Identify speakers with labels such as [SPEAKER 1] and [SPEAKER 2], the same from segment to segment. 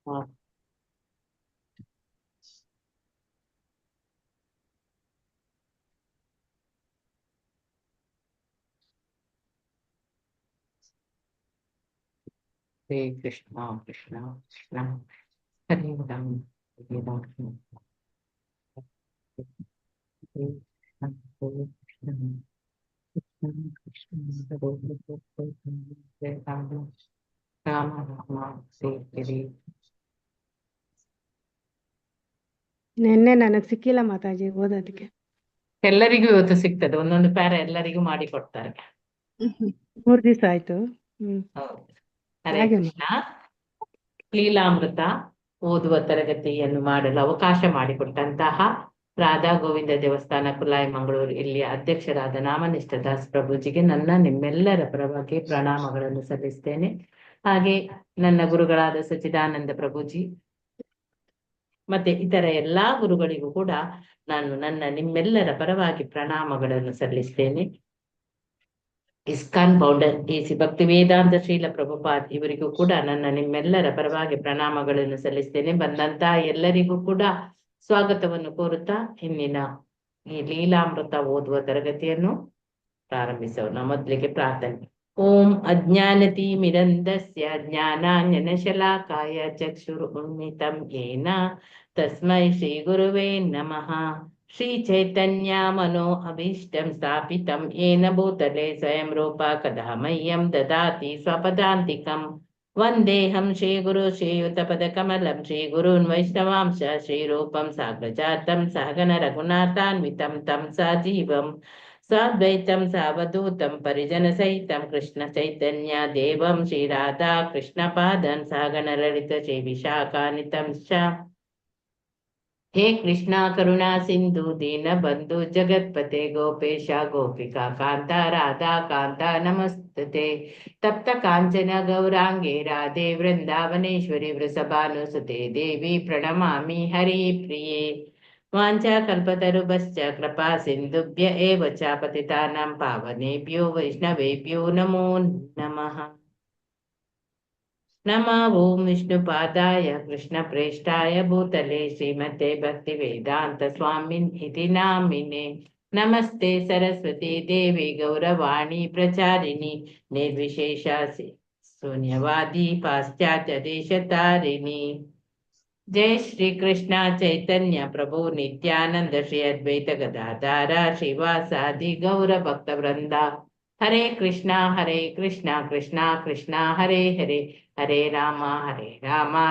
[SPEAKER 1] हाँ, हरे कृष्णा कृष्णा कृष्णा हरे राम हरे राम हरे कृष्णा हरे कृष्णा कृष्णा कृष्णा हरे हरे राम राम राम से हरे।
[SPEAKER 2] ನಿನ್ನೆ ನನಗೆ ಸಿಕ್ಕಿಲ್ಲ ಮಾತಾಜಿ ಓದೋದಕ್ಕೆ.
[SPEAKER 1] ಎಲ್ಲರಿಗೂ ಇವತ್ತು ಸಿಗ್ತದೆ, ಒಂದೊಂದು ಪ್ಯಾರ ಎಲ್ಲರಿಗೂ ಮಾಡಿ ಕೊಡ್ತಾರೆ.
[SPEAKER 2] 3 ದಿವಸ ಆಯ್ತು.
[SPEAKER 1] ಹೌದು. ಹರೇ
[SPEAKER 2] ಹಾಗೆ
[SPEAKER 1] ಕೃಷ್ಣ. ಲೀಲಾಮೃತ ಓದುವ ತರಗತಿಯನ್ನು ಮಾಡಲು ಅವಕಾಶ ಮಾಡಿಕೊಟ್ಟಂತಹ ರಾಧಾ ಗೋವಿಂದ ದೇವಸ್ಥಾನ ಕುಲಾಯಿ ಮಂಗಳೂರು ಇಲ್ಲಿಯ ಅಧ್ಯಕ್ಷರಾದ ನಾಮನಿಷ್ಠ ದಾಸ್ ಪ್ರಭುಜಿಗೆ ನನ್ನ ನಿಮ್ಮೆಲ್ಲರ ಪರವಾಗಿ ಪ್ರಣಾಮಗಳನ್ನು ಸಲ್ಲಿಸ್ತೇನೆ. ಹಾಗೆ ನನ್ನ ಗುರುಗಳಾದ ಸಚ್ಚಿದಾನಂದ ಪ್ರಭುಜಿ ಮತ್ತೆ ಇತರ ಎಲ್ಲಾ ಗುರುಗಳಿಗೂ ಕೂಡ ನಾನು ನನ್ನ ನಿಮ್ಮೆಲ್ಲರ ಪರವಾಗಿ ಪ್ರಣಾಮಗಳನ್ನು ಸಲ್ಲಿಸ್ತೇನೆ. ಇಸ್ಕಾನ್ ಫೌಂಡರ್ ಎಸಿ ಭಕ್ತಿ ವೇದಾಂತ ಶ್ರೀಲ ಪ್ರಭುಪಾದ್ ಇವರಿಗೂ ಕೂಡ ನನ್ನ ನಿಮ್ಮೆಲ್ಲರ ಪರವಾಗಿ ಪ್ರಣಾಮಗಳನ್ನು ಸಲ್ಲಿಸ್ತೇನೆ. ಬಂದಂತಹ ಎಲ್ಲರಿಗೂ ಕೂಡ ಸ್ವಾಗತವನ್ನು ಕೋರುತ್ತಾ ಇಂದಿನ ಈ ಲೀಲಾಮೃತ ಓದುವ ತರಗತಿಯನ್ನು ಪ್ರಾರಂಭಿಸೋಣ. ಮೊದಲಿಗೆ ಪ್ರಾರ್ಥನೆ. ಓಂ ಅಜ್ಞಾನತಿ ಮಿರಂದಸ್ಯ ಜ್ಞಾನಾಂಜನಶಲಾಕಾಯ ಚಕ್ಷುರು ಉನ್ಮಿತಂ ಯೇನ ತಸ್ಮೈ ಶ್ರೀ ಗುರುವೇ ನಮಃ. ಶ್ರೀ ಚೈತನ್ಯ ಮನೋ ಅಭೀಷ್ಟಂ ಸ್ಥಾಪಿತಂ ಯೇನ ಭೂತಲೆ ಸ್ವಯಂ ರೂಪ ಕದಾ ಮಹ್ಯಂ ದದಾತಿ ಸ್ವಪದಾಂತಿಕಂ. ವಂದೇಹಂ ಶ್ರೀ ಗುರು ಶ್ರೀಯುತ ಪದ ಕಮಲಂ ಶ್ರೀ ಗುರುನ್ ವೈಷ್ಣವಾಂಶ ಶ್ರೀರೂಪಂ ಸಾಗ್ರಜಾತಂ ಸಹಗಣ ರಘುನಾಥಾನ್ವಿತಂ ತಂ ಸಜೀವಂ ಸಾದ್ವೈತಂ ಸಾವಧೂತಂ ಪರಿಜನ ಸಹಿತಂ ಕೃಷ್ಣ ಚೈತನ್ಯ ದೇವಂ ಶ್ರೀ ರಾಧಾ ಕೃಷ್ಣ ಪಾದನ್ ಸಹಗಣ ಲಲಿತ ಶ್ರೀ ವಿಶಾಖಾನಿತಂ ಚ. हे कृष्णा करुणा सिंधु दीन बंधु जगतपते गोपेश गोपिका कांता राधा कांता नमस्ते. तप्त कांचन गौरांगे राधे वृंदावनेश्वरी वृषभानुसुते देवी प्रणमामि हरि प्रिये. वाञ्छा कल्पतरुभश्च कृपा सिन्धुभ्य एव च पतितानां पावनेभ्यो वैष्णवेभ्यो नमो नमः. नमः ओं विष्णुपादाय कृष्णप्रेष्ठाय भूतले श्रीमते भक्तिवेदांत स्वामिन् इति नामिने. नमस्ते सरस्वती देवी गौरवाणी प्रचारिणी निर्विशेष शून्यवादी पाश्चात्य देशतारिणी. जय श्री कृष्ण चैतन्य प्रभु नित्यानंद श्री अद्वैत गदाधर श्रीवासादि गौर भक्त वृंदा. हरे कृष्णा कृष्णा कृष्णा हरे हरे हरे राम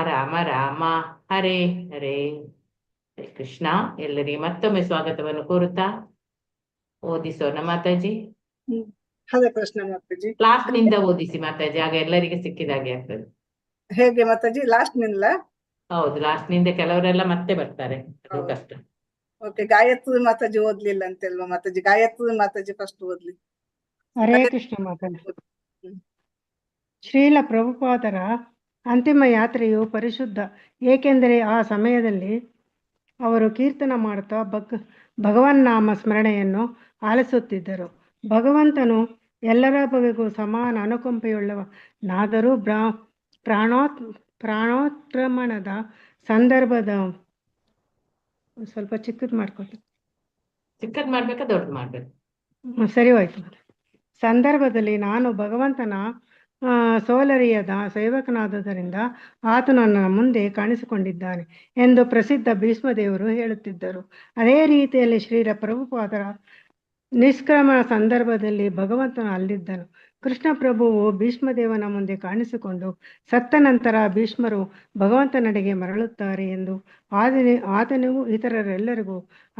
[SPEAKER 1] राम राम ಹರೇ ಹರೇ. ಹರೇ ಕೃಷ್ಣ. ಎಲ್ಲರಿಗೆ ಮತ್ತೊಮ್ಮೆ ಸ್ವಾಗತವನ್ನು ಕೋರುತ್ತಾ ಓದಿಸೋಣ ಮಾತಾಜಿ.
[SPEAKER 3] ಹರೇ ಕೃಷ್ಣ ಮಾತಾಜಿ.
[SPEAKER 1] ಲಾಸ್ಟ್ ನಿಂದ ಓದಿಸಿ ಮಾತಾಜಿ, ಆಗ ಎಲ್ಲರಿಗೆ ಸಿಕ್ಕಿದಾಗೆ ಆಗ್ತದೆ.
[SPEAKER 3] ಹೇಗೆ ಮಾತಾಜಿ? ಲಾಸ್ಟ್ ನಿಂದ?
[SPEAKER 1] ಹೌದು, ಲಾಸ್ಟ್ ನಿಂದ ಕೆಲವರೆಲ್ಲ ಮತ್ತೆ ಬರ್ತಾರೆ, ಅದು ಕಷ್ಟ.
[SPEAKER 3] ಓಕೆ, ಗಾಯತ್ರಿ ಮಾತಾಜಿ ಓದ್ಲಿಲ್ಲ ಅಂತೆಲ್ವಾ ಮಾತಾಜಿ? ಗಾಯತ್ರಿ ಮಾತಾಜಿ ಫಸ್ಟ್ ಓದ್ಲಿ.
[SPEAKER 2] ಹರೇ ಕೃಷ್ಣ ಮಾತಾಜಿ. ಶ್ರೀಲ ಪ್ರಭುಪಾದರ ಅಂತಿಮ ಯಾತ್ರೆಯು ಪರಿಶುದ್ಧ, ಏಕೆಂದರೆ ಆ ಸಮಯದಲ್ಲಿ ಅವರು ಕೀರ್ತನ ಮಾಡುತ್ತಾ ಭಗವನ್ನಾಮ ಸ್ಮರಣೆಯನ್ನು ಆಲಿಸುತ್ತಿದ್ದರು. ಭಗವಂತನು ಎಲ್ಲರ ಬಗೆಗೂ ಸಮಾನ ಅನುಕಂಪೆಯುಳ್ಳವನಾದರೂ ಪ್ರಾಣೋತ್ಕ್ರಮಣದ ಸಂದರ್ಭದ ಸ್ವಲ್ಪ ಚಿಕ್ಕದು
[SPEAKER 1] ಮಾಡ್ಬೇಕಾ ದೊಡ್ಡದು ಮಾಡ್ಬೇಕು?
[SPEAKER 2] ಸರಿ ಹೋಯ್ತು. ಸಂದರ್ಭದಲ್ಲಿ ನಾನು ಭಗವಂತನ ಸೋಲರಿಯದ ಸೇವಕನಾದುದರಿಂದ ಆತನು ನನ್ನ ಮುಂದೆ ಕಾಣಿಸಿಕೊಂಡಿದ್ದಾನೆ ಎಂದು ಪ್ರಸಿದ್ಧ ಭೀಷ್ಮದೇವರು ಹೇಳುತ್ತಿದ್ದರು. ಅದೇ ರೀತಿಯಲ್ಲಿ ಶ್ರೀಲ ಪ್ರಭುಪಾದರ ನಿಷ್ಕ್ರಮಣ ಸಂದರ್ಭದಲ್ಲಿ ಭಗವಂತನು ಅಲ್ಲಿದ್ದನು. ಕೃಷ್ಣ ಪ್ರಭುವು ಭೀಷ್ಮದೇವನ ಮುಂದೆ ಕಾಣಿಸಿಕೊಂಡು ಸತ್ತ ನಂತರ ಭೀಷ್ಮರು ಭಗವಂತನಡೆಗೆ ಮರಳುತ್ತಾರೆ ಎಂದು ಆತನಿಗೂ ಇತರರೆಲ್ಲರಿಗೂ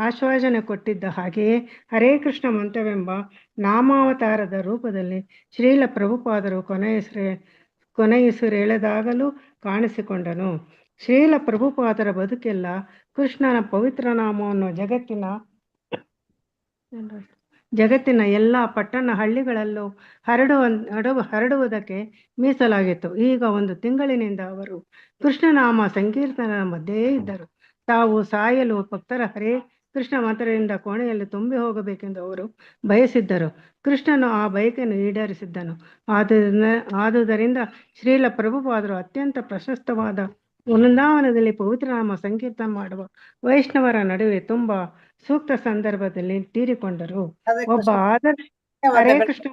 [SPEAKER 2] ಆಶ್ವಾಸನೆ ಕೊಟ್ಟಿದ್ದ ಹಾಗೆಯೇ ಹರೇ ಕೃಷ್ಣ ಮಂತ್ರವೆಂಬ ನಾಮಾವತಾರದ ರೂಪದಲ್ಲಿ ಶ್ರೀಲ ಪ್ರಭುಪಾದರು ಕೊನೆಯುಸಿರೆಳೆದಾಗಲೂ ಕಾಣಿಸಿಕೊಂಡನು. ಶ್ರೀಲ ಪ್ರಭುಪಾದರ ಬದುಕೆಲ್ಲ ಕೃಷ್ಣನ ಪವಿತ್ರ ನಾಮವನ್ನು ಜಗತ್ತಿನ ಎಲ್ಲ ಪಟ್ಟಣ ಹಳ್ಳಿಗಳಲ್ಲೂ ಹರಡುವುದಕ್ಕೆ ಮೀಸಲಾಗಿತ್ತು. ಈಗ 1 ತಿಂಗಳಿನಿಂದ ಅವರು ಕೃಷ್ಣನಾಮ ಸಂಕೀರ್ತನದ ಮಧ್ಯೆಯೇ ಇದ್ದರು. ತಾವು ಸಾಯಲು ಭಕ್ತರ ಹರೇ ಕೃಷ್ಣ ಮಂತ್ರದಿಂದ ಕೋಣೆಯಲ್ಲಿ ತುಂಬಿ ಹೋಗಬೇಕೆಂದು ಅವರು ಬಯಸಿದ್ದರು. ಕೃಷ್ಣನು ಆ ಬಯಕೆಯನ್ನು ಈಡೇರಿಸಿದ್ದನು. ಆದುದರಿಂದ ಶ್ರೀಲ ಪ್ರಭುಪಾದರು ಅತ್ಯಂತ ಪ್ರಶಸ್ತವಾದ ವೃಂದಾವನದಲ್ಲಿ ಪವಿತ್ರ ನಾಮ ಸಂಕೀರ್ತನ ಮಾಡುವ ವೈಷ್ಣವರ ನಡುವೆ ತುಂಬಾ ಸೂಕ್ತ ಸಂದರ್ಭದಲ್ಲಿ ತೀರಿಕೊಂಡರು.
[SPEAKER 3] ಹರೇ
[SPEAKER 2] ಒಬ್ಬ
[SPEAKER 3] ಕೃಷ್ಣ.
[SPEAKER 2] ಆದರ್ಶ ಹರೇ
[SPEAKER 3] ಧನ್ಯವಾದಗಳು.
[SPEAKER 2] ಕೃಷ್ಣ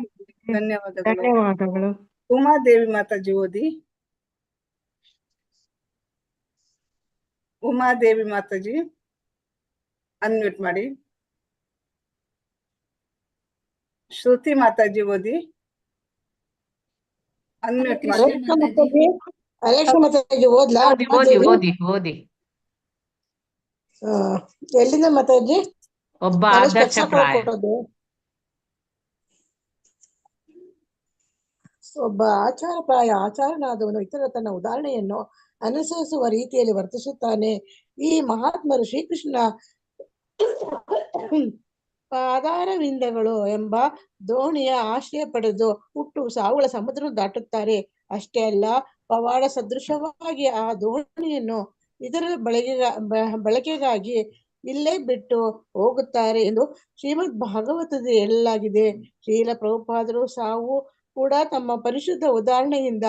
[SPEAKER 3] ಧನ್ಯವಾದಗಳು.
[SPEAKER 2] ಧನ್ಯವಾದಗಳು.
[SPEAKER 3] ಉಮಾದೇವಿ ಮಾತಾಜಿ ಓದಿ. ಉಮಾದೇವಿ ಮಾತಾಜಿ ಅನ್ಮ್ಯೂಟ್ ಮಾಡಿ. ಶ್ರುತಿ ಮಾತಾಜಿ ಓದಿ. ಅನ್ಮ್ಯೂಟ್ ಮಾಡಿ.
[SPEAKER 4] ಅರೇಕ್ಷ ಮಾತಾಜಿ, ಅರೇಕ್ಷ ಮಾತಾಜಿ ಓದ್ಲಾ?
[SPEAKER 1] ಓದಿ ಓದಿ ಓದಿ ಓದಿ.
[SPEAKER 4] ಆ, ಎಲ್ಲಿಂದ ಮಾತಾಜಿ?
[SPEAKER 1] ಒಬ್ಬ
[SPEAKER 4] ನಾನು
[SPEAKER 1] ಆದರ್ಶ
[SPEAKER 4] ಸ್ಪೆಕ್ಸ್
[SPEAKER 1] ಪ್ರಾಯ.
[SPEAKER 4] ಕೊಟ್ಟದ್ದು. ಒಬ್ಬ ಆಚಾರಪ್ರಾಯ ಆಚಾರನಾದವನು ಇತರ ತನ್ನ ಉದಾಹರಣೆಯನ್ನು ಅನುಸರಿಸುವ ರೀತಿಯಲ್ಲಿ ವರ್ತಿಸುತ್ತಾನೆ. ಈ ಮಹಾತ್ಮರು ಶ್ರೀಕೃಷ್ಣ ಪಾದಾರವಿಂದಗಳು ಎಂಬ ದೋಣಿಯ ಆಶ್ರಯ ಪಡೆದು ಹುಟ್ಟು ಸಾವುಗಳ ಸಮುದ್ರ ದಾಟುತ್ತಾರೆ. ಅಷ್ಟೇ ಅಲ್ಲ, ಪವಾಡ ಸದೃಶವಾಗಿ ಆ ದೋಣಿಯನ್ನು ಇದರ ಬಳಕೆಗಾಗಿ ಇಲ್ಲೇ ಬಿಟ್ಟು ಹೋಗುತ್ತಾರೆ ಎಂದು ಶ್ರೀಮದ್ ಭಾಗವತದಲ್ಲಿ ಹೇಳಲಾಗಿದೆ. ಶ್ರೀಲ ಪ್ರಭುಪಾದರು ಸಾವು ಕೂಡ ತಮ್ಮ ಪರಿಶುದ್ಧ ಉದಾಹರಣೆಯಿಂದ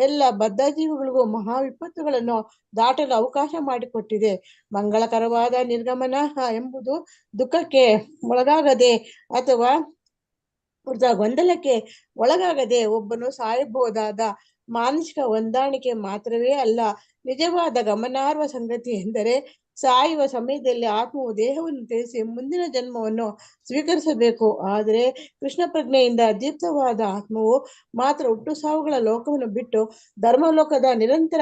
[SPEAKER 4] ಎಲ್ಲ ಬದ್ಧ ಜೀವಿಗಳಿಗೂ ಮಹಾ ವಿಪತ್ತುಗಳನ್ನು ದಾಟಲು ಅವಕಾಶ ಮಾಡಿಕೊಟ್ಟಿದೆ. ಮಂಗಳಕರವಾದ ನಿರ್ಗಮನ ಎಂಬುದು ದುಃಖಕ್ಕೆ ಒಳಗಾಗದೆ ಅಥವಾ ಗೊಂದಲಕ್ಕೆ ಒಳಗಾಗದೆ ಒಬ್ಬನು ಸಾಯಬಹುದಾದ ಮಾನಸಿಕ ಹೊಂದಾಣಿಕೆ ಮಾತ್ರವೇ ಅಲ್ಲ. ನಿಜವಾದ ಗಮನಾರ್ಹ ಸಂಗತಿ ಎಂದರೆ ಸಾಯುವ ಸಮಯದಲ್ಲಿ ಆತ್ಮವು ದೇಹವನ್ನು ತ್ಯಜಿಸಿ ಮುಂದಿನ ಜನ್ಮವನ್ನು ಸ್ವೀಕರಿಸಬೇಕು. ಆದರೆ ಕೃಷ್ಣ ಪ್ರಜ್ಞೆಯಿಂದ ದೀಪ್ತವಾದ ಆತ್ಮವು ಮಾತ್ರ ಹುಟ್ಟು ಸಾವುಗಳ ಲೋಕವನ್ನು ಬಿಟ್ಟು ಧರ್ಮಲೋಕದ ನಿರಂತರ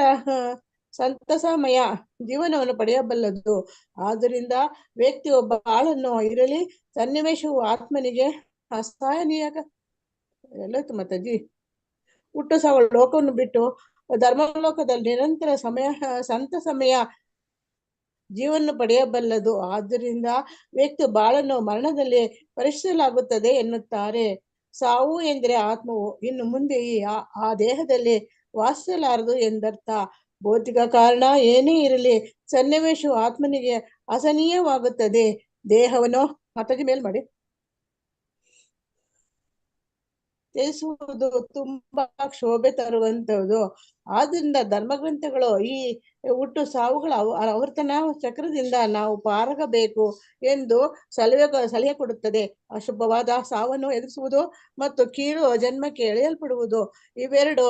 [SPEAKER 4] ಸಂತಸಮಯ ಜೀವನವನ್ನು ಪಡೆಯಬಲ್ಲದು. ಆದ್ದರಿಂದ ವ್ಯಕ್ತಿ ಒಬ್ಬ ಆಳನ್ನು ಇರಲಿ ಸನ್ನಿವೇಶವು ಆತ್ಮನಿಗೆ ಅಸಹನೀಯ ಎಲ್ಲತ್ತು ಮಾತಾಜಿ ಹುಟ್ಟು ಸಾವುಗಳ ಲೋಕವನ್ನು ಬಿಟ್ಟು ಧರ್ಮಲೋಕದಲ್ಲಿ ನಿರಂತರ ಸಂತಸಮಯ ಜೀವನ ಪಡೆಯಬಲ್ಲದು. ಆದ್ದರಿಂದ ವ್ಯಕ್ತಿ ಬಾಳನ್ನು ಮರಣದಲ್ಲಿ ಪರೀಕ್ಷಿಸಲಾಗುತ್ತದೆ ಎನ್ನುತ್ತಾರೆ. ಸಾವು ಎಂದರೆ ಆತ್ಮವು ಇನ್ನು ಮುಂದೆ ಆ ದೇಹದಲ್ಲಿ ವಾಸಿಸಲಾರದು ಎಂದರ್ಥ. ಭೌತಿಕ ಕಾರಣ ಏನೇ ಇರಲಿ ಸನ್ನಿವೇಶವು ಆತ್ಮನಿಗೆ ಅಸಹನೀಯವಾಗುತ್ತದೆ. ದೇಹವನ್ನು ಮಾತಾಜಿ ಮೇಲ್ ಮಾಡಿ ತ್ಯಜಿಸುವುದು ತುಂಬಾ ಕ್ಷೋಭೆ ತರುವಂತದ್ದು. ಆದ್ರಿಂದ ಧರ್ಮಗ್ರಂಥಗಳು ಈ ಹುಟ್ಟು ಸಾವುಗಳ ಆವರ್ತನ ಚಕ್ರದಿಂದ ನಾವು ಪಾರಾಗಬೇಕು ಎಂದು ಸಲಹೆ ಕೊಡುತ್ತದೆ. ಅಶುಭವಾದ ಸಾವನ್ನು ಎದುರಿಸುವುದು ಮತ್ತು ಕೀಳು ಜನ್ಮಕ್ಕೆ ಎಳೆಯಲ್ಪಡುವುದು ಇವೆರಡು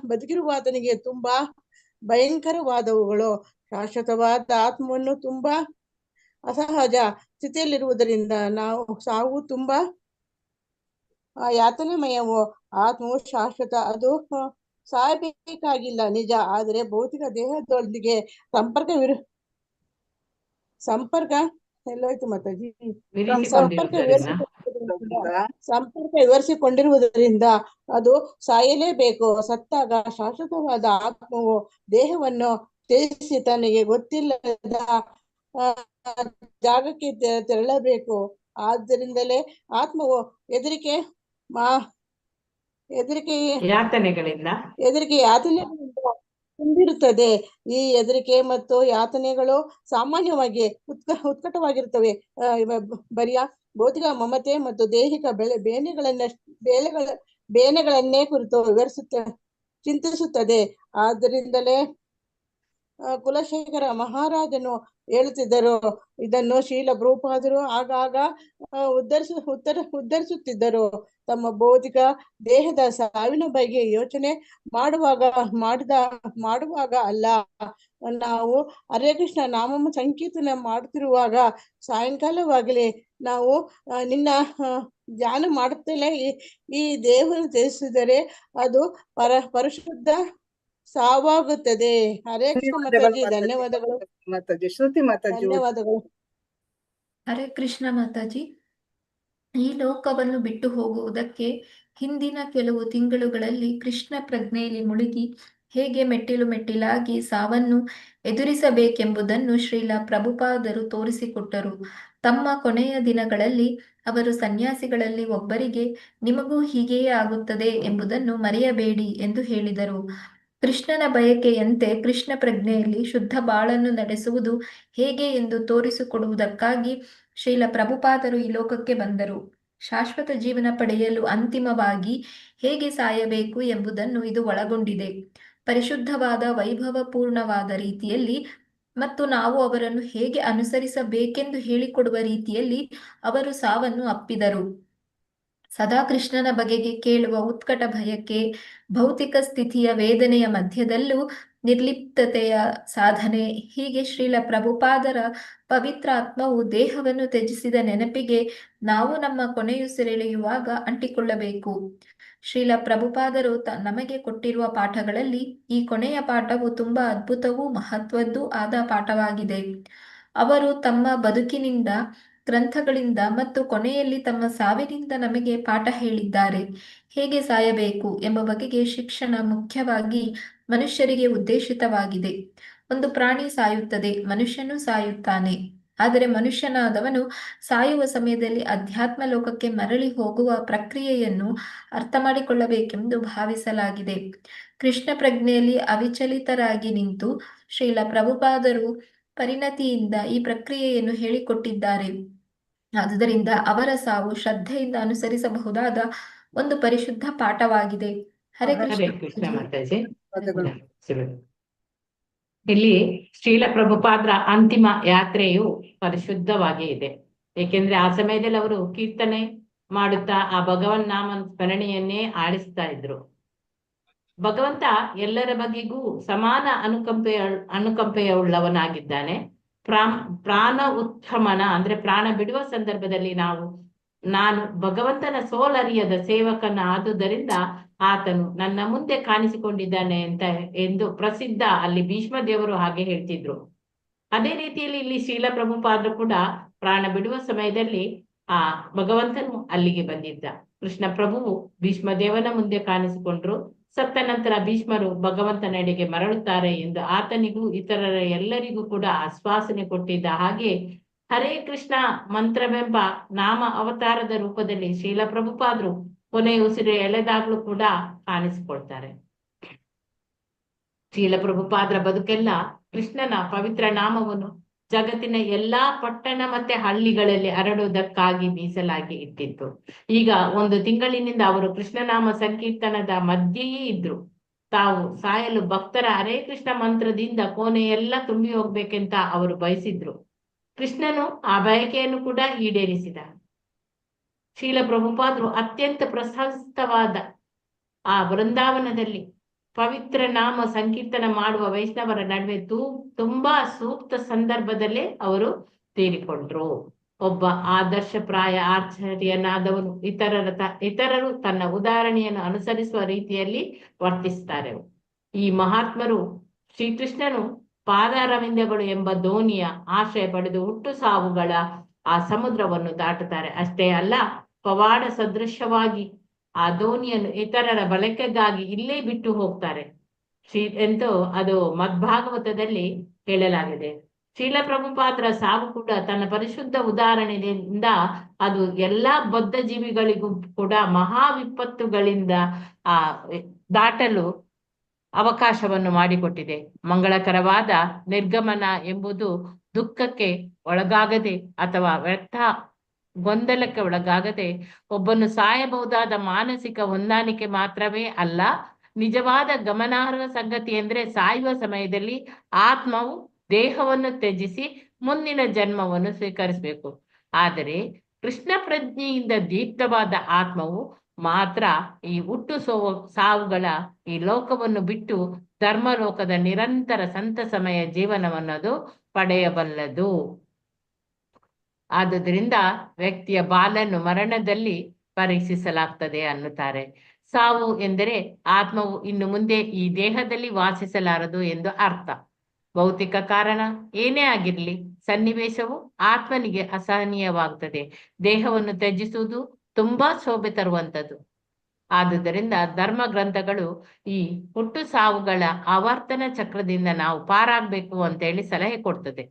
[SPEAKER 4] ಬದುಕಿರುವಾತನಿಗೆ ತುಂಬಾ ಭಯಂಕರವಾದವುಗಳು. ಶಾಶ್ವತವಾದ ಆತ್ಮವನ್ನು ತುಂಬಾ ಅಸಹಜ ಸ್ಥಿತಿಯಲ್ಲಿರುವುದರಿಂದ ನಾವು ಸಾವು ತುಂಬಾ ಯಾತನಾಮಯವು. ಆತ್ಮವು ಶಾಶ್ವತ, ಅದು ಸಾಯಬೇಕಾಗಿಲ್ಲ ನಿಜ. ಆದರೆ ಭೌತಿಕ ದೇಹದೊಂದಿಗೆ ಸಂಪರ್ಕ ಎಲ್ಲೋಯ್ತು ಮಾತಾಜಿ ಸಂಪರ್ಕ ವಿವರಿಸಿಕೊಂಡಿರುವುದರಿಂದ ಅದು ಸಾಯಲೇಬೇಕು. ಸತ್ತಾಗ ಶಾಶ್ವತವಾದ ಆತ್ಮವು ದೇಹವನ್ನು ತ್ಯಜಿಸಿ ತನಗೆ ಗೊತ್ತಿಲ್ಲದ ಜಾಗಕ್ಕೆ ತೆರಳಬೇಕು. ಆದ್ದರಿಂದಲೇ ಆತ್ಮವು
[SPEAKER 1] ಯಾತನೆಗಳಿಂದ
[SPEAKER 4] ತುಂಬಿರುತ್ತದೆ. ಈ ಹೆದರಿಕೆ ಮತ್ತು ಯಾತನೆಗಳು ಸಾಮಾನ್ಯವಾಗಿ ಉತ್ಕಟವಾಗಿರುತ್ತವೆ. ಬರಿಯ ಭೌತಿಕ ಮಮತೆ ಮತ್ತು ದೈಹಿಕ ಬೇನೆಗಳನ್ನೇ ಕುರಿತು ಚಿಂತಿಸುತ್ತದೆ. ಆದ್ದರಿಂದಲೇ ಕುಲಶೇಖರ ಮಹಾರಾಜನು ಹೇಳುತ್ತಿದ್ದರು. ಇದನ್ನು ಶ್ರೀಲ ಪ್ರಭುಪಾದರು ಆಗಾಗ ಉದ್ಧರಿಸುತ್ತಿದ್ದರು. ತಮ್ಮ ಭೌತಿಕ ದೇಹದ ಸಾವಿನ ಬಗ್ಗೆ ಯೋಚನೆ ಮಾಡುವಾಗ ಅಲ್ಲ, ನಾವು ಹರೇ ಕೃಷ್ಣ ನಾಮ ಸಂಕೀರ್ತನೆ ಮಾಡುತ್ತಿರುವಾಗ ಸಾಯಂಕಾಲವಾಗಲಿ ನಾವು ನಿನ್ನ ಧ್ಯಾನ ಮಾಡುತ್ತಲೇ ಈ ದೇಹವನ್ನು ತ್ಯಜಿಸಿದರೆ ಅದು ಪರಿಶುದ್ಧ ಸಾವಾಗುತ್ತದೆ. ಹರೇ ಕೃಷ್ಣ ಮಾತಾಜಿ, ಧನ್ಯವಾದಗಳು
[SPEAKER 3] ಮಾತಾಜಿ. ಶ್ರುತಿ ಮಾತಾಜಿ
[SPEAKER 4] ಧನ್ಯವಾದಗಳು.
[SPEAKER 5] ಹರೇ ಕೃಷ್ಣ ಮಾತಾಜಿ. ಈ ಲೋಕವನ್ನು ಬಿಟ್ಟು ಹೋಗುವುದಕ್ಕೆ ಹಿಂದಿನ ಕೆಲವು ತಿಂಗಳುಗಳಲ್ಲಿ ಕೃಷ್ಣ ಪ್ರಜ್ಞೆಯಲ್ಲಿ ಮುಳುಗಿ ಹೇಗೆ ಮೆಟ್ಟಿಲಾಗಿ ಸಾವನ್ನು ಎದುರಿಸಬೇಕೆಂಬುದನ್ನು ಶ್ರೀಲ ಪ್ರಭುಪಾದರು ತೋರಿಸಿಕೊಟ್ಟರು. ತಮ್ಮ ಕೊನೆಯ ದಿನಗಳಲ್ಲಿ ಅವರು ಸನ್ಯಾಸಿಗಳಲ್ಲಿ ಒಬ್ಬರಿಗೆ ನಿಮಗೂ ಹೀಗೆಯೇ ಆಗುತ್ತದೆ ಎಂಬುದನ್ನು ಮರೆಯಬೇಡಿ ಎಂದು ಹೇಳಿದರು. ಕೃಷ್ಣನ ಬಯಕೆಯಂತೆ ಕೃಷ್ಣ ಪ್ರಜ್ಞೆಯಲ್ಲಿ ಶುದ್ಧ ಬಾಳನ್ನು ನಡೆಸುವುದು ಹೇಗೆ ಎಂದು ತೋರಿಸಿಕೊಡುವುದಕ್ಕಾಗಿ ಶ್ರೀಲ ಪ್ರಭುಪಾದರು ಈ ಲೋಕಕ್ಕೆ ಬಂದರು. ಶಾಶ್ವತ ಜೀವನ ಪಡೆಯಲು ಅಂತಿಮವಾಗಿ ಹೇಗೆ ಸಾಯಬೇಕು ಎಂಬುದನ್ನು ಇದು ಒಳಗೊಂಡಿದೆ. ಪರಿಶುದ್ಧವಾದ ವೈಭವಪೂರ್ಣವಾದ ರೀತಿಯಲ್ಲಿ ಮತ್ತು ನಾವು ಅವರನ್ನು ಹೇಗೆ ಅನುಸರಿಸಬೇಕೆಂದು ಹೇಳಿಕೊಡುವ ರೀತಿಯಲ್ಲಿ ಅವರು ಸಾವನ್ನು ಅಪ್ಪಿದರು. ಸದಾ ಕೃಷ್ಣನ ಬಗೆಗೆ ಕೇಳುವ ಉತ್ಕಟ ಭಯಕ್ಕೆ, ಭೌತಿಕ ಸ್ಥಿತಿಯ ವೇದನೆಯ ಮಧ್ಯದಲ್ಲೂ ನಿರ್ಲಿಪ್ತತೆಯ ಸಾಧನೆ, ಹೀಗೆ ಶ್ರೀಲ ಪ್ರಭುಪಾದರ ಪವಿತ್ರ ಆತ್ಮವು ದೇಹವನ್ನು ತ್ಯಜಿಸಿದ ನೆನಪಿಗೆ ನಾವು ನಮ್ಮ ಕೊನೆಯುಸಿರೆಳೆಯುವಾಗ ಅಂಟಿಕೊಳ್ಳಬೇಕು. ಶ್ರೀಲ ಪ್ರಭುಪಾದರು ನಮಗೆ ಕೊಟ್ಟಿರುವ ಪಾಠಗಳಲ್ಲಿ ಈ ಕೊನೆಯ ಪಾಠವು ತುಂಬಾ ಅದ್ಭುತವೂ ಮಹತ್ವದ್ದೂ ಆದ ಪಾಠವಾಗಿದೆ. ಅವರು ತಮ್ಮ ಬದುಕಿನಿಂದ, ಗ್ರಂಥಗಳಿಂದ ಮತ್ತು ಕೊನೆಯಲ್ಲಿ ತಮ್ಮ ಸಾವಿನಿಂದ ನಮಗೆ ಪಾಠ ಹೇಳಿದ್ದಾರೆ. ಹೇಗೆ ಸಾಯಬೇಕು ಎಂಬ ಬಗೆಗೆ ಶಿಕ್ಷಣ ಮುಖ್ಯವಾಗಿ ಮನುಷ್ಯರಿಗೆ ಉದ್ದೇಶಿತವಾಗಿದೆ. ಒಂದು ಪ್ರಾಣಿ ಸಾಯುತ್ತದೆ, ಮನುಷ್ಯನೂ ಸಾಯುತ್ತಾನೆ. ಆದರೆ ಮನುಷ್ಯನಾದವನು ಸಾಯುವ ಸಮಯದಲ್ಲಿ ಅಧ್ಯಾತ್ಮ ಲೋಕಕ್ಕೆ ಮರಳಿ ಹೋಗುವ ಪ್ರಕ್ರಿಯೆಯನ್ನು ಅರ್ಥ ಮಾಡಿಕೊಳ್ಳಬೇಕೆಂದು ಭಾವಿಸಲಾಗಿದೆ. ಕೃಷ್ಣ ಪ್ರಜ್ಞೆಯಲ್ಲಿ ಅವಿಚಲಿತರಾಗಿ ನಿಂತು ಶ್ರೀಲ ಪ್ರಭುಪಾದರು ಪರಿಣತಿಯಿಂದ ಈ ಪ್ರಕ್ರಿಯೆಯನ್ನು ಹೇಳಿಕೊಟ್ಟಿದ್ದಾರೆ. ಆದುದರಿಂದ ಅವರ ಸಾವು ಶ್ರದ್ಧೆಯಿಂದ ಅನುಸರಿಸಬಹುದಾದ ಒಂದು ಪರಿಶುದ್ಧ ಪಾಠವಾಗಿದೆ. ಹರೇ
[SPEAKER 1] ಹರೇ
[SPEAKER 5] ಕೃಷ್ಣ
[SPEAKER 1] ಕೃಷ್ಣ ಮಾತಾಜಿ.
[SPEAKER 3] ಪದಗಳು.
[SPEAKER 1] ಇಲ್ಲಿ ಶ್ರೀಲ ಪ್ರಭುಪಾದ್ರ ಅಂತಿಮ ಯಾತ್ರೆಯು ಪರಿಶುದ್ಧವಾಗಿ ಇದೆ. ಏಕೆಂದ್ರೆ ಆ ಸಮಯದಲ್ಲಿ ಅವರು ಕೀರ್ತನೆ ಮಾಡುತ್ತಾ ಆ ಭಗವನ್ ನಾಮ ಸ್ಮರಣೆಯನ್ನೇ ಆಡಿಸ್ತಾ ಇದ್ರು. ಭಗವಂತ ಎಲ್ಲರ ಬಗೆಗೂ ಸಮಾನ ಅನುಕಂಪೆಯುಳ್ಳವನಾಗಿದ್ದಾನೆ. ಪ್ರಾಣ ಉತ್ಥಮನ ಅಂದ್ರೆ ಪ್ರಾಣ ಬಿಡುವ ಸಂದರ್ಭದಲ್ಲಿ ನಾನು ಭಗವಂತನ ಸೋಲರಿಯದ ಸೇವಕನ ಆದುದರಿಂದ ಆತನು ನನ್ನ ಮುಂದೆ ಕಾಣಿಸಿಕೊಂಡಿದ್ದಾನೆ ಎಂದು ಪ್ರಸಿದ್ಧ. ಅಲ್ಲಿ ಭೀಷ್ಮ ದೇವರು ಹಾಗೆ ಹೇಳ್ತಿದ್ರು. ಅದೇ ರೀತಿಯಲ್ಲಿ ಇಲ್ಲಿ ಶ್ರೀಲ ಪ್ರಭುಪಾದರು ಕೂಡ ಪ್ರಾಣ ಬಿಡುವ ಸಮಯದಲ್ಲಿ ಆ ಭಗವಂತನು ಅಲ್ಲಿಗೆ ಬಂದಿದ್ದ. ಕೃಷ್ಣ ಪ್ರಭುವು ಭೀಷ್ಮ ದೇವನ ಮುಂದೆ ಕಾಣಿಸಿಕೊಂಡ್ರು. ಸತ್ತ ನಂತರ ಭೀಷ್ಮರು ಭಗವಂತನೆಡೆಗೆ ಮರಳುತ್ತಾರೆ ಎಂದು ಆತನಿಗೂ ಇತರರ ಎಲ್ಲರಿಗೂ ಕೂಡ ಆಶ್ವಾಸನೆ ಕೊಟ್ಟಿದ್ದ ಹಾಗೆ ಹರೇ ಕೃಷ್ಣ ಮಂತ್ರವೆಂಬ ನಾಮ ಅವತಾರದ ರೂಪದಲ್ಲಿ ಶ್ರೀಲ ಪ್ರಭುಪಾದರು ಕೊನೆಯ ಉಸಿರು ಎಳೆದಾಗ್ಲೂ ಕೂಡ ಕಾಣಿಸಿಕೊಳ್ತಾರೆ. ಶ್ರೀಲ ಪ್ರಭುಪಾದರ ಬದುಕೆಲ್ಲ ಕೃಷ್ಣನ ಪವಿತ್ರ ನಾಮವನ್ನು ಜಗತ್ತಿನ ಎಲ್ಲಾ ಪಟ್ಟಣ ಮತ್ತೆ ಹಳ್ಳಿಗಳಲ್ಲಿ ಹರಡುವುದಕ್ಕಾಗಿ ಮೀಸಲಾಗಿ ಇಟ್ಟಿತ್ತು. ಈಗ 1 ತಿಂಗಳಿನಿಂದ ಅವರು ಕೃಷ್ಣನಾಮ ಸಂಕೀರ್ತನದ ಮಧ್ಯೆಯೇ ಇದ್ರು. ತಾವು ಸಾಯಲು ಭಕ್ತರ ಹರೇ ಕೃಷ್ಣ ಮಂತ್ರದಿಂದ ಕೋಣೆಯೆಲ್ಲ ತುಂಬಿ ಹೋಗ್ಬೇಕೆಂತ ಅವರು ಬಯಸಿದ್ರು. ಕೃಷ್ಣನು ಆ ಬಯಕೆಯನ್ನು ಕೂಡ ಈಡೇರಿಸಿದ. ಶ್ರೀಲ ಪ್ರಭುಪಾದರು ಅತ್ಯಂತ ಪ್ರಶಸ್ತವಾದ ಆ ವೃಂದಾವನದಲ್ಲಿ ಪವಿತ್ರ ನಾಮ ಸಂಕೀರ್ತನ ಮಾಡುವ ವೈಷ್ಣವರ ನಡುವೆ ತುಂಬಾ ಸೂಕ್ತ ಸಂದರ್ಭದಲ್ಲೇ ಅವರು ತೀರಿಕೊಂಡ್ರು. ಒಬ್ಬ ಆದರ್ಶಪ್ರಾಯ ಆಚಾರ್ಯನಾದವನು ಇತರರು ತನ್ನ ಉದಾಹರಣೆಯನ್ನು ಅನುಸರಿಸುವ ರೀತಿಯಲ್ಲಿ ವರ್ತಿಸ್ತಾರೆ. ಈ ಮಹಾತ್ಮರು ಶ್ರೀಕೃಷ್ಣನು ಪಾದಾರವಿಂದಗಳು ಎಂಬ ದೋಣಿಯ ಆಶ್ರಯ ಪಡೆದು ಹುಟ್ಟು ಸಾವುಗಳ ಆ ಸಮುದ್ರವನ್ನು ದಾಟುತ್ತಾರೆ. ಅಷ್ಟೇ ಅಲ್ಲ, ಪವಾಡ ಸದೃಶವಾಗಿ ಆ ದೋಣಿಯನ್ನು ಇತರರ ಬಳಕೆಗಾಗಿ ಇಲ್ಲೇ ಬಿಟ್ಟು ಹೋಗ್ತಾರೆ ಎಂದು ಅದು ಮದ್ಭಾಗವತದಲ್ಲಿ ಹೇಳಲಾಗಿದೆ. ಶ್ರೀಲ ಪ್ರಭುಪಾದರ ಸಾವು ಕೂಡ ತನ್ನ ಪರಿಶುದ್ಧ ಉದಾಹರಣೆಯಿಂದ ಅದು ಎಲ್ಲಾ ಬದ್ಧ ಜೀವಿಗಳಿಗೂ ಕೂಡ ಮಹಾ ವಿಪತ್ತುಗಳಿಂದ ದಾಟಲು ಅವಕಾಶವನ್ನು ಮಾಡಿಕೊಟ್ಟಿದೆ. ಮಂಗಳಕರವಾದ ನಿರ್ಗಮನ ಎಂಬುದು ದುಃಖಕ್ಕೆ ಒಳಗಾಗದೆ ಅಥವಾ ವ್ಯರ್ಥ ಗೊಂದಲಕ್ಕೆ ಒಳಗಾಗದೆ ಒಬ್ಬನು ಸಾಯಬಹುದಾದ ಮಾನಸಿಕ ಹೊಂದಾಣಿಕೆ ಮಾತ್ರವೇ ಅಲ್ಲ, ನಿಜವಾದ ಗಮನಾರ್ಹ ಸಂಗತಿ ಎಂದ್ರೆ ಸಾಯುವ ಸಮಯದಲ್ಲಿ ಆತ್ಮವು ದೇಹವನ್ನು ತ್ಯಜಿಸಿ ಮುಂದಿನ ಜನ್ಮವನ್ನು ಸ್ವೀಕರಿಸಬೇಕು. ಆದರೆ ಕೃಷ್ಣ ಪ್ರಜ್ಞೆಯಿಂದ ದೀಪ್ತವಾದ ಆತ್ಮವು ಮಾತ್ರ ಈ ಹುಟ್ಟು ಸಾವುಗಳ ಈ ಲೋಕವನ್ನು ಬಿಟ್ಟು ಧರ್ಮಲೋಕದ ನಿರಂತರ ಸಂತಸಮಯ ಜೀವನವನ್ನದು ಪಡೆಯಬಲ್ಲದು. ಆದುದರಿಂದ ವ್ಯಕ್ತಿಯ ಬಾಳನ್ನು ಮರಣದಲ್ಲಿ ಪರೀಕ್ಷಿಸಲಾಗ್ತದೆ ಅನ್ನುತ್ತಾರೆ. ಸಾವು ಎಂದರೆ ಆತ್ಮವು ಇನ್ನು ಮುಂದೆ ಈ ದೇಹದಲ್ಲಿ ವಾಸಿಸಲಾರದು ಎಂದು ಅರ್ಥ. ಭೌತಿಕ ಕಾರಣ ಏನೇ ಆಗಿರ್ಲಿ, ಸನ್ನಿವೇಶವು ಆತ್ಮನಿಗೆ ಅಸಹನೀಯವಾಗ್ತದೆ. ದೇಹವನ್ನು ತ್ಯಜಿಸುವುದು ತುಂಬಾ ಶೋಭೆ ತರುವಂಥದ್ದು. ಆದುದರಿಂದ ಧರ್ಮ ಗ್ರಂಥಗಳು ಈ ಹುಟ್ಟು ಸಾವುಗಳ ಆವರ್ತನ ಚಕ್ರದಿಂದ ನಾವು ಪಾರಾಗಬೇಕು ಅಂತೇಳಿ ಸಲಹೆ ಕೊಡ್ತದೆ.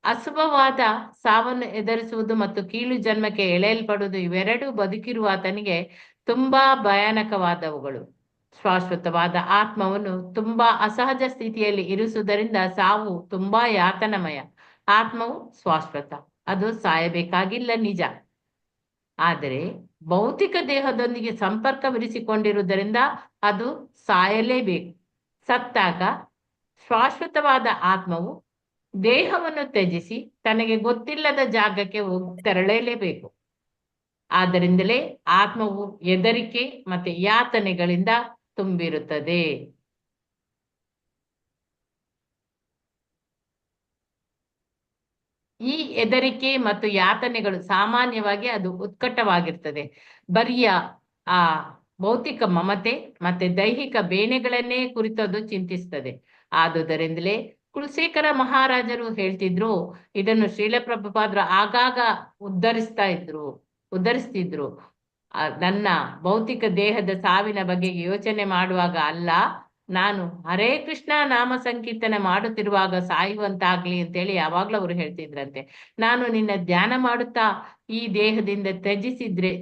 [SPEAKER 1] ಅಶುಭವಾದ ಸಾವನ್ನು ಎದುರಿಸುವುದು ಮತ್ತು ಕೀಳು ಜನ್ಮಕ್ಕೆ ಎಳೆಯಲ್ಪಡುವುದು ಇವೆರಡೂ ಬದುಕಿರುವ ಆತನಿಗೆ ತುಂಬಾ ಭಯಾನಕವಾದವುಗಳು. ಶಾಶ್ವತವಾದ ಆತ್ಮವನ್ನು ತುಂಬಾ ಅಸಹಜ ಸ್ಥಿತಿಯಲ್ಲಿ ಇರಿಸುವುದರಿಂದ ಸಾವು ತುಂಬಾ ಯಾತನಮಯ. ಆತ್ಮವು ಶಾಶ್ವತ, ಅದು ಸಾಯಬೇಕಾಗಿಲ್ಲ ನಿಜ. ಆದರೆ ಭೌತಿಕ ದೇಹದೊಂದಿಗೆ ಸಂಪರ್ಕವಿರಿಸಿಕೊಂಡಿರುವುದರಿಂದ ಅದು ಸಾಯಲೇಬೇಕು. ಸತ್ತಾಗ ಶಾಶ್ವತವಾದ ಆತ್ಮವು ದೇಹವನ್ನು ತ್ಯಜಿಸಿ ತನಗೆ ಗೊತ್ತಿಲ್ಲದ ಜಾಗಕ್ಕೆ ತೆರಳಲೇಬೇಕು. ಆದ್ದರಿಂದಲೇ ಆತ್ಮವು ಹೆದರಿಕೆ ಮತ್ತೆ ಯಾತನೆಗಳಿಂದ ತುಂಬಿರುತ್ತದೆ. ಈ ಹೆದರಿಕೆ ಮತ್ತು ಯಾತನೆಗಳು ಸಾಮಾನ್ಯವಾಗಿ ಅದು ಉತ್ಕಟವಾಗಿರ್ತದೆ. ಬರಿಯ ಆ ಭೌತಿಕ ಮಮತೆ ಮತ್ತೆ ದೈಹಿಕ ಬೇನೆಗಳನ್ನೇ ಕುರಿತದ್ದು ಚಿಂತಿಸ್ತದೆ. ಆದುದರಿಂದಲೇ ಕುಲಶೇಖರ ಮಹಾರಾಜರು ಹೇಳ್ತಿದ್ರು, ಇದನ್ನು ಶ್ರೀಲ ಪ್ರಭುಪಾದರು ಆಗಾಗ ಉದ್ಧರಿಸ್ತಿದ್ರು. ನನ್ನ ಭೌತಿಕ ದೇಹದ ಸಾವಿನ ಬಗ್ಗೆ ಯೋಚನೆ ಮಾಡುವಾಗ ಅಲ್ಲ, ನಾನು ಹರೇ ಕೃಷ್ಣ ನಾಮ ಸಂಕೀರ್ತನೆ ಮಾಡುತ್ತಿರುವಾಗ ಸಾಯುವಂತಾಗ್ಲಿ ಅಂತೇಳಿ ಯಾವಾಗ್ಲೂ ಅವರು ಹೇಳ್ತಿದ್ರಂತೆ. ನಾನು ನಿನ್ನ ಧ್ಯಾನ ಮಾಡುತ್ತಾ ಈ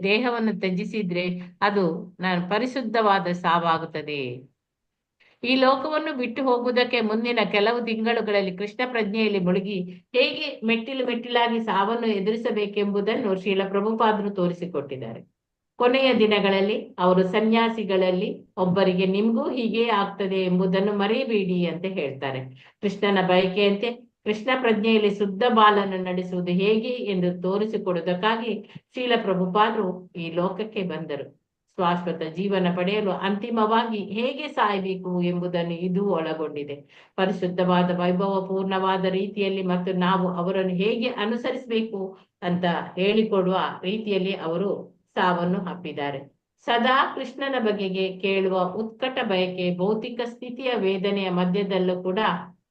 [SPEAKER 1] ದೇಹವನ್ನು ತ್ಯಜಿಸಿದ್ರೆ ಅದು ನಾನು ಪರಿಶುದ್ಧವಾದ ಸಾವಾಗುತ್ತದೆ. ಈ ಲೋಕವನ್ನು ಬಿಟ್ಟು ಹೋಗುವುದಕ್ಕೆ ಮುಂದಿನ ಕೆಲವು ತಿಂಗಳುಗಳಲ್ಲಿ ಕೃಷ್ಣ ಪ್ರಜ್ಞೆಯಲ್ಲಿ ಮುಳುಗಿ ಹೇಗೆ ಮೆಟ್ಟಿಲಾಗಿ ಸಾವನ್ನು ಎದುರಿಸಬೇಕೆಂಬುದನ್ನು ಶ್ರೀಲ ಪ್ರಭುಪಾದರು ತೋರಿಸಿಕೊಟ್ಟಿದ್ದಾರೆ. ಕೊನೆಯ ದಿನಗಳಲ್ಲಿ ಅವರು ಸನ್ಯಾಸಿಗಳಲ್ಲಿ ಒಬ್ಬರಿಗೆ ನಿಮ್ಗೂ ಹೀಗೆ ಆಗ್ತದೆ ಎಂಬುದನ್ನು ಮರೆಯಬೇಡಿ ಅಂತ ಹೇಳ್ತಾರೆ. ಕೃಷ್ಣನ ಬಯಕೆಯಂತೆ ಕೃಷ್ಣ ಪ್ರಜ್ಞೆಯಲ್ಲಿ ಶುದ್ಧ ಬಾಲನ್ನು ನಡೆಸುವುದು ಹೇಗೆ ಎಂದು ತೋರಿಸಿಕೊಡುವುದಕ್ಕಾಗಿ ಶ್ರೀಲ ಪ್ರಭುಪಾದರು ಈ ಲೋಕಕ್ಕೆ ಬಂದರು. ಶಾಶ್ವತ ಜೀವನ ಪಡೆಯಲು ಅಂತಿಮವಾಗಿ ಹೇಗೆ ಸಾಯಬೇಕು ಎಂಬುದನ್ನು ಇದು ಒಳಗೊಂಡಿದೆ. ಪರಿಶುದ್ಧವಾದ ವೈಭವಪೂರ್ಣವಾದ ರೀತಿಯಲ್ಲಿ ಮತ್ತು ನಾವು ಅವರನ್ನು ಹೇಗೆ ಅನುಸರಿಸಬೇಕು ಅಂತ ಹೇಳಿಕೊಡುವ ರೀತಿಯಲ್ಲಿ ಅವರು ಸಾವನ್ನು ಅಪ್ಪಿದ್ದಾರೆ. ಸದಾ ಕೃಷ್ಣನ ಬಗೆಗೆ ಕೇಳುವ ಉತ್ಕಟ ಬಯಕೆ, ಭೌತಿಕ ಸ್ಥಿತಿಯ ವೇದನೆಯ ಮಧ್ಯದಲ್ಲೂ ಕೂಡ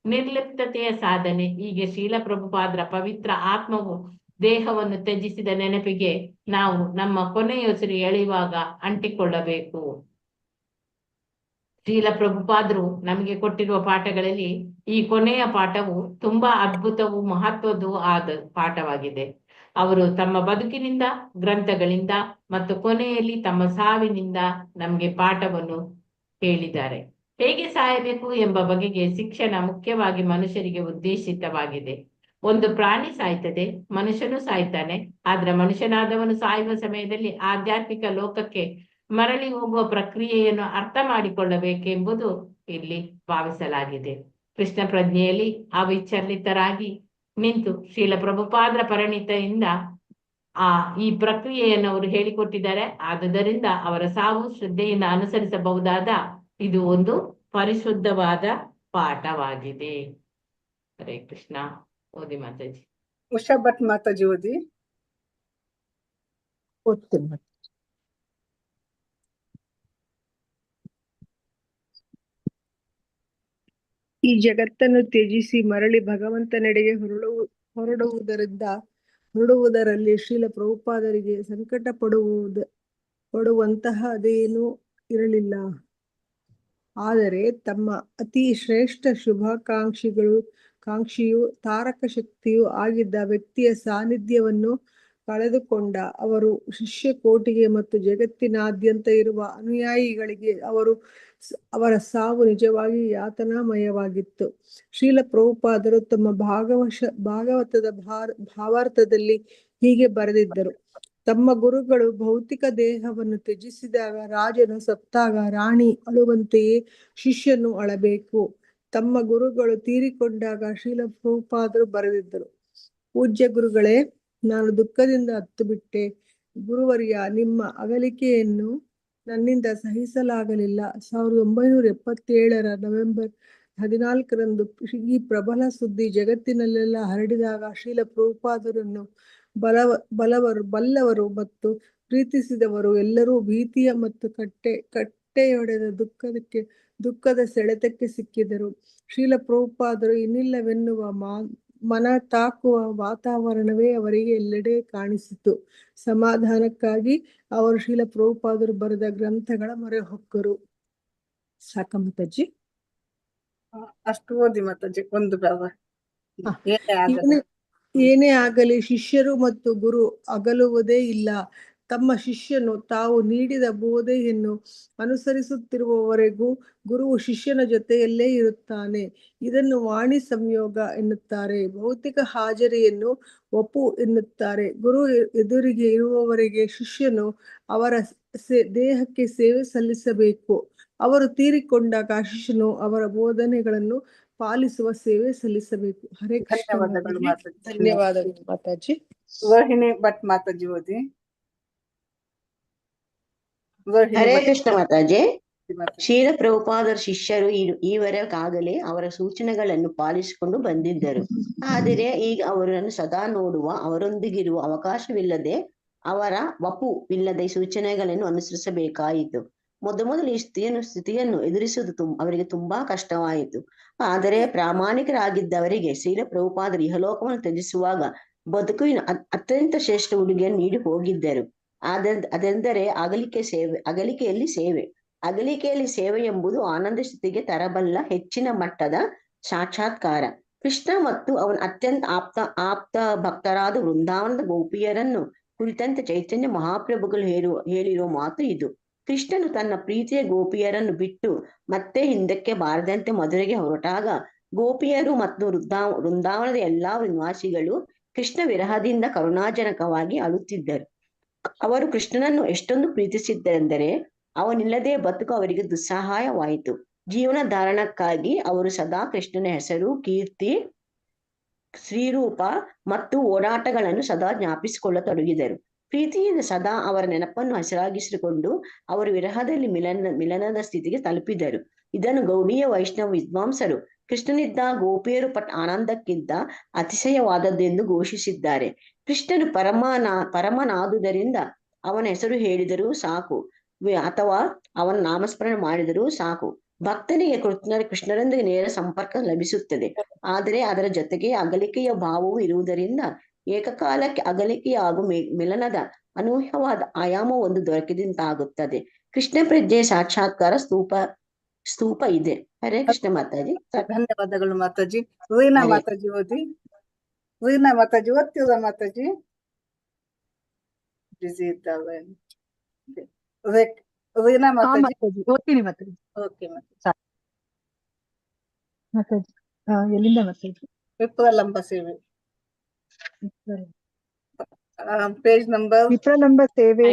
[SPEAKER 1] ನಿರ್ಲಿಪ್ತತೆಯ ಸಾಧನೆ. ಹೀಗೆ ಶ್ರೀಲ ಪ್ರಭುಪಾದರ ಪವಿತ್ರ ಆತ್ಮವು ದೇಹವನ್ನು ತ್ಯಜಿಸಿದ ನೆನಪಿಗೆ ನಾವು ನಮ್ಮ ಕೊನೆಯುಸಿರು ಎಳೆಯುವಾಗ ಅಂಟಿಕೊಳ್ಳಬೇಕು. ಶ್ರೀಲ ಪ್ರಭುಪಾದರು ನಮಗೆ ಕೊಟ್ಟಿರುವ ಪಾಠಗಳಲ್ಲಿ ಈ ಕೊನೆಯ ಪಾಠವು ತುಂಬಾ ಅದ್ಭುತವೂ ಮಹತ್ವದೂ ಆದ ಪಾಠವಾಗಿದೆ. ಅವರು ತಮ್ಮ ಬದುಕಿನಿಂದ, ಗ್ರಂಥಗಳಿಂದ ಮತ್ತು ಕೊನೆಯಲ್ಲಿ ತಮ್ಮ ಸಾವಿನಿಂದ ನಮಗೆ ಪಾಠವನ್ನು ಹೇಳಿದ್ದಾರೆ. ಹೇಗೆ ಸಾಯಬೇಕು ಎಂಬ ಬಗೆಗೆ ಶಿಕ್ಷಣ ಮುಖ್ಯವಾಗಿ ಮನುಷ್ಯರಿಗೆ ಉದ್ದೇಶಿತವಾಗಿದೆ. ಒಂದು ಪ್ರಾಣಿ ಸಾಯ್ತದೆ, ಮನುಷ್ಯನು ಸಾಯ್ತಾನೆ. ಆದ್ರೆ ಮನುಷ್ಯನಾದವನು ಸಾಯುವ ಸಮಯದಲ್ಲಿ ಆಧ್ಯಾತ್ಮಿಕ ಲೋಕಕ್ಕೆ ಮರಳಿ ಹೋಗುವ ಪ್ರಕ್ರಿಯೆಯನ್ನು ಅರ್ಥ ಮಾಡಿಕೊಳ್ಳಬೇಕೆಂಬುದು ಇಲ್ಲಿ ಭಾವಿಸಲಾಗಿದೆ. ಕೃಷ್ಣ ಪ್ರಜ್ಞೆಯಲ್ಲಿ ಅವಿಚಲಿತರಾಗಿ ನಿಂತು ಶ್ರೀಲ ಪ್ರಭುಪಾದರ ಪರಿಣಿತಿಯಿಂದ ಈ ಪ್ರಕ್ರಿಯೆಯನ್ನು ಅವರು ಹೇಳಿಕೊಟ್ಟಿದ್ದಾರೆ. ಆದುದರಿಂದ ಅವರ ಸಾವು ಶ್ರದ್ಧೆಯಿಂದ ಅನುಸರಿಸಬಹುದಾದ ಇದು ಒಂದು ಪರಿಶುದ್ಧವಾದ ಪಾಠವಾಗಿದೆ. ಹರೇ ಕೃಷ್ಣ. ಓದಿ ಮಾತಾಜಿ.
[SPEAKER 3] ಉಷಾ ಭಟ್ ಮಾತಾಜಿ ಓದಿ.
[SPEAKER 4] ಓದ್ತೀನಿ. ಈ ಜಗತ್ತನ್ನು ತ್ಯಜಿಸಿ ಮರಳಿ ಭಗವಂತನೆಡೆಗೆ ಹೊರಡುವುದರಲ್ಲಿ ಶ್ರೀಲ ಪ್ರಭುಪಾದರಿಗೆ ಸಂಕಟ ಪಡುವಂತಹದೇನೂ ಇರಲಿಲ್ಲ. ಆದರೆ ತಮ್ಮ ಅತಿ ಶ್ರೇಷ್ಠ ಕಾಂಕ್ಷಿಯು ತಾರಕ ಶಕ್ತಿಯೂ ಆಗಿದ್ದ ವ್ಯಕ್ತಿಯ ಸಾನ್ನಿಧ್ಯವನ್ನು ಕಳೆದುಕೊಂಡ ಅವರು ಶಿಷ್ಯ ಕೋಟಿಗೆ ಮತ್ತು ಜಗತ್ತಿನಾದ್ಯಂತ ಇರುವ ಅನುಯಾಯಿಗಳಿಗೆ ಅವರ ಸಾವು ನಿಜವಾಗಿ ಯಾತನಾಮಯವಾಗಿತ್ತು. ಶ್ರೀಲ ಪ್ರಭುಪಾದರು ತಮ್ಮ ಭಾಗವತದ ಭಾವಾರ್ಥದಲ್ಲಿ ಹೀಗೆ ಬರೆದಿದ್ದರು: ತಮ್ಮ ಗುರುಗಳು ಭೌತಿಕ ದೇಹವನ್ನು ತ್ಯಜಿಸಿದಾಗ ರಾಜನು ಸತ್ತಾಗ ರಾಣಿ ಅಳುವಂತೆಯೇ ಶಿಷ್ಯನು ಅಳಬೇಕು. ತಮ್ಮ ಗುರುಗಳು ತೀರಿಕೊಂಡಾಗ ಶ್ರೀಲ ಪ್ರಭುಪಾದರು ಬರೆದಿದ್ದರು: ಪೂಜ್ಯ ಗುರುಗಳೇ, ನಾನು ದುಃಖದಿಂದ ಹತ್ತು ಬಿಟ್ಟೆ. ಗುರುವರ್ಯ, ನಿಮ್ಮ ಅಗಲಿಕೆಯನ್ನು ನನ್ನಿಂದ ಸಹಿಸಲಾಗಲಿಲ್ಲ. 1977 ನವೆಂಬರ್ 14ರಂದು ಈ ಪ್ರಬಲ ಸುದ್ದಿ ಜಗತ್ತಿನಲ್ಲೆಲ್ಲ ಹರಡಿದಾಗ ಶ್ರೀಲ ಪ್ರಭುಪಾದರನ್ನು ಬಲ್ಲವರು ಮತ್ತು ಪ್ರೀತಿಸಿದವರು ಎಲ್ಲರೂ ಭೀತಿಯ ಮತ್ತು ಕಟ್ಟೆಯೊಡೆದ ದುಃಖದ ಸೆಳೆತಕ್ಕೆ ಸಿಕ್ಕಿದರು. ಶ್ರೀಲ ಪ್ರಭುಪಾದರು ಇನ್ನಿಲ್ಲವೆನ್ನುವ ಮನ ತಾಕುವ ವಾತಾವರಣವೇ ಅವರಿಗೆ ಎಲ್ಲೆಡೆ ಕಾಣಿಸಿತು. ಸಮಾಧಾನಕ್ಕಾಗಿ ಅವರು ಶ್ರೀಲ ಪ್ರಭುಪಾದರು ಬರೆದ ಗ್ರಂಥಗಳ ಮೊರೆ ಹೊಕ್ಕರು. ಸಾಕ ಮಾತಾಜಿ?
[SPEAKER 3] ಅಷ್ಟು ಓದಿ ಮಾತಾಜಿ. ಒಂದು ಭಾವ.
[SPEAKER 4] ಏನೇ ಆಗಲಿ ಶಿಷ್ಯರು ಮತ್ತು ಗುರು ಅಗಲುವುದೇ ಇಲ್ಲ.
[SPEAKER 6] ತಮ್ಮ ಶಿಷ್ಯನು ತಾವು ನೀಡಿದ ಬೋಧೆಯನ್ನು ಅನುಸರಿಸುತ್ತಿರುವವರೆಗೂ ಗುರುವು ಶಿಷ್ಯನ ಜೊತೆಯಲ್ಲೇ ಇರುತ್ತಾನೆ. ಇದನ್ನು ವಾಣಿ ಸಂಯೋಗ ಎನ್ನುತ್ತಾರೆ. ಭೌತಿಕ ಹಾಜರಿಯನ್ನು ವಪು ಎನ್ನುತ್ತಾರೆ. ಗುರು ಎದುರಿಗೆ ಇರುವವರೆಗೆ ಶಿಷ್ಯನು ಅವರ ದೇಹಕ್ಕೆ ಸೇವೆ ಸಲ್ಲಿಸಬೇಕು. ಅವರು ತೀರಿಕೊಂಡಾಗ ಶಿಷ್ಯನು ಅವರ ಬೋಧನೆಗಳನ್ನು ಪಾಲಿಸುವ ಸೇವೆ ಸಲ್ಲಿಸಬೇಕು. ಹರೇ ಕೃಷ್ಣ
[SPEAKER 3] ಧನ್ಯವಾದಗಳು
[SPEAKER 6] ಮಾತಾಜಿ.
[SPEAKER 3] ಮಾತಾಜಿ.
[SPEAKER 6] ಧನ್ಯವಾದಗಳು ಮಾತಾಜಿ.
[SPEAKER 3] ರೋಹಿಣಿ ಭಟ್ ಮಾತಾಜಿ ಓದಿ. ರೋಹಿಣಿ
[SPEAKER 7] ಹರೇ
[SPEAKER 3] ಭಟ್
[SPEAKER 7] ಕೃಷ್ಣ ಮಾತಾಜಿ.
[SPEAKER 3] ಮಾತಾಜಿ.
[SPEAKER 7] ಶ್ರೀಲ ಪ್ರಭುಪಾದರ ಶಿಷ್ಯರು ಈವರೆಗಾಗಲೇ ಅವರ ಸೂಚನೆಗಳನ್ನು ಪಾಲಿಸಿಕೊಂಡು ಬಂದಿದ್ದರು. ಆದರೆ ಈಗ ಅವರನ್ನು ಸದಾ ನೋಡುವ, ಅವರೊಂದಿಗಿರುವ ಅವಕಾಶವಿಲ್ಲದೆ, ಅವರ ವಪು ಇಲ್ಲದೆ ಸೂಚನೆಗಳನ್ನು ಅನುಸರಿಸಬೇಕಾಯಿತು. ಮೊದಲು ಈ ಸ್ಥಿತಿಯನ್ನು ಎದುರಿಸುವುದು ಅವರಿಗೆ ತುಂಬಾ ಕಷ್ಟವಾಯಿತು. ಆದರೆ ಪ್ರಾಮಾಣಿಕರಾಗಿದ್ದವರಿಗೆ ಶ್ರೀಲ ಪ್ರಭುಪಾದರು ಇಹಲೋಕವನ್ನು ತ್ಯಜಿಸುವಾಗ ಬದುಕುವಿನ ಅತ್ಯಂತ ಶ್ರೇಷ್ಠ ಉಡುಗೆಯನ್ನು ನೀಡಿ ಹೋಗಿದ್ದರು. ಅದೆಂದರೆ ಅಗಲಿಕೆಯಲ್ಲಿ ಸೇವೆ. ಅಗಲಿಕೆಯಲ್ಲಿ ಸೇವೆ ಎಂಬುದು ಆನಂದ ಸ್ಥಿತಿಗೆ ತರಬಲ್ಲ ಹೆಚ್ಚಿನ ಮಟ್ಟದ ಸಾಕ್ಷಾತ್ಕಾರ. ಕೃಷ್ಣ ಮತ್ತು ಅವನ ಅತ್ಯಂತ ಆಪ್ತ ಭಕ್ತರಾದ ವೃಂದಾವನದ ಗೋಪಿಯರನ್ನು ಕುರಿತಂತೆ ಚೈತನ್ಯ ಮಹಾಪ್ರಭುಗಳು ಹೇಳಿರುವ ಮಾತು ಇದು. ಕೃಷ್ಣನು ತನ್ನ ಪ್ರೀತಿಯ ಗೋಪಿಯರನ್ನು ಬಿಟ್ಟು ಮತ್ತೆ ಹಿಂದಕ್ಕೆ ಬಾರದಂತೆ ಮಧುರೆಗೆ ಹೊರಟಾಗ ಗೋಪಿಯರು ಮತ್ತು ವೃಂದಾವನದ ಎಲ್ಲಾ ನಿವಾಸಿಗಳು ಕೃಷ್ಣ ವಿರಹದಿಂದ ಕರುಣಾಜನಕವಾಗಿ ಅಳುತ್ತಿದ್ದರು. ಅವರು ಕೃಷ್ಣನನ್ನು ಎಷ್ಟೊಂದು ಪ್ರೀತಿಸಿದ್ದರೆಂದರೆ ಅವನಿಲ್ಲದೆ ಬದುಕು ಅವರಿಗೆ ದುಸ್ಸಹಾಯವಾಯಿತು. ಜೀವನ ಧಾರಣಕ್ಕಾಗಿ ಅವರು ಸದಾ ಕೃಷ್ಣನ ಹೆಸರು, ಕೀರ್ತಿ, ಶ್ರೀರೂಪ ಮತ್ತು ಓಡಾಟಗಳನ್ನು ಸದಾ ಜ್ಞಾಪಿಸಿಕೊಳ್ಳತೊಡಗಿದರು. ಪ್ರೀತಿಯಿಂದ ಸದಾ ಅವರ ನೆನಪನ್ನು ಹಸಿರಾಗಿಸಿಕೊಂಡು ಅವರು ವಿರಹದಲ್ಲಿ ಮಿಲನದ ಸ್ಥಿತಿಗೆ ತಲುಪಿದರು. ಇದನ್ನು ಗೌಡೀಯ ವೈಷ್ಣವ ವಿದ್ವಾಂಸರು ಕೃಷ್ಣನಿದ್ದ ಗೋಪಿಯರು ಆನಂದಕ್ಕಿಂತ ಅತಿಶಯವಾದದ್ದೆಂದು ಘೋಷಿಸಿದ್ದಾರೆ. ಕೃಷ್ಣನು ಪರಮನಾದುದರಿಂದ ಅವನ ಹೆಸರು ಹೇಳಿದರೂ ಸಾಕು, ಅಥವಾ ಅವನ ನಾಮಸ್ಮರಣೆ ಮಾಡಿದರೂ ಸಾಕು. ಭಕ್ತನಿಗೆ ಕೃಷ್ಣರೊಂದಿಗೆ ನೇರ ಸಂಪರ್ಕ ಲಭಿಸುತ್ತದೆ. ಆದರೆ ಅದರ ಜೊತೆಗೆ ಅಗಲಿಕೆಯ ಭಾವವು ಇರುವುದರಿಂದ ಏಕಕಾಲಕ್ಕೆ ಅಗಲಿಕೆ ಹಾಗೂ ಮಿಲನದ ಅನೂಹ್ಯವಾದ ಆಯಾಮ ಒಂದು ದೊರಕಿದಂತಾಗುತ್ತದೆ. ಕೃಷ್ಣ ಪ್ರಜ್ಞೆ ಸಾಕ್ಷಾತ್ಕಾರ ಸ್ತೂಪ ಇದೆ. ಹರೇ ಕೃಷ್ಣ ಮಾತಾಜಿ.
[SPEAKER 3] ಧನ್ಯವಾದಗಳು ಮಾತಾಜಿ. ರೀನಾ ಮಾತಾಜಿ ಓದಿ. ರೀನಾ ಮಾತಾಜಿ ಓದ್ತೀರಾ ಮಾತಾಜಿ? ಬಿಸಿ ಇದ್ದಾವೆ. ರೀನಾ ಮಾತಾಜಿ
[SPEAKER 8] ಓದ್ತೀನಿ ಮಾತಾಜಿ.
[SPEAKER 3] ಓಕೆ ಮಾತಾಜಿ.
[SPEAKER 8] ಮಾತಾಜಿ ಎಲ್ಲಿಂದ ಮಾತಾಜಿ?
[SPEAKER 3] ವಿಪ್ರಲಂಬ ಸೇವೆ ಪೇಜ್ ನಂಬರ್.
[SPEAKER 8] ವಿಪ್ರಲಂಬ ಸೇವೆ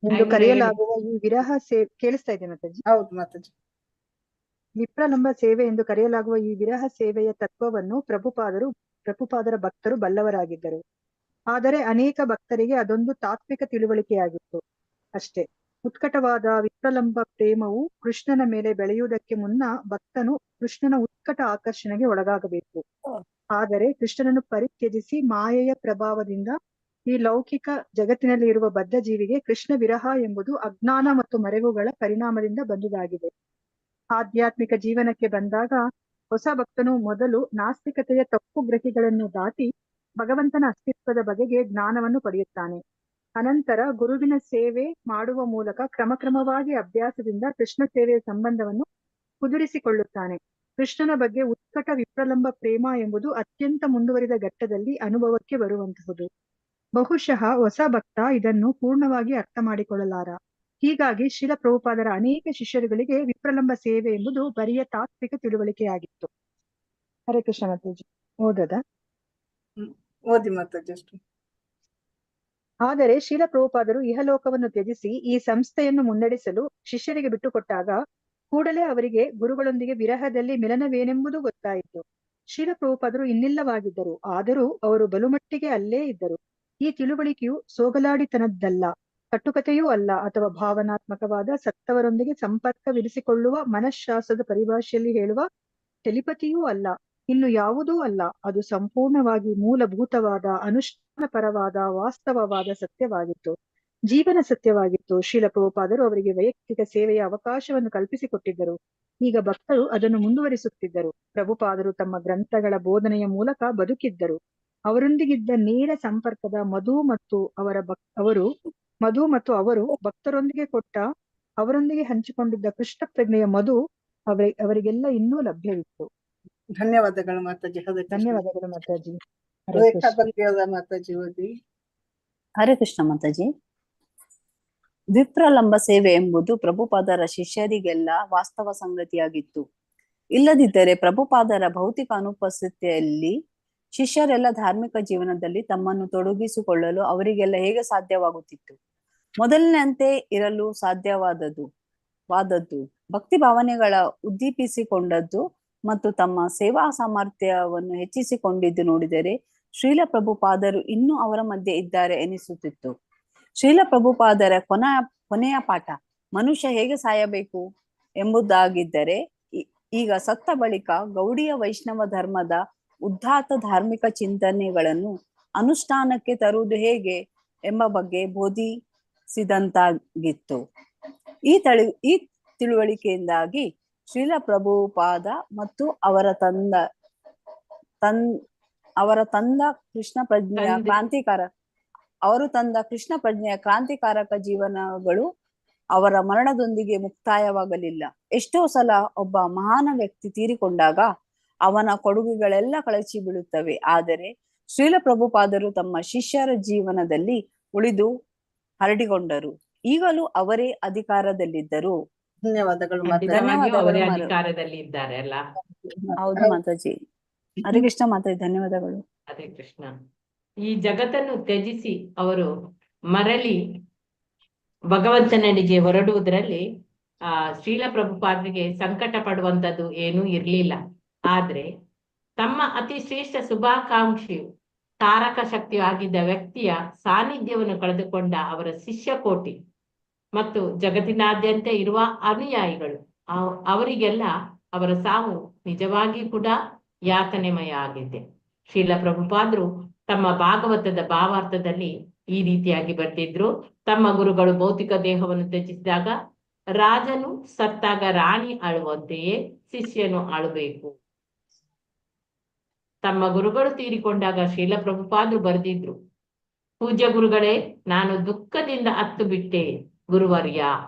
[SPEAKER 8] ಎಂದು ಕರೆಯಲಾಗುವ ಈ ವಿರಹ ಸೇವೆ ಕೇಳಿಸ್ತಾ ಇದೆ ಮಾತಾಜಿ?
[SPEAKER 3] ಹೌದು ಮಾತಾಜಿ.
[SPEAKER 8] ವಿಪ್ರಲಂಬ ಸೇವೆ ಎಂದು ಕರೆಯಲಾಗುವ ಈ ವಿರಹ ಸೇವೆಯ ತತ್ವವನ್ನು ಪ್ರಭುಪಾದರ ಭಕ್ತರು ಬಲ್ಲವರಾಗಿದ್ದರು. ಆದರೆ ಅನೇಕ ಭಕ್ತರಿಗೆ ಅದೊಂದು ತಾತ್ವಿಕ ತಿಳುವಳಿಕೆಯಾಗಿತ್ತು ಅಷ್ಟೇ. ಉತ್ಕಟವಾದ ವಿಪ್ರಲಂಬ ಪ್ರೇಮವು ಕೃಷ್ಣನ ಮೇಲೆ ಬೆಳೆಯುವುದಕ್ಕೆ ಮುನ್ನ ಭಕ್ತನು ಕೃಷ್ಣನ ಉತ್ಕಟ ಆಕರ್ಷಣೆಗೆ ಒಳಗಾಗಬೇಕು. ಆದರೆ ಕೃಷ್ಣನನ್ನು ಪರಿತ್ಯಜಿಸಿ ಮಾಯೆಯ ಪ್ರಭಾವದಿಂದ ಈ ಲೌಕಿಕ ಜಗತ್ತಿನಲ್ಲಿ ಇರುವ ಬದ್ಧ ಜೀವಿಗೆ ಕೃಷ್ಣ ವಿರಹ ಎಂಬುದು ಅಜ್ಞಾನ ಮತ್ತು ಮರೆವುಗಳ ಪರಿಣಾಮದಿಂದ ಬಂದುದಾಗಿದೆ. ಆಧ್ಯಾತ್ಮಿಕ ಜೀವನಕ್ಕೆ ಬಂದಾಗ ಹೊಸ ಭಕ್ತನು ಮೊದಲು ನಾಸ್ತಿಕತೆಯ ತಪ್ಪು ಗ್ರಹಿಗಳನ್ನು ದಾಟಿ ಭಗವಂತನ ಅಸ್ತಿತ್ವದ ಬಗೆಗೆ ಜ್ಞಾನವನ್ನು ಪಡೆಯುತ್ತಾನೆ. ಅನಂತರ ಗುರುವಿನ ಸೇವೆ ಮಾಡುವ ಮೂಲಕ ಕ್ರಮಕ್ರಮವಾಗಿ ಅಭ್ಯಾಸದಿಂದ ಕೃಷ್ಣ ಸೇವೆಯ ಸಂಬಂಧವನ್ನು ಕುದುರಿಸಿಕೊಳ್ಳುತ್ತಾನೆ. ಕೃಷ್ಣನ ಬಗ್ಗೆ ಉತ್ಕಟ ವಿಪ್ರಲಂಬ ಪ್ರೇಮ ಎಂಬುದು ಅತ್ಯಂತ ಮುಂದುವರಿದ ಘಟ್ಟದಲ್ಲಿ ಅನುಭವಕ್ಕೆ ಬರುವಂತಹುದು. ಬಹುಶಃ ಹೊಸ ಭಕ್ತ ಇದನ್ನು ಪೂರ್ಣವಾಗಿ ಅರ್ಥ ಮಾಡಿಕೊಳ್ಳಲಾರ. ಹೀಗಾಗಿ ಶ್ರೀಲ ಪ್ರಭುಪಾದರ ಅನೇಕ ಶಿಷ್ಯರುಗಳಿಗೆ ವಿಪ್ರಲಂಬ ಸೇವೆ ಎಂಬುದು ಬರಿಯ ತಾತ್ವಿಕ ತಿಳುವಳಿಕೆಯಾಗಿತ್ತು. ಹರೇ ಕೃಷ್ಣ ಮಾತಾಜಿ. ಓದದ
[SPEAKER 3] ಓದಿ ಮಾತಾಜಿ ಅಷ್ಟು.
[SPEAKER 8] ಆದರೆ ಶ್ರೀಲ ಪ್ರಭುಪಾದರು ಇಹಲೋಕವನ್ನು ತ್ಯಜಿಸಿ ಈ ಸಂಸ್ಥೆಯನ್ನು ಮುನ್ನಡೆಸಲು ಶಿಷ್ಯರಿಗೆ ಬಿಟ್ಟುಕೊಟ್ಟಾಗ ಕೂಡಲೇ ಅವರಿಗೆ ಗುರುಗಳೊಂದಿಗೆ ವಿರಹದಲ್ಲಿ ಮಿಲನವೇನೆಂಬುದು ಗೊತ್ತಾಯಿತು. ಶ್ರೀಲ ಪ್ರಭುಪಾದರು ಇನ್ನಿಲ್ಲವಾಗಿದ್ದರು, ಆದರೂ ಅವರು ಬಲುಮಟ್ಟಿಗೆ ಅಲ್ಲೇ ಇದ್ದರು. ಈ ತಿಳುವಳಿಕೆಯು ಸೋಗಲಾಡಿತನದ್ದಲ್ಲ, ಕಟ್ಟುಕತೆಯೂ ಅಲ್ಲ, ಅಥವಾ ಭಾವನಾತ್ಮಕವಾದ ಸತ್ತವರೊಂದಿಗೆ ಸಂಪರ್ಕವಿರಿಸಿಕೊಳ್ಳುವ ಮನಃಶಾಸ್ತ್ರದ ಪರಿಭಾಷೆಯಲ್ಲಿ ಹೇಳುವ ಟೆಲಿಪತಿಯೂ ಅಲ್ಲ, ಇನ್ನು ಯಾವುದೂ ಅಲ್ಲ. ಅದು ಸಂಪೂರ್ಣವಾಗಿ ಮೂಲಭೂತವಾದ ಅನುಷ್ಠಾನಪರವಾದ ವಾಸ್ತವವಾದ ಸತ್ಯವಾಗಿತ್ತು, ಜೀವನ ಸತ್ಯವಾಗಿತ್ತು. ಶ್ರೀಲ ಪ್ರಭುಪಾದರು ಅವರಿಗೆ ವೈಯಕ್ತಿಕ ಸೇವೆಯ ಅವಕಾಶವನ್ನು ಕಲ್ಪಿಸಿಕೊಟ್ಟಿದ್ದರು. ಈಗ ಭಕ್ತರು ಅದನ್ನು ಮುಂದುವರಿಸುತ್ತಿದ್ದರು. ಪ್ರಭುಪಾದರು ತಮ್ಮ ಗ್ರಂಥಗಳ ಬೋಧನೆಯ ಮೂಲಕ ಬದುಕಿದ್ದರು. ಅವರೊಂದಿಗಿದ್ದ ನೇರ ಸಂಪರ್ಕದ ಮಧು ಮತ್ತು ಅವರು ಭಕ್ತರೊಂದಿಗೆ ಅವರೊಂದಿಗೆ ಹಂಚಿಕೊಂಡಿದ್ದ ಕೃಷ್ಣ ಪ್ರಜ್ಞೆಯ ಮಧು ಅವರಿಗೆಲ್ಲ ಇನ್ನೂ ಲಭ್ಯವಿತ್ತು.
[SPEAKER 3] ಧನ್ಯವಾದಗಳು ಮಾತಾಜಿ.
[SPEAKER 8] ಧನ್ಯವಾದಗಳು ಮಾತಾಜಿ.
[SPEAKER 3] ರೇಖಾ ಬಂದಿಯವರ ಮಾತಾಜಿ ಓದಿ.
[SPEAKER 9] ಹರೇ ಕೃಷ್ಣ ಮಾತಾಜಿ. ವಿಪ್ರಲಂಬ ಸೇವೆ ಎಂಬುದು ಪ್ರಭುಪಾದರ ಶಿಷ್ಯರಿಗೆಲ್ಲ ವಾಸ್ತವ ಸಂಗತಿಯಾಗಿತ್ತು. ಇಲ್ಲದಿದ್ದರೆ ಪ್ರಭುಪಾದರ ಭೌತಿಕ ಅನುಪಸ್ಥಿತಿಯಲ್ಲಿ ಶಿಷ್ಯರೆಲ್ಲ ಧಾರ್ಮಿಕ ಜೀವನದಲ್ಲಿ ತಮ್ಮನ್ನು ತೊಡಗಿಸಿಕೊಳ್ಳಲು ಅವರಿಗೆಲ್ಲ ಹೇಗೆ ಸಾಧ್ಯವಾಗುತ್ತಿತ್ತು? ಮೊದಲಿನಂತೆ ಇರಲು ಸಾಧ್ಯವಾದದ್ದು ಭಕ್ತಿ ಭಾವನೆಗಳ ಉದ್ದೀಪಿಸಿಕೊಂಡದ್ದು ಮತ್ತು ತಮ್ಮ ಸೇವಾ ಸಾಮರ್ಥ್ಯವನ್ನು ಹೆಚ್ಚಿಸಿಕೊಂಡಿದ್ದು ನೋಡಿದರೆ ಶ್ರೀಲ ಪ್ರಭುಪಾದರು ಇನ್ನೂ ಅವರ ಮಧ್ಯೆ ಇದ್ದಾರೆ ಎನಿಸುತ್ತಿತ್ತು. ಶ್ರೀಲ ಪ್ರಭುಪಾದರ ಕೊನೆಯ ಪಾಠ ಮನುಷ್ಯ ಹೇಗೆ ಸಾಯಬೇಕು ಎಂಬುದಾಗಿದ್ದರೆ, ಈಗ ಸತ್ತ ಬಳಿಕ ಗೌಡಿಯ ವೈಷ್ಣವ ಧರ್ಮದ ಉದ್ದಾತ್ತ ಧಾರ್ಮಿಕ ಚಿಂತನೆಗಳನ್ನು ಅನುಷ್ಠಾನಕ್ಕೆ ತರುವುದು ಹೇಗೆ ಎಂಬ ಬಗ್ಗೆ ಬೋಧಿಸಿದಂತಾಗಿತ್ತು. ಈ ತಿಳುವಳಿಕೆಯಿಂದಾಗಿ ಶ್ರೀಲ ಪ್ರಭುಪಾದ ಮತ್ತು ಅವರು ತಂದ ಕೃಷ್ಣ ಪ್ರಜ್ಞೆಯ ಕ್ರಾಂತಿಕಾರಕ ಜೀವನಗಳು ಅವರ ಮರಣದೊಂದಿಗೆ ಮುಕ್ತಾಯವಾಗಲಿಲ್ಲ. ಎಷ್ಟೋ ಸಲ ಒಬ್ಬ ಮಹಾನ ವ್ಯಕ್ತಿ ತೀರಿಕೊಂಡಾಗ ಅವನ ಕೊಡುಗೆಗಳೆಲ್ಲ ಕಳಚಿ ಬೀಳುತ್ತವೆ. ಆದರೆ ಶ್ರೀಲ ಪ್ರಭುಪಾದರು ತಮ್ಮ ಶಿಷ್ಯರ ಜೀವನದಲ್ಲಿ ಉಳಿದು ಹರಡಿಕೊಂಡರು. ಈಗಲೂ ಅವರೇ ಅಧಿಕಾರದಲ್ಲಿದ್ದರು.
[SPEAKER 3] ಧನ್ಯವಾದಗಳು
[SPEAKER 1] ಅವರೇ ಅಧಿಕಾರದಲ್ಲಿ ಇದ್ದಾರೆ ಅಲ್ಲ.
[SPEAKER 9] ಹೌದು ಮಾತಾಜಿ. ಹರೇ ಕೃಷ್ಣ ಮಾತಾಜಿ, ಧನ್ಯವಾದಗಳು.
[SPEAKER 1] ಹರೇ ಕೃಷ್ಣ. ಈ ಜಗತ್ತನ್ನು ತ್ಯಜಿಸಿ ಅವರು ಮರಳಿ ಭಗವಂತನಡಿಗೆ ಹೊರಡುವುದರಲ್ಲಿ ಶ್ರೀಲ ಪ್ರಭುಪಾದರಿಗೆ ಸಂಕಟ ಪಡುವಂತದ್ದು ಏನೂ ಇರ್ಲಿಲ್ಲ. ಆದ್ರೆ ತಮ್ಮ ಅತಿ ಶ್ರೇಷ್ಠ ಶುಭಾಕಾಂಕ್ಷಿಯು ತಾರಕ ಶಕ್ತಿಯು ಆಗಿದ್ದ ವ್ಯಕ್ತಿಯ ಸಾನ್ನಿಧ್ಯವನ್ನು ಕಳೆದುಕೊಂಡ ಅವರ ಶಿಷ್ಯ ಕೋಟಿ ಮತ್ತು ಜಗತ್ತಿನಾದ್ಯಂತ ಇರುವ ಅನುಯಾಯಿಗಳು ಅವರಿಗೆಲ್ಲ ಅವರ ಸಾವು ನಿಜವಾಗಿ ಕೂಡ ಯಾತನೆಮಯ ಆಗಿದೆ. ಶ್ರೀಲ ಪ್ರಭುಪಾದರು ತಮ್ಮ ಭಾಗವತದ ಭಾವಾರ್ಥದಲ್ಲಿ ಈ ರೀತಿಯಾಗಿ ಬರ್ತಿದ್ರು. ತಮ್ಮ ಗುರುಗಳು ಭೌತಿಕ ದೇಹವನ್ನು ತ್ಯಜಿಸಿದಾಗ ರಾಜನು ಸತ್ತಾಗ ರಾಣಿ ಆಳುವಂತೆಯೇ ಶಿಷ್ಯನು ಆಳಬೇಕು. ತಮ್ಮ ಗುರುಗಳು ತೀರಿಕೊಂಡಾಗ ಶ್ರೀಲ ಪ್ರಭುಪಾದರು ಬರೆದಿದ್ರು, ಪೂಜ್ಯ ಗುರುಗಳೇ, ನಾನು ದುಃಖದಿಂದ ಅತ್ತು ಬಿಟ್ಟೆ. ಗುರುವರ್ಯ,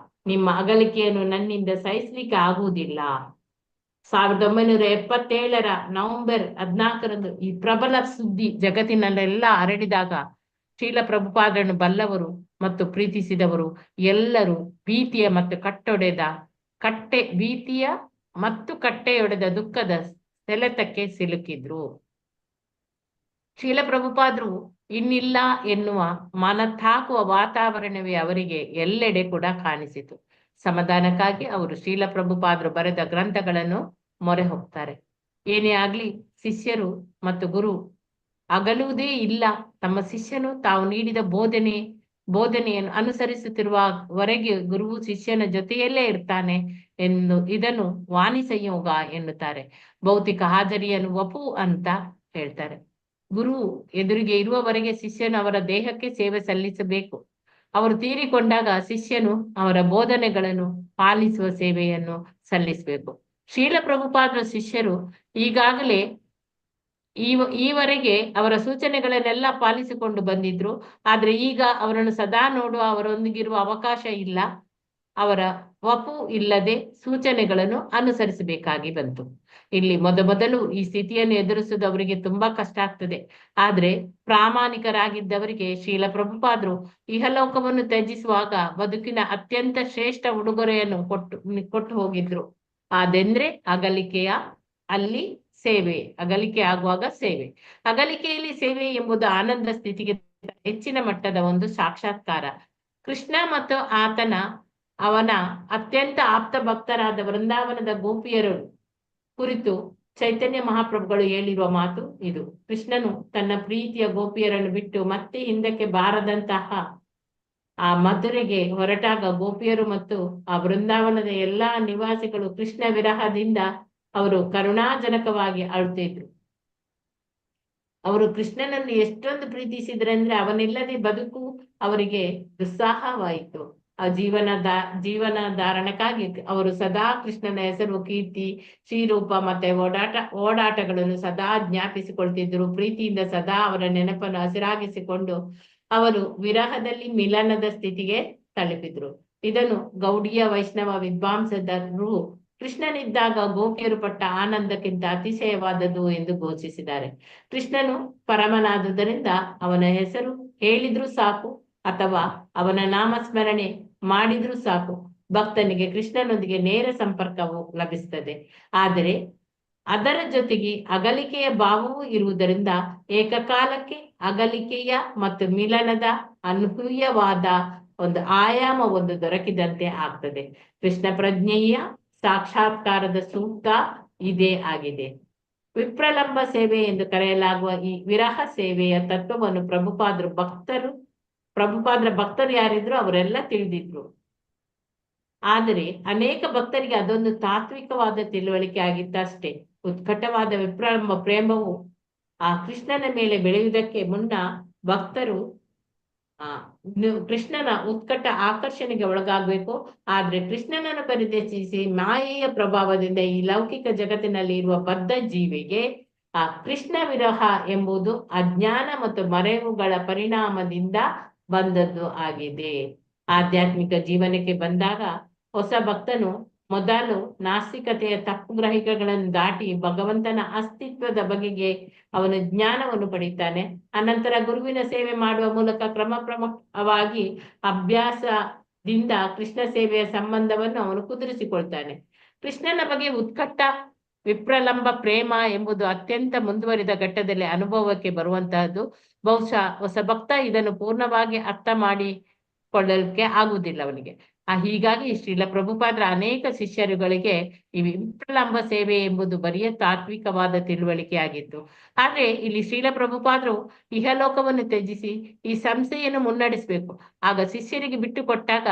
[SPEAKER 1] ನಿಮ್ಮ ಅಗಲಿಕೆಯನ್ನು ನನ್ನಿಂದ ಸಹಿಸ್ಲಿಕ್ಕೆ ಆಗುವುದಿಲ್ಲ. 1977 ನವೆಂಬರ್ 14 ಈ ಪ್ರಬಲ ಸುದ್ದಿ ಜಗತ್ತಿನಲ್ಲೆಲ್ಲ ಹರಡಿದಾಗ ಶ್ರೀಲ ಪ್ರಭುಪಾದರನ್ನು ಬಲ್ಲವರು ಮತ್ತು ಪ್ರೀತಿಸಿದವರು ಎಲ್ಲರೂ ಭೀತಿಯ ಮತ್ತು ಕಟ್ಟೆಯೊಡೆದ ದುಃಖದ ಸೆಳೆತಕ್ಕೆ ಸಿಲುಕಿದ್ರು. ಶ್ರೀಲ ಪ್ರಭುಪಾದರು ಇನ್ನಿಲ್ಲ ಎನ್ನುವ ಮನತಾಕುವ ವಾತಾವರಣವೇ ಅವರಿಗೆ ಎಲ್ಲೆಡೆ ಕೂಡ ಕಾಣಿಸಿತು. ಸಮಾಧಾನಕ್ಕಾಗಿ ಅವರು ಶ್ರೀಲ ಪ್ರಭುಪಾದರು ಬರೆದ ಗ್ರಂಥಗಳನ್ನು ಮೊರೆ ಹೋಗ್ತಾರೆ. ಏನೇ ಆಗ್ಲಿ ಶಿಷ್ಯರು ಮತ್ತು ಗುರು ಅಗಲುವುದೇ ಇಲ್ಲ. ತಮ್ಮ ಶಿಷ್ಯನು ತಾವು ನೀಡಿದ ಬೋಧನೆಯನ್ನು ಅನುಸರಿಸುತ್ತಿರುವವರೆಗೆ ಗುರುವು ಶಿಷ್ಯನ ಜೊತೆಯಲ್ಲೇ ಇರ್ತಾನೆ ಇದನ್ನು ವಾಣಿ ಸಂಯೋಗ ಎನ್ನುತ್ತಾರೆ. ಭೌತಿಕ ಹಾಜರಿಯನ್ನು ವಪು ಅಂತ ಹೇಳ್ತಾರೆ. ಗುರು ಎದುರಿಗೆ ಇರುವವರೆಗೆ ಶಿಷ್ಯನು ಅವರ ದೇಹಕ್ಕೆ ಸೇವೆ ಸಲ್ಲಿಸಬೇಕು. ಅವರು ತೀರಿಕೊಂಡಾಗ ಶಿಷ್ಯನು ಅವರ ಬೋಧನೆಗಳನ್ನು ಪಾಲಿಸುವ ಸೇವೆಯನ್ನು ಸಲ್ಲಿಸಬೇಕು. ಶ್ರೀಲ ಪ್ರಭುಪಾದರ ಶಿಷ್ಯರು ಈಗಾಗಲೇ ಈವರೆಗೆ ಅವರ ಸೂಚನೆಗಳನ್ನೆಲ್ಲ ಪಾಲಿಸಿಕೊಂಡು ಬಂದಿದ್ರು. ಆದ್ರೆ ಈಗ ಅವರನ್ನು ಸದಾ ನೋಡುವ ಅವರೊಂದಿಗಿರುವ ಅವಕಾಶ ಇಲ್ಲ. ಅವರ ವಪು ಇಲ್ಲದೆ ಸೂಚನೆಗಳನ್ನು ಅನುಸರಿಸಬೇಕಾಗಿ ಬಂತು. ಇಲ್ಲಿ ಮೊದಲು ಈ ಸ್ಥಿತಿಯನ್ನು ಎದುರಿಸುವುದು ಅವರಿಗೆ ತುಂಬಾ ಕಷ್ಟ ಆಗ್ತದೆ. ಆದ್ರೆ ಪ್ರಾಮಾಣಿಕರಾಗಿದ್ದವರಿಗೆ ಶ್ರೀಲ ಪ್ರಭುಪಾದರು ಇಹಲೋಕವನ್ನು ತ್ಯಜಿಸುವಾಗ ಬದುಕಿನ ಅತ್ಯಂತ ಶ್ರೇಷ್ಠ ಉಡುಗೊರೆಯನ್ನು ಕೊಟ್ಟು ಹೋಗಿದ್ರು. ಅದೆಂದ್ರೆ ಅಗಲಿಕೆ ಆಗುವಾಗ ಸೇವೆ. ಅಗಲಿಕೆಯಲ್ಲಿ ಸೇವೆ ಎಂಬುದು ಆನಂದ ಸ್ಥಿತಿಗೆ ಹೆಚ್ಚಿನ ಮಟ್ಟದ ಒಂದು ಸಾಕ್ಷಾತ್ಕಾರ. ಕೃಷ್ಣ ಮತ್ತು ಅವನ ಅತ್ಯಂತ ಆಪ್ತ ಭಕ್ತರಾದ ವೃಂದಾವನದ ಗೋಪಿಯರು ಕುರಿತು ಚೈತನ್ಯ ಮಹಾಪ್ರಭುಗಳು ಹೇಳಿರುವ ಮಾತು ಇದು. ಕೃಷ್ಣನು ತನ್ನ ಪ್ರೀತಿಯ ಗೋಪಿಯರನ್ನು ಬಿಟ್ಟು ಮತ್ತೆ ಹಿಂದಕ್ಕೆ ಬಾರದಂತಹ ಆ ಮಧುರೆಗೆ ಹೊರಟಾಗ ಗೋಪಿಯರು ಮತ್ತು ಆ ವೃಂದಾವನದ ಎಲ್ಲಾ ನಿವಾಸಿಗಳು ಕೃಷ್ಣ ವಿರಹದಿಂದ ಅವರು ಕರುಣಾಜನಕವಾಗಿ ಅಳುತ್ತಿದ್ರು. ಅವರು ಕೃಷ್ಣನನ್ನು ಎಷ್ಟೊಂದು ಪ್ರೀತಿಸಿದ್ರಂದ್ರೆ ಅವನಿಲ್ಲದೆ ಬದುಕು ಅವರಿಗೆ ದುಸ್ಸಾಹವಾಯಿತು. ಆ ಜೀವನ ಧಾರಣಕ್ಕಾಗಿ ಅವರು ಸದಾ ಕೃಷ್ಣನ ಹೆಸರು, ಕೀರ್ತಿ, ಶ್ರೀರೂಪ ಮತ್ತೆ ಓಡಾಟಗಳನ್ನು ಸದಾ ಜ್ಞಾಪಿಸಿಕೊಳ್ತಿದ್ರು. ಪ್ರೀತಿಯಿಂದ ಸದಾ ಅವರ ನೆನಪನ್ನು ಹಸಿರಾಗಿಸಿಕೊಂಡು ಅವರು ವಿರಹದಲ್ಲಿ ಮಿಲನದ ಸ್ಥಿತಿಗೆ ತಲುಪಿದ್ರು. ಇದನ್ನು ಗೌಡಿಯ ವೈಷ್ಣವ ವಿದ್ವಾಂಸರು ಕೃಷ್ಣನಿದ್ದಾಗ ಗೋಪಿಯರು ಪಟ್ಟ ಆನಂದಕ್ಕಿಂತ ಅತಿಶಯವಾದದ್ದು ಎಂದು ಘೋಷಿಸಿದ್ದಾರೆ. ಕೃಷ್ಣನು ಪರಮನಾದುದರಿಂದ ಅವನ ಹೆಸರು ಹೇಳಿದ್ರೂ ಸಾಕು ಅಥವಾ ಅವನ ನಾಮಸ್ಮರಣೆ ಮಾಡಿದ್ರೂ ಸಾಕು, ಭಕ್ತನಿಗೆ ಕೃಷ್ಣನೊಂದಿಗೆ ನೇರ ಸಂಪರ್ಕವು ಲಭಿಸ್ತದೆ. ಆದರೆ ಅದರ ಜೊತೆಗೆ ಅಗಲಿಕೆಯ ಭಾವವೂ ಇರುವುದರಿಂದ ಏಕಕಾಲಕ್ಕೆ ಅಗಲಿಕೆಯ ಮತ್ತು ಮಿಲನದ ಅನೂಹ್ಯವಾದ ಒಂದು ಆಯಾಮ ಒಂದು ದೊರಕಿದಂತೆ ಆಗ್ತದೆ. ಕೃಷ್ಣ ಪ್ರಜ್ಞೆಯ ಸಾಕ್ಷಾತ್ಕಾರದ ಸೂಕ್ತ ಇದೇ ಆಗಿದೆ. ವಿಪ್ರಲಂಬ ಸೇವೆ ಎಂದು ಕರೆಯಲಾಗುವ ಈ ವಿರಹ ಸೇವೆಯ ತತ್ವವನ್ನು ಪ್ರಭುಪಾದರ ಭಕ್ತರು ಯಾರಿದ್ರು ಅವರೆಲ್ಲ ತಿಳಿದಿದ್ರು. ಆದರೆ ಅನೇಕ ಭಕ್ತರಿಗೆ ಅದೊಂದು ತಾತ್ವಿಕವಾದ ತಿಳುವಳಿಕೆ ಆಗಿತ್ತಷ್ಟೇ. ಉತ್ಕಟವಾದ ವಿಪ್ರಲಂಬ ಪ್ರೇಮವು ಆ ಕೃಷ್ಣನ ಮೇಲೆ ಬೆಳೆಯುವುದಕ್ಕೆ ಮುನ್ನ ಭಕ್ತರು ಕೃಷ್ಣನ ಉತ್ಕಟ ಆಕರ್ಷಣೆಗೆ ಒಳಗಾಗಬೇಕು. ಆದ್ರೆ ಕೃಷ್ಣನನ್ನು ಪರಿತ್ಯಜಿಸಿ ಮಾಯೆಯ ಪ್ರಭಾವದಿಂದ ಈ ಲೌಕಿಕ ಜಗತ್ತಿನಲ್ಲಿ ಇರುವ ಬದ್ಧ ಜೀವಿಗೆ ಆ ಕೃಷ್ಣ ವಿರಹ ಎಂಬುದು ಅಜ್ಞಾನ ಮತ್ತು ಮರೆವುಗಳ ಪರಿಣಾಮದಿಂದ ಬಂದದ್ದು ಆಗಿದೆ. ಆಧ್ಯಾತ್ಮಿಕ ಜೀವನಕ್ಕೆ ಬಂದಾಗ ಹೊಸ ಭಕ್ತನು ಮೊದಲು ನಾಸ್ತಿಕತೆಯ ತಪ್ಪು ಗ್ರಹಿಕೆಗಳನ್ನು ದಾಟಿ ಭಗವಂತನ ಅಸ್ತಿತ್ವದ ಬಗೆಗೆ ಅವನು ಜ್ಞಾನವನ್ನು ಪಡೀತಾನೆ. ಅನಂತರ ಗುರುವಿನ ಸೇವೆ ಮಾಡುವ ಮೂಲಕ ಕ್ರಮವಾಗಿ ಅಭ್ಯಾಸದಿಂದ ಕೃಷ್ಣ ಸೇವೆಯ ಸಂಬಂಧವನ್ನು ಅವನು ಕುದುರಿಸಿಕೊಳ್ತಾನೆ. ಕೃಷ್ಣನ ಬಗ್ಗೆ ಉತ್ಕಟ ವಿಪ್ರಲಂಬ ಪ್ರೇಮ ಎಂಬುದು ಅತ್ಯಂತ ಮುಂದುವರಿದ ಘಟ್ಟದಲ್ಲಿ ಅನುಭವಕ್ಕೆ ಬರುವಂತಹದ್ದು. ಬಹುಶಃ ಹೊಸ ಭಕ್ತ ಇದನ್ನು ಪೂರ್ಣವಾಗಿ ಅರ್ಥ ಮಾಡಿಕೊಳ್ಳಲಿಕ್ಕೆ ಆಗುವುದಿಲ್ಲ ಅವನಿಗೆ. ಹೀಗಾಗಿ ಶ್ರೀಲ ಪ್ರಭುಪಾದರ ಅನೇಕ ಶಿಷ್ಯರುಗಳಿಗೆ ಈ ವಿಪ್ರಲಂಬ ಸೇವೆ ಎಂಬುದು ಬರಿಯ ತಾತ್ವಿಕವಾದ ತಿಳುವಳಿಕೆಯಾಗಿತ್ತು. ಆದ್ರೆ ಇಲ್ಲಿ ಶ್ರೀಲ ಪ್ರಭುಪಾದರು ಇಹಲೋಕವನ್ನು ತ್ಯಜಿಸಿ ಈ ಸಂಸ್ಥೆಯನ್ನು ಮುನ್ನಡೆಸಬೇಕು. ಆಗ ಶಿಷ್ಯರಿಗೆ ಬಿಟ್ಟು ಕೊಟ್ಟಾಗ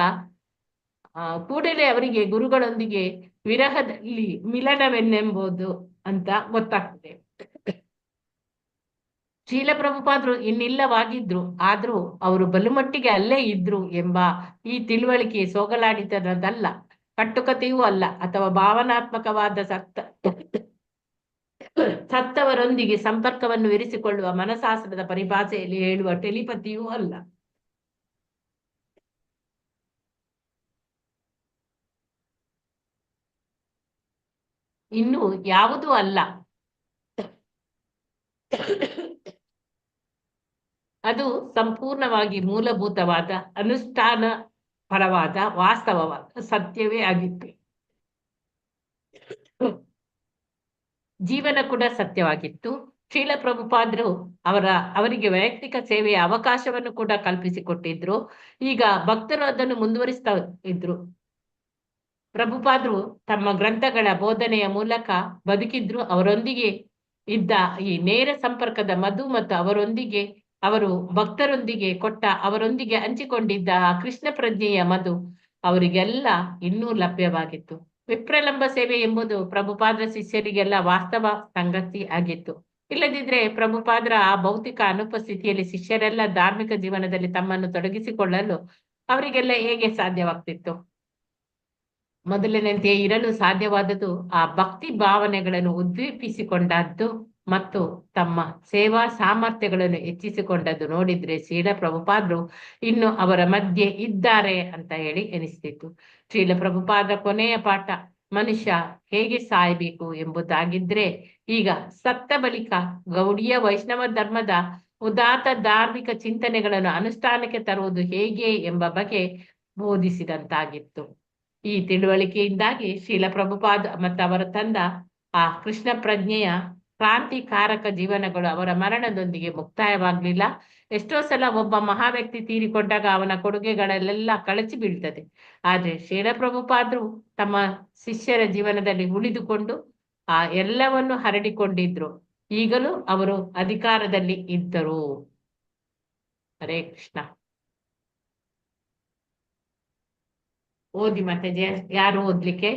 [SPEAKER 1] ಕೂಡಲೇ ಅವರಿಗೆ ಗುರುಗಳೊಂದಿಗೆ ವಿರಹದಲ್ಲಿ ಮಿಲನವೆನ್ನೆಂಬುದು ಅಂತ ಗೊತ್ತಾಗ್ತದೆ. ಶ್ರೀಲ ಪ್ರಭುಪಾದರು ಇನ್ನಿಲ್ಲವಾಗಿದ್ರು, ಆದ್ರೂ ಅವರು ಬಲುಮಟ್ಟಿಗೆ ಅಲ್ಲೇ ಇದ್ರು ಎಂಬ ಈ ತಿಳುವಳಿಕೆ ಸೋಗಲಾಡಿತನದಲ್ಲ, ಕಟ್ಟುಕತೆಯೂ ಅಲ್ಲ, ಅಥವಾ ಭಾವನಾತ್ಮಕವಾದ ಸತ್ತವರೊಂದಿಗೆ ಸಂಪರ್ಕವನ್ನು ಇರಿಸಿಕೊಳ್ಳುವ ಮನಶಾಸ್ತ್ರದ ಪರಿಭಾಷೆಯಲ್ಲಿ ಹೇಳುವ ಟೆಲಿಪತಿಯೂ ಅಲ್ಲ. ಇನ್ನು ಯಾವುದೂ ಅಲ್ಲ. ಅದು ಸಂಪೂರ್ಣವಾಗಿ ಮೂಲಭೂತವಾದ ಅನುಷ್ಠಾನ ಪರವಾದ ವಾಸ್ತವವಾದ ಸತ್ಯವೇ ಆಗಿತ್ತು. ಜೀವನ ಕೂಡ ಸತ್ಯವಾಗಿತ್ತು. ಶ್ರೀಲ ಪ್ರಭುಪಾದರು ಅವರಿಗೆ ವೈಯಕ್ತಿಕ ಸೇವೆಯ ಅವಕಾಶವನ್ನು ಕೂಡ ಕಲ್ಪಿಸಿಕೊಟ್ಟಿದ್ರು. ಈಗ ಭಕ್ತರು ಅದನ್ನು ಮುಂದುವರಿಸ್ತಾ ಇದ್ರು. ಪ್ರಭುಪಾದರು ತಮ್ಮ ಗ್ರಂಥಗಳ ಬೋಧನೆಯ ಮೂಲಕ ಬದುಕಿದ್ರು. ಅವರೊಂದಿಗೆ ಇದ್ದ ಈ ನೇರ ಸಂಪರ್ಕದ ಮಧು ಮತ್ತು ಅವರು ಭಕ್ತರೊಂದಿಗೆ ಅವರೊಂದಿಗೆ ಹಂಚಿಕೊಂಡಿದ್ದ ಕೃಷ್ಣ ಪ್ರಜ್ಞೆಯ ಮಧು ಅವರಿಗೆಲ್ಲ ಇನ್ನೂ ಲಭ್ಯವಾಗಿತ್ತು. ವಿಪ್ರಲಂಬ ಸೇವೆ ಎಂಬುದು ಪ್ರಭುಪಾದರ ಶಿಷ್ಯರಿಗೆಲ್ಲ ವಾಸ್ತವ ಸಂಗತಿ ಆಗಿತ್ತು. ಇಲ್ಲದಿದ್ರೆ ಪ್ರಭುಪಾದರ ಆ ಭೌತಿಕ ಅನುಪಸ್ಥಿತಿಯಲ್ಲಿ ಶಿಷ್ಯರೆಲ್ಲ ಧಾರ್ಮಿಕ ಜೀವನದಲ್ಲಿ ತಮ್ಮನ್ನು ತೊಡಗಿಸಿಕೊಳ್ಳಲು ಅವರಿಗೆಲ್ಲ ಹೇಗೆ ಸಾಧ್ಯವಾಗ್ತಿತ್ತು? ಮೊದಲಿನಂತೆಯೇ ಇರಲು ಸಾಧ್ಯವಾದದ್ದು ಆ ಭಕ್ತಿ ಭಾವನೆಗಳನ್ನು ಉದ್ದೀಪಿಸಿಕೊಂಡದ್ದು ಮತ್ತು ತಮ್ಮ ಸೇವಾ ಸಾಮರ್ಥ್ಯಗಳನ್ನು ಹೆಚ್ಚಿಸಿಕೊಂಡದ್ದು ನೋಡಿದ್ರೆ ಶ್ರೀಲ ಪ್ರಭುಪಾದರು ಇನ್ನು ಅವರ ಮಧ್ಯೆ ಇದ್ದಾರೆ ಅಂತ ಹೇಳಿ ಎನಿಸ್ತಿತ್ತು. ಶ್ರೀಲ ಪ್ರಭುಪಾದರ ಕೊನೆಯ ಪಾಠ ಮನುಷ್ಯ ಹೇಗೆ ಸಾಯಬೇಕು ಎಂಬುದಾಗಿದ್ರೆ, ಈಗ ಸತ್ತ ಬಳಿಕ ಗೌಡಿಯ ವೈಷ್ಣವ ಧರ್ಮದ ಉದಾತ್ತ ಧಾರ್ಮಿಕ ಚಿಂತನೆಗಳನ್ನು ಅನುಷ್ಠಾನಕ್ಕೆ ತರುವುದು ಹೇಗೆ ಎಂಬ ಬಗ್ಗೆ ಬೋಧಿಸಿದಂತಾಗಿತ್ತು. ಈ ತಿಳುವಳಿಕೆಯಿಂದಾಗಿ ಶ್ರೀಲ ಪ್ರಭುಪಾದ ಮತ್ತು ಅವರ ತಂದ ಆ ಕೃಷ್ಣ ಪ್ರಜ್ಞೆಯ ಕ್ರಾಂತಿಕಾರಕ ಜೀವನಗಳು ಅವರ ಮರಣದೊಂದಿಗೆ ಮುಕ್ತಾಯವಾಗ್ಲಿಲ್ಲ. ಎಷ್ಟೋ ಸಲ ಒಬ್ಬ ಮಹಾ ವ್ಯಕ್ತಿ ತೀರಿಕೊಂಡಾಗ ಅವನ ಕೊಡುಗೆಗಳೆಲ್ಲ ಕಳಚಿ ಬೀಳ್ತದೆ. ಆದ್ರೆ ಶ್ರೀಲ ಪ್ರಭುಪಾದರು ತಮ್ಮ ಶಿಷ್ಯರ ಜೀವನದಲ್ಲಿ ಉಳಿದುಕೊಂಡು ಆ ಎಲ್ಲವನ್ನು ಹರಡಿಕೊಂಡಿದ್ರು. ಈಗಲೂ ಅವರು ಅಧಿಕಾರದಲ್ಲಿ ಇದ್ದರು. ಹರೇ ಕೃಷ್ಣ. ಓದಿ ಮಾತಾಜಿ, ಯಾರು ಓದ್ಲಿಕ್ಕೆ?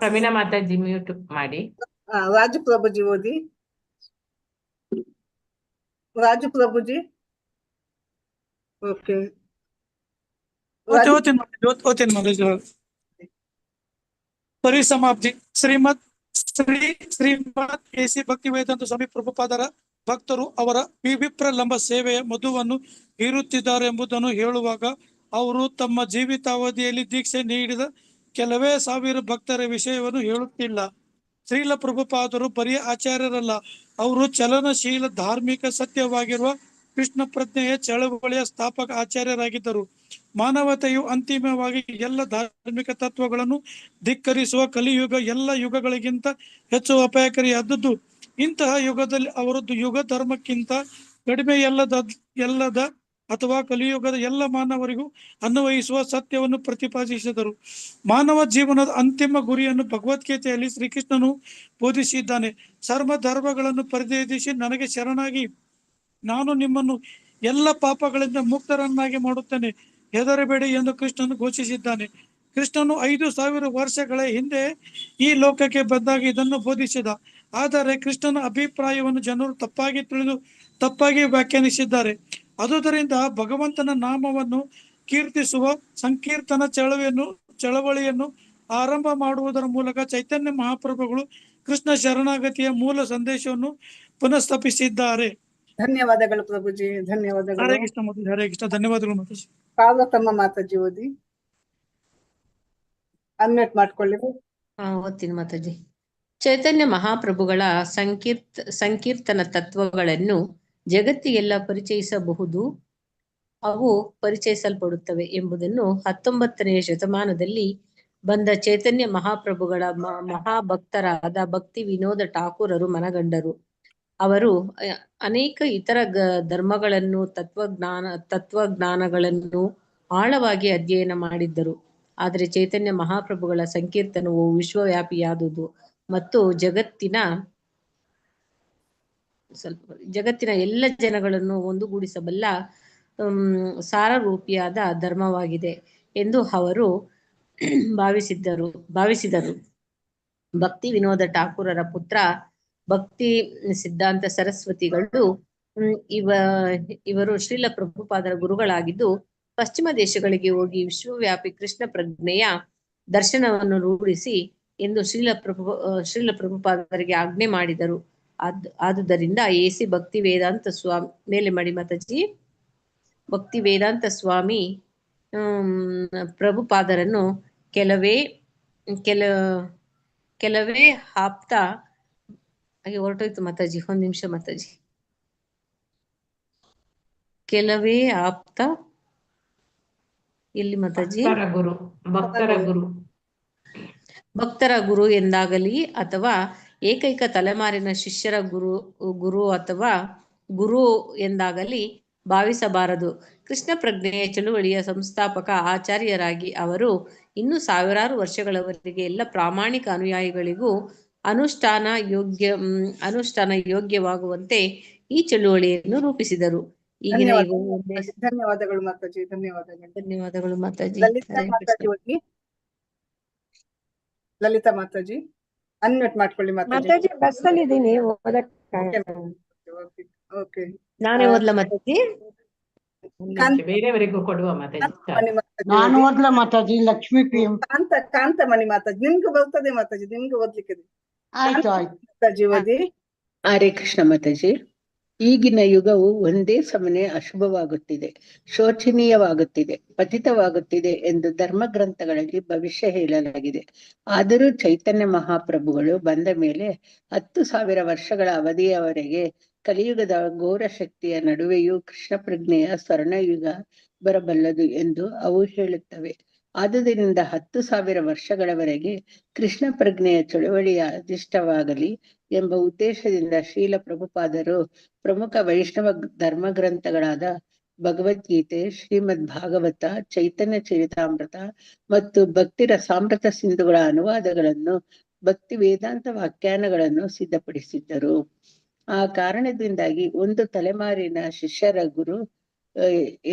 [SPEAKER 1] ಪ್ರವೀಣಾ ಮಾತಾಜಿ ಮ್ಯೂಟ್ ಮಾಡಿ.
[SPEAKER 3] ರಾಜು ಪ್ರಭುಜಿ ಓದಿ. ರಾಜು ಪ್ರಭುಜಿ. ಓಕೆ,
[SPEAKER 10] ಪರಿಸಮಾಪ್ತಿ. ಶ್ರೀಮದ್ ಎಸಿ ಭಕ್ತಿ ವೇದಾಂತ ಸ್ವಾಮಿ ಪ್ರಭುಪಾದರ ಭಕ್ತರು ಅವರ ವಿಪ್ರಲಂಬ ಸೇವೆಯ ಮಧುವನ್ನು ಹೀರುತ್ತಿದ್ದಾರೆ ಎಂಬುದನ್ನು ಹೇಳುವಾಗ ಅವರು ತಮ್ಮ ಜೀವಿತಾವಧಿಯಲ್ಲಿ ದೀಕ್ಷೆ ನೀಡಿದ ಕೆಲವೇ ಸಾವಿರ ಭಕ್ತರ ವಿಷಯವನ್ನು ಹೇಳುತ್ತಿಲ್ಲ. ಶ್ರೀಲ ಪ್ರಭುಪಾದರು ಬರೀ ಆಚಾರ್ಯರಲ್ಲ, ಅವರು ಚಲನಶೀಲ ಧಾರ್ಮಿಕ ಸತ್ಯವಾಗಿರುವ ಕೃಷ್ಣ ಪ್ರಜ್ಞೆಯ ಚಳವಳಿಯ ಸ್ಥಾಪಕ ಆಚಾರ್ಯರಾಗಿದ್ದರು. ಮಾನವತೆಯು ಅಂತಿಮವಾಗಿ ಎಲ್ಲ ಧಾರ್ಮಿಕ ತತ್ವಗಳನ್ನು ಧಿಕ್ಕರಿಸುವ ಕಲಿಯುಗ ಎಲ್ಲ ಯುಗಗಳಿಗಿಂತ ಹೆಚ್ಚು ಅಪಾಯಕಾರಿಯಾದದ್ದು. ಇಂತಹ ಯುಗದಲ್ಲಿ ಅವರದ್ದು ಯುಗ ಧರ್ಮಕ್ಕಿಂತ ಕಡಿಮೆ ಎಲ್ಲದ ಅಥವಾ ಕಲಿಯುಗದ ಎಲ್ಲ ಮಾನವರಿಗೂ ಅನ್ವಯಿಸುವ ಸತ್ಯವನ್ನು ಪ್ರತಿಪಾದಿಸಿದರು. ಮಾನವ ಜೀವನದ ಅಂತಿಮ ಗುರಿಯನ್ನು ಭಗವದ್ಗೀತೆಯಲ್ಲಿ ಶ್ರೀಕೃಷ್ಣನು ಬೋಧಿಸಿದ್ದಾನೆ. ಸರ್ವ ಧರ್ಮಗಳನ್ನು ಪರಿತ್ಯಜಿಸಿ ನನಗೆ ಶರಣಾಗಿ, ನಾನು ನಿಮ್ಮನ್ನು ಎಲ್ಲ ಪಾಪಗಳಿಂದ ಮುಕ್ತರನ್ನಾಗಿ ಮಾಡುತ್ತೇನೆ, ಹೆದರಬೇಡಿ ಎಂದು ಕೃಷ್ಣನು ಘೋಷಿಸಿದ್ದಾನೆ. ಕೃಷ್ಣನು 5000 ವರ್ಷಗಳ ಹಿಂದೆ ಈ ಲೋಕಕ್ಕೆ ಬಂದಾಗ ಇದನ್ನು ಬೋಧಿಸಿದ. ಆದರೆ ಕೃಷ್ಣನ ಅಭಿಪ್ರಾಯವನ್ನು ಜನರು ತಪ್ಪಾಗಿ ತಿಳಿದು ತಪ್ಪಾಗಿ ವ್ಯಾಖ್ಯಾನಿಸಿದ್ದಾರೆ. ಆದುದರಿಂದ ಭಗವಂತನ ನಾಮವನ್ನು ಕೀರ್ತಿಸುವ ಸಂಕೀರ್ತನ ಚಳವಳಿಯನ್ನು ಆರಂಭ ಮಾಡುವುದರ ಮೂಲಕ ಚೈತನ್ಯ ಮಹಾಪ್ರಭುಗಳು ಕೃಷ್ಣ ಶರಣಾಗತಿಯ ಮೂಲ ಸಂದೇಶವನ್ನು ಪುನಃಸ್ಥಾಪಿಸಿದ್ದಾರೆ.
[SPEAKER 3] ಧನ್ಯವಾದಗಳು ಪ್ರಭುಜಿ, ಧನ್ಯವಾದಗಳು.
[SPEAKER 10] ಹರೇ ಕೃಷ್ಣ ಮಾತಾಜಿ, ಹರೇ ಕೃಷ್ಣ. ಧನ್ಯವಾದಗಳು ಮಾತಾಜಿ.
[SPEAKER 3] ಪಾರ್ವತಮ್ಮ ಮಾತಾಜಿ ಓದಿ, ಅನ್ಮ್ಯೂಟ್ ಮಾಡ್ಕೊಳ್ಳಿ.
[SPEAKER 1] ಓದ್ತೀನಿ ಮಾತಾಜಿ. ಚೈತನ್ಯ ಮಹಾಪ್ರಭುಗಳ ಸಂಕೀರ್ತನ ತತ್ವಗಳನ್ನು ಜಗತ್ತಿಗೆಲ್ಲ ಪರಿಚಯಿಸಬಹುದು, ಅವು ಪರಿಚಯಿಸಲ್ಪಡುತ್ತವೆ ಎಂಬುದನ್ನು 19ನೇ ಶತಮಾನದಲ್ಲಿ ಬಂದ ಚೈತನ್ಯ ಮಹಾಪ್ರಭುಗಳ ಮಹಾಭಕ್ತರಾದ ಭಕ್ತಿ ವಿನೋದ ಠಾಕೂರರು ಮನಗಂಡರು. ಅವರು ಅನೇಕ ಇತರ ಧರ್ಮಗಳನ್ನು ತತ್ವಜ್ಞಾನಗಳನ್ನು ಆಳವಾಗಿ ಅಧ್ಯಯನ ಮಾಡಿದ್ದರು. ಆದರೆ ಚೈತನ್ಯ ಮಹಾಪ್ರಭುಗಳ ಸಂಕೀರ್ತನವು ವಿಶ್ವವ್ಯಾಪಿಯಾದುದು ಮತ್ತು ಜಗತ್ತಿನ ಎಲ್ಲ ಜನಗಳನ್ನು ಒಂದುಗೂಡಿಸಬಲ್ಲ ಸಾರರೂಪಿಯಾದ ಧರ್ಮವಾಗಿದೆ ಎಂದು ಅವರು ಭಾವಿಸಿದರು. ಭಕ್ತಿ ವಿನೋದ ಠಾಕೂರರ ಪುತ್ರ ಭಕ್ತಿ ಸಿದ್ಧಾಂತ ಸರಸ್ವತಿಗಳು ಇವರು ಶ್ರೀಲ ಪ್ರಭುಪಾದರ ಗುರುಗಳಾಗಿದ್ದು, ಪಶ್ಚಿಮ ದೇಶಗಳಿಗೆ ಹೋಗಿ ವಿಶ್ವವ್ಯಾಪಿ ಕೃಷ್ಣ ಪ್ರಜ್ಞೆಯ ದರ್ಶನವನ್ನು ರೂಢಿಸಿ ಎಂದು ಶ್ರೀಲ ಪ್ರಭುಪಾದರಿಗೆ ಆಜ್ಞೆ ಮಾಡಿದರು. ಆದುದರಿಂದ ಎಸಿ ಭಕ್ತಿ ವೇದಾಂತ ಸ್ವಾಮಿ ಮೇಲೆ ಮಾಡಿ ಮಾತಾಜಿ. ಭಕ್ತಿ ವೇದಾಂತ ಸ್ವಾಮಿ ಪ್ರಭುಪಾದರನ್ನು ಕೆಲವೇ ಆಪ್ತ ಹಾಗೆ ಹೊರಟೋಯ್ತು ಮಾತಾಜಿ, ಒಂದ್ ನಿಮಿಷ ಮಾತಾಜಿ. ಕೆಲವೇ ಆಪ್ತ ಎಲ್ಲಿ ಮಾತಾಜಿ? ಭಕ್ತರ ಗುರು ಎಂದಾಗಲಿ ಅಥವಾ ಏಕೈಕ ತಲೆಮಾರಿನ ಶಿಷ್ಯರ ಗುರು ಅಥವಾ ಗುರು ಎಂದಾಗಲಿ ಭಾವಿಸಬಾರದು. ಕೃಷ್ಣ ಪ್ರಜ್ಞೆಯ ಚಳುವಳಿಯ ಸಂಸ್ಥಾಪಕ ಆಚಾರ್ಯರಾಗಿ ಅವರು ಇನ್ನೂ ಸಾವಿರಾರು ವರ್ಷಗಳವರೆಗೆ ಎಲ್ಲ ಪ್ರಾಮಾಣಿಕ ಅನುಯಾಯಿಗಳಿಗೂ ಅನುಷ್ಠಾನ ಯೋಗ್ಯವಾಗುವಂತೆ ಈ ಚಳುವಳಿಯನ್ನು ರೂಪಿಸಿದರು. ಈಗಿನ
[SPEAKER 3] ಧನ್ಯವಾದಗಳು ಮಾತಾಜಿ, ಧನ್ಯವಾದಗಳು.
[SPEAKER 1] ಧನ್ಯವಾದಗಳು ಮಾತಾಜಿ.
[SPEAKER 3] ಲಲಿತಾ ಮಾತಾಜಿ ಓದಿ. ಲಲಿತಾ ಮಾತಾಜಿ ಅನ್ಮ್ಯೂಟ್ ಮಾಡ್ಕೊಳ್ಳಿ ಮಾತಾಜಿ.
[SPEAKER 11] ಬಸ್ ಅಲ್ಲಿ ಇದೀನಿ,
[SPEAKER 3] ಓಕೆ.
[SPEAKER 1] ನಾನೇ ಓದ್ಲಾ ಮಾತಾಜಿ? ಬೇರೆಯವರಿಗೂ ಕೊಡುವ ಮಾತಾಜಿ.
[SPEAKER 12] ನಾನು ಓದ್ಲಾ ಮಾತಾಜಿ? ಲಕ್ಷ್ಮೀ ಪಿ ಎಂ
[SPEAKER 3] ಕಾಂತಮಣಿ ಮಾತಾಜಿ, ನಿಮ್ಗೆ ಬರ್ತದೆ ಮಾತಾಜಿ, ನಿಮ್ಗೆ ಓದ್ಲಿಕ್ಕೆ.
[SPEAKER 12] ಆಯ್ತು ಆಯ್ತು
[SPEAKER 3] ಮಾತಾಜಿ ಓದಿ.
[SPEAKER 13] ಹರೇ ಕೃಷ್ಣ ಮಾತಾಜಿ. ಈಗಿನ ಯುಗವು ಒಂದೇ ಸಮನೆ ಅಶುಭವಾಗುತ್ತಿದೆ, ಶೋಚನೀಯವಾಗುತ್ತಿದೆ, ಪತಿತವಾಗುತ್ತಿದೆ ಎಂದು ಧರ್ಮ ಗ್ರಂಥಗಳಲ್ಲಿ ಭವಿಷ್ಯ ಹೇಳಲಾಗಿದೆ. ಆದರೂ ಚೈತನ್ಯ ಮಹಾಪ್ರಭುಗಳು ಬಂದ ಮೇಲೆ 10,000 ವರ್ಷಗಳ ಅವಧಿಯವರೆಗೆ ಕಲಿಯುಗದ ಘೋರ ಶಕ್ತಿಯ ನಡುವೆಯೂ ಕೃಷ್ಣ ಪ್ರಜ್ಞೆಯ ಸ್ವರ್ಣಯುಗ ಬರಬಲ್ಲದು ಎಂದು ಅವು ಹೇಳುತ್ತವೆ. ಆದುದರಿಂದ 10,000 ವರ್ಷಗಳವರೆಗೆ ಕೃಷ್ಣ ಪ್ರಜ್ಞೆಯ ಚಳುವಳಿಯ ಅಧಿಷ್ಠವಾಗಲಿ ಎಂಬ ಉದ್ದೇಶದಿಂದ ಶ್ರೀಲ ಪ್ರಭುಪಾದರು ಪ್ರಮುಖ ವೈಷ್ಣವ ಧರ್ಮ ಗ್ರಂಥಗಳಾದ ಭಗವದ್ಗೀತೆ, ಶ್ರೀಮದ್ ಭಾಗವತ, ಚೈತನ್ಯ ಚರಿತಾಮೃತ ಮತ್ತು ಭಕ್ತಿ ರಸಾಮೃತ ಸಿಂಧುಗಳ ಅನುವಾದಗಳನ್ನು, ಭಕ್ತಿ ವೇದಾಂತ ವ್ಯಾಖ್ಯಾನಗಳನ್ನು ಸಿದ್ಧಪಡಿಸಿದ್ದರು. ಆ ಕಾರಣದಿಂದಾಗಿ ಒಂದು ತಲೆಮಾರಿನ ಶಿಷ್ಯರ ಗುರು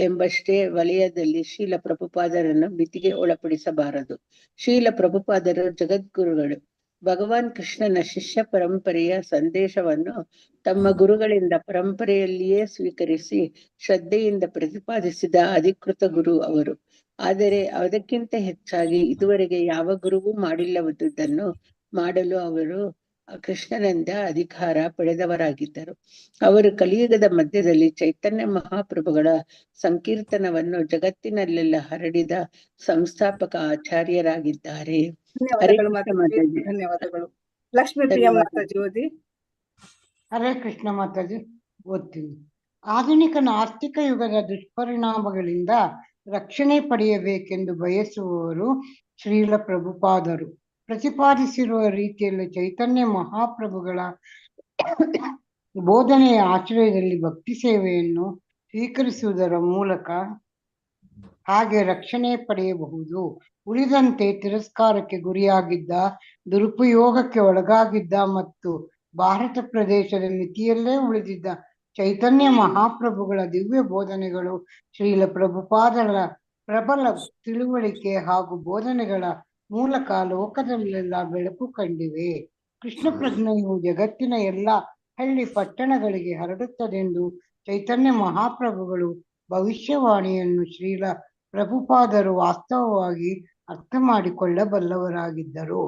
[SPEAKER 13] ಎಂಬಷ್ಟೇ ವಲಯದಲ್ಲಿ ಶ್ರೀಲ ಪ್ರಭುಪಾದರನ್ನು ಮಿತಿಗೆ ಒಳಪಡಿಸಬಾರದು. ಶ್ರೀಲ ಪ್ರಭುಪಾದರು ಜಗದ್ಗುರುಗಳು. ಭಗವಾನ್ ಕೃಷ್ಣನ ಶಿಷ್ಯ ಪರಂಪರೆಯ ಸಂದೇಶವನ್ನು ತಮ್ಮ ಗುರುಗಳಿಂದ ಪರಂಪರೆಯಲ್ಲಿಯೇ ಸ್ವೀಕರಿಸಿ ಶ್ರದ್ಧೆಯಿಂದ ಪ್ರತಿಪಾದಿಸಿದ ಅಧಿಕೃತ ಗುರು ಅವರು. ಆದರೆ ಅದಕ್ಕಿಂತ ಹೆಚ್ಚಾಗಿ ಇದುವರೆಗೆ ಯಾವ ಗುರುವೂ ಮಾಡಿಲ್ಲವುದನ್ನು ಮಾಡಲು ಅವರು ಕೃಷ್ಣನಿಂದ ಅಧಿಕಾರ ಪಡೆದವರಾಗಿದ್ದರು. ಅವರು ಕಲಿಯುಗದ ಮಧ್ಯದಲ್ಲಿ ಚೈತನ್ಯ ಮಹಾಪ್ರಭುಗಳ ಸಂಕೀರ್ತನವನ್ನು ಜಗತ್ತಿನಲ್ಲೆಲ್ಲ ಹರಡಿದ ಸಂಸ್ಥಾಪಕ ಆಚಾರ್ಯರಾಗಿದ್ದಾರೆ.
[SPEAKER 3] ಧನ್ಯವಾದಗಳು. ಲಕ್ಷ್ಮೀ ಪ್ರಿಯ ಮಾತಾಜಿ ಓದಿ.
[SPEAKER 12] ಹರೇ ಕೃಷ್ಣ ಮಾತಾಜಿ ಓದ್ತೀನಿ. ಆಧುನಿಕ ನಾಸ್ತಿಕ ಯುಗದ ದುಷ್ಪರಿಣಾಮಗಳಿಂದ ರಕ್ಷಣೆ ಪಡೆಯಬೇಕೆಂದು ಬಯಸುವವರು ಶ್ರೀಲ ಪ್ರಭುಪಾದರು ಪ್ರತಿಪಾದಿಸಿರುವ ರೀತಿಯಲ್ಲಿ ಚೈತನ್ಯ ಮಹಾಪ್ರಭುಗಳ ಬೋಧನೆಯ ಆಶ್ರಯದಲ್ಲಿ ಭಕ್ತಿ ಸೇವೆಯನ್ನು ಸ್ವೀಕರಿಸುವುದರ ಮೂಲಕ ಹಾಗೆ ರಕ್ಷಣೆ ಪಡೆಯಬಹುದು. ಉಳಿದಂತೆ ತಿರಸ್ಕಾರಕ್ಕೆ ಗುರಿಯಾಗಿದ್ದ, ದುರುಪಯೋಗಕ್ಕೆ ಒಳಗಾಗಿದ್ದ ಮತ್ತು ಭಾರತ ಪ್ರದೇಶದ ಮಿತಿಯಲ್ಲೇ ಉಳಿದಿದ್ದ ಚೈತನ್ಯ ಮಹಾಪ್ರಭುಗಳ ದಿವ್ಯ ಬೋಧನೆಗಳು ಶ್ರೀಲ ಪ್ರಭುಪಾದರ ಪ್ರಬಲ ತಿಳುವಳಿಕೆ ಹಾಗೂ ಬೋಧನೆಗಳ ಮೂಲಕ ಲೋಕದಲ್ಲೆಲ್ಲ ಬೆಳಕು ಕಂಡಿವೆ. ಕೃಷ್ಣ ಪ್ರಜ್ಞೆಯು ಜಗತ್ತಿನ ಎಲ್ಲ ಹಳ್ಳಿ ಪಟ್ಟಣಗಳಿಗೆ ಹರಡುತ್ತದೆಂದು ಚೈತನ್ಯ ಮಹಾಪ್ರಭುಗಳು ಭವಿಷ್ಯವಾಣಿಯನ್ನು ಶ್ರೀಲ ಪ್ರಭುಪಾದರು ವಾಸ್ತವವಾಗಿ ಅರ್ಥ ಮಾಡಿಕೊಳ್ಳಬಲ್ಲವರಾಗಿದ್ದರು.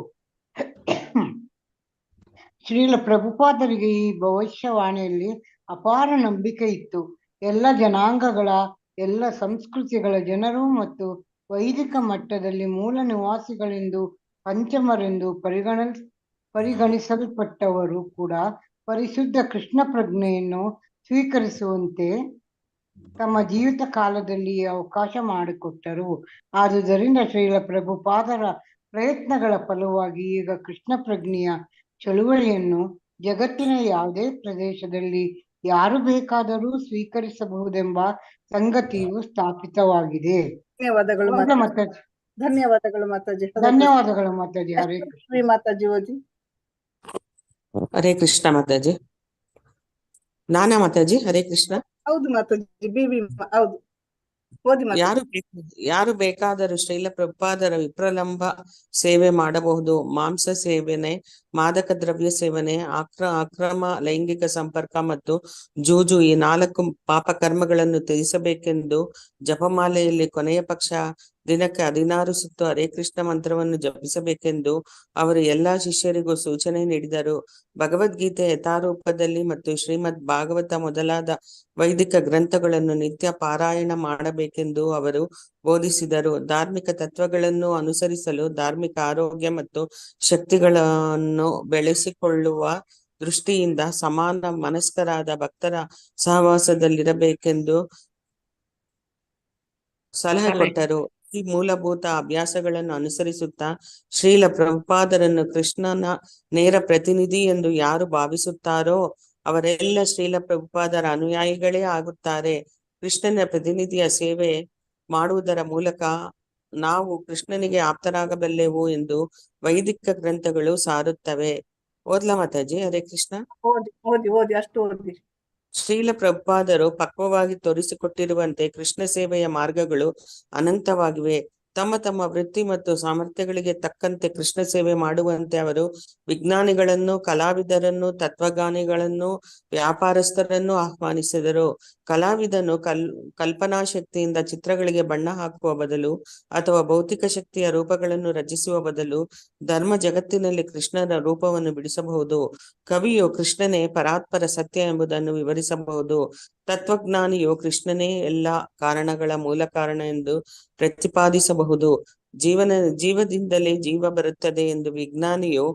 [SPEAKER 12] ಶ್ರೀಲ ಪ್ರಭುಪಾದರಿಗೆ ಈ ಭವಿಷ್ಯವಾಣಿಯಲ್ಲಿ ಅಪಾರ ನಂಬಿಕೆ ಇತ್ತು. ಎಲ್ಲ ಜನಾಂಗಗಳ, ಎಲ್ಲ ಸಂಸ್ಕೃತಿಗಳ ಜನರು ಮತ್ತು ವೈದಿಕ ಮಟ್ಟದಲ್ಲಿ ಮೂಲ ನಿವಾಸಿಗಳೆಂದು ಪಂಚಮರೆಂದು ಪರಿಗಣಿಸಲ್ಪಟ್ಟವರು ಕೂಡ ಪರಿಶುದ್ಧ ಕೃಷ್ಣ ಪ್ರಜ್ಞೆಯನ್ನು ಸ್ವೀಕರಿಸುವಂತೆ ತಮ್ಮ ಜೀವಿತ ಕಾಲದಲ್ಲಿ ಅವಕಾಶ ಮಾಡಿಕೊಟ್ಟರು. ಆದುದರಿಂದ ಶ್ರೀಲ ಪ್ರಭುಪಾದರ ಪ್ರಯತ್ನಗಳ ಫಲವಾಗಿ ಈಗ ಕೃಷ್ಣ ಪ್ರಜ್ಞೆಯ ಚಳುವಳಿಯನ್ನು ಜಗತ್ತಿನ ಯಾವುದೇ ಪ್ರದೇಶದಲ್ಲಿ ಯಾರು ಬೇಕಾದರೂ ಸ್ವೀಕರಿಸಬಹುದೆಂಬ ಸಂಗತಿಯು ಸ್ಥಾಪಿತವಾಗಿದೆ.
[SPEAKER 3] ಧನ್ಯವಾದಗಳು
[SPEAKER 12] ಮಾತಾಜಿ.
[SPEAKER 3] ಧನ್ಯವಾದಗಳು ಮಾತಾಜಿ.
[SPEAKER 12] ಧನ್ಯವಾದಗಳು ಮಾತಾಜಿ. ಹರೇ
[SPEAKER 3] ಶ್ರೀ ಮಾತಾಜಿ ಓದಿ.
[SPEAKER 11] ಹರೇ ಕೃಷ್ಣ ಮಾತಾಜಿ. ನಾನಾ ಮಾತಾಜಿ? ಹರೇ ಕೃಷ್ಣ.
[SPEAKER 3] ಹೌದು ಮಾತಾಜಿ. ಬಿಬಿ ಹೌದು, ಓದಿ ಮಾತಾಜಿ.
[SPEAKER 11] ಯಾರು ಬೇಕಾದರೂ ಶ್ರೀಲ ಪ್ರಭುಪಾದರ ವಿಪ್ರಲಂಬ ಸೇವೆ ಮಾಡಬಹುದು. ಮಾಂಸ ಸೇವನೆ, ಮಾದಕ ದ್ರವ್ಯ ಸೇವನೆ, ಅಕ್ರಮ ಲೈಂಗಿಕ ಸಂಪರ್ಕ ಮತ್ತು ಜೂಜು ಈ 4 ಪಾಪ ಕರ್ಮಗಳನ್ನು ತ್ಯಜಿಸಬೇಕೆಂದು ಜಪಮಾಲೆಯಲ್ಲಿ ಕೊನೆಯ ಪಕ್ಷ ದಿನಕ್ಕೆ 16 ಸುತ್ತು ಹರೇ ಕೃಷ್ಣ ಮಂತ್ರವನ್ನು ಜಪಿಸಬೇಕೆಂದು ಅವರು ಎಲ್ಲಾ ಶಿಷ್ಯರಿಗೂ ಸೂಚನೆ ನೀಡಿದರು. ಭಗವದ್ಗೀತೆ ಯಥಾರೂಪದಲ್ಲಿ ಮತ್ತು ಶ್ರೀಮದ್ ಭಾಗವತ ಮೊದಲಾದ ವೈದಿಕ ಗ್ರಂಥಗಳನ್ನು ನಿತ್ಯ ಪಾರಾಯಣ ಮಾಡಬೇಕೆಂದು ಅವರು ಬೋಧಿಸಿದರು. ಧಾರ್ಮಿಕ ತತ್ವಗಳನ್ನು ಅನುಸರಿಸಲು ಧಾರ್ಮಿಕ ಆರೋಗ್ಯ ಮತ್ತು ಶಕ್ತಿಗಳನ್ನು ಬೆಳೆಸಿಕೊಳ್ಳುವ ದೃಷ್ಟಿಯಿಂದ ಸಮಾನ ಮನಸ್ಕರಾದ ಭಕ್ತರ ಸಹವಾಸದಲ್ಲಿರಬೇಕೆಂದು ಸಲಹೆ ಕೊಟ್ಟರು. ಈ ಮೂಲಭೂತ ಅಭ್ಯಾಸಗಳನ್ನು ಅನುಸರಿಸುತ್ತಾ ಶ್ರೀಲ ಪ್ರಭುಪಾದರನ್ನು ಕೃಷ್ಣನ ನೇರ ಪ್ರತಿನಿಧಿ ಎಂದು ಯಾರು ಭಾವಿಸುತ್ತಾರೋ ಅವರೆಲ್ಲ ಶ್ರೀಲ ಪ್ರಭುಪಾದರ ಅನುಯಾಯಿಗಳೇ ಆಗುತ್ತಾರೆ. ಕೃಷ್ಣನ ಪ್ರತಿನಿಧಿಯ ಸೇವೆ ಮಾಡುವುದರ ಮೂಲಕ ನಾವು ಕೃಷ್ಣನಿಗೆ ಆಪ್ತರಾಗಬಲ್ಲೆವು ಎಂದು ವೈದಿಕ ಗ್ರಂಥಗಳು ಸಾರುತ್ತವೆ. ಓದ್ಲಾ ಮಾತಾಜಿ? ಹರೇ ಕೃಷ್ಣ.
[SPEAKER 3] ಓದಿ ಅಷ್ಟು ಓದಿ.
[SPEAKER 11] ಶ್ರೀಲ ಪ್ರಭುಪಾದರು ಪಕ್ವವಾಗಿ ತೋರಿಸಿಕೊಟ್ಟಿರುವಂತೆ ಕೃಷ್ಣ ಸೇವೆಯ ಮಾರ್ಗಗಳು ಅನಂತವಾಗಿವೆ. ತಮ್ಮ ತಮ್ಮ ವೃತ್ತಿ ಮತ್ತು ಸಾಮರ್ಥ್ಯಗಳಿಗೆ ತಕ್ಕಂತೆ ಕೃಷ್ಣ ಸೇವೆ ಮಾಡುವಂತೆ ಅವರು ವಿಜ್ಞಾನಿಗಳನ್ನು, ಕಲಾವಿದರನ್ನು, ತತ್ವಜ್ಞಾನಿಗಳನ್ನು, ವ್ಯಾಪಾರಸ್ಥರನ್ನು ಆಹ್ವಾನಿಸಿದರು. ಕಲಾವಿದನು ಕಲ್ಪನಾ ಶಕ್ತಿಯಿಂದ ಚಿತ್ರಗಳಿಗೆ ಬಣ್ಣ ಹಾಕುವ ಬದಲು ಅಥವಾ ಭೌತಿಕ ಶಕ್ತಿಯ ರೂಪಗಳನ್ನು ರಚಿಸುವ ಬದಲು ಧರ್ಮ ಜಗತ್ತಿನಲ್ಲಿ ಕೃಷ್ಣನ ರೂಪವನ್ನು ಬಿಡಿಸಬಹುದು. ಕವಿಯು ಕೃಷ್ಣನೇ ಪರಾತ್ಪರ ಸತ್ಯ ಎಂಬುದನ್ನು ವಿವರಿಸಬಹುದು. ತತ್ವಜ್ಞಾನಿಯು ಕೃಷ್ಣನೇ ಎಲ್ಲ ಕಾರಣಗಳ ಮೂಲ ಕಾರಣ ಎಂದು ಪ್ರತಿಪಾದಿಸಬಹುದು. ಜೀವದಿಂದಲೇ ಜೀವ ಬರುತ್ತದೆ ಎಂದು ವಿಜ್ಞಾನಿಯು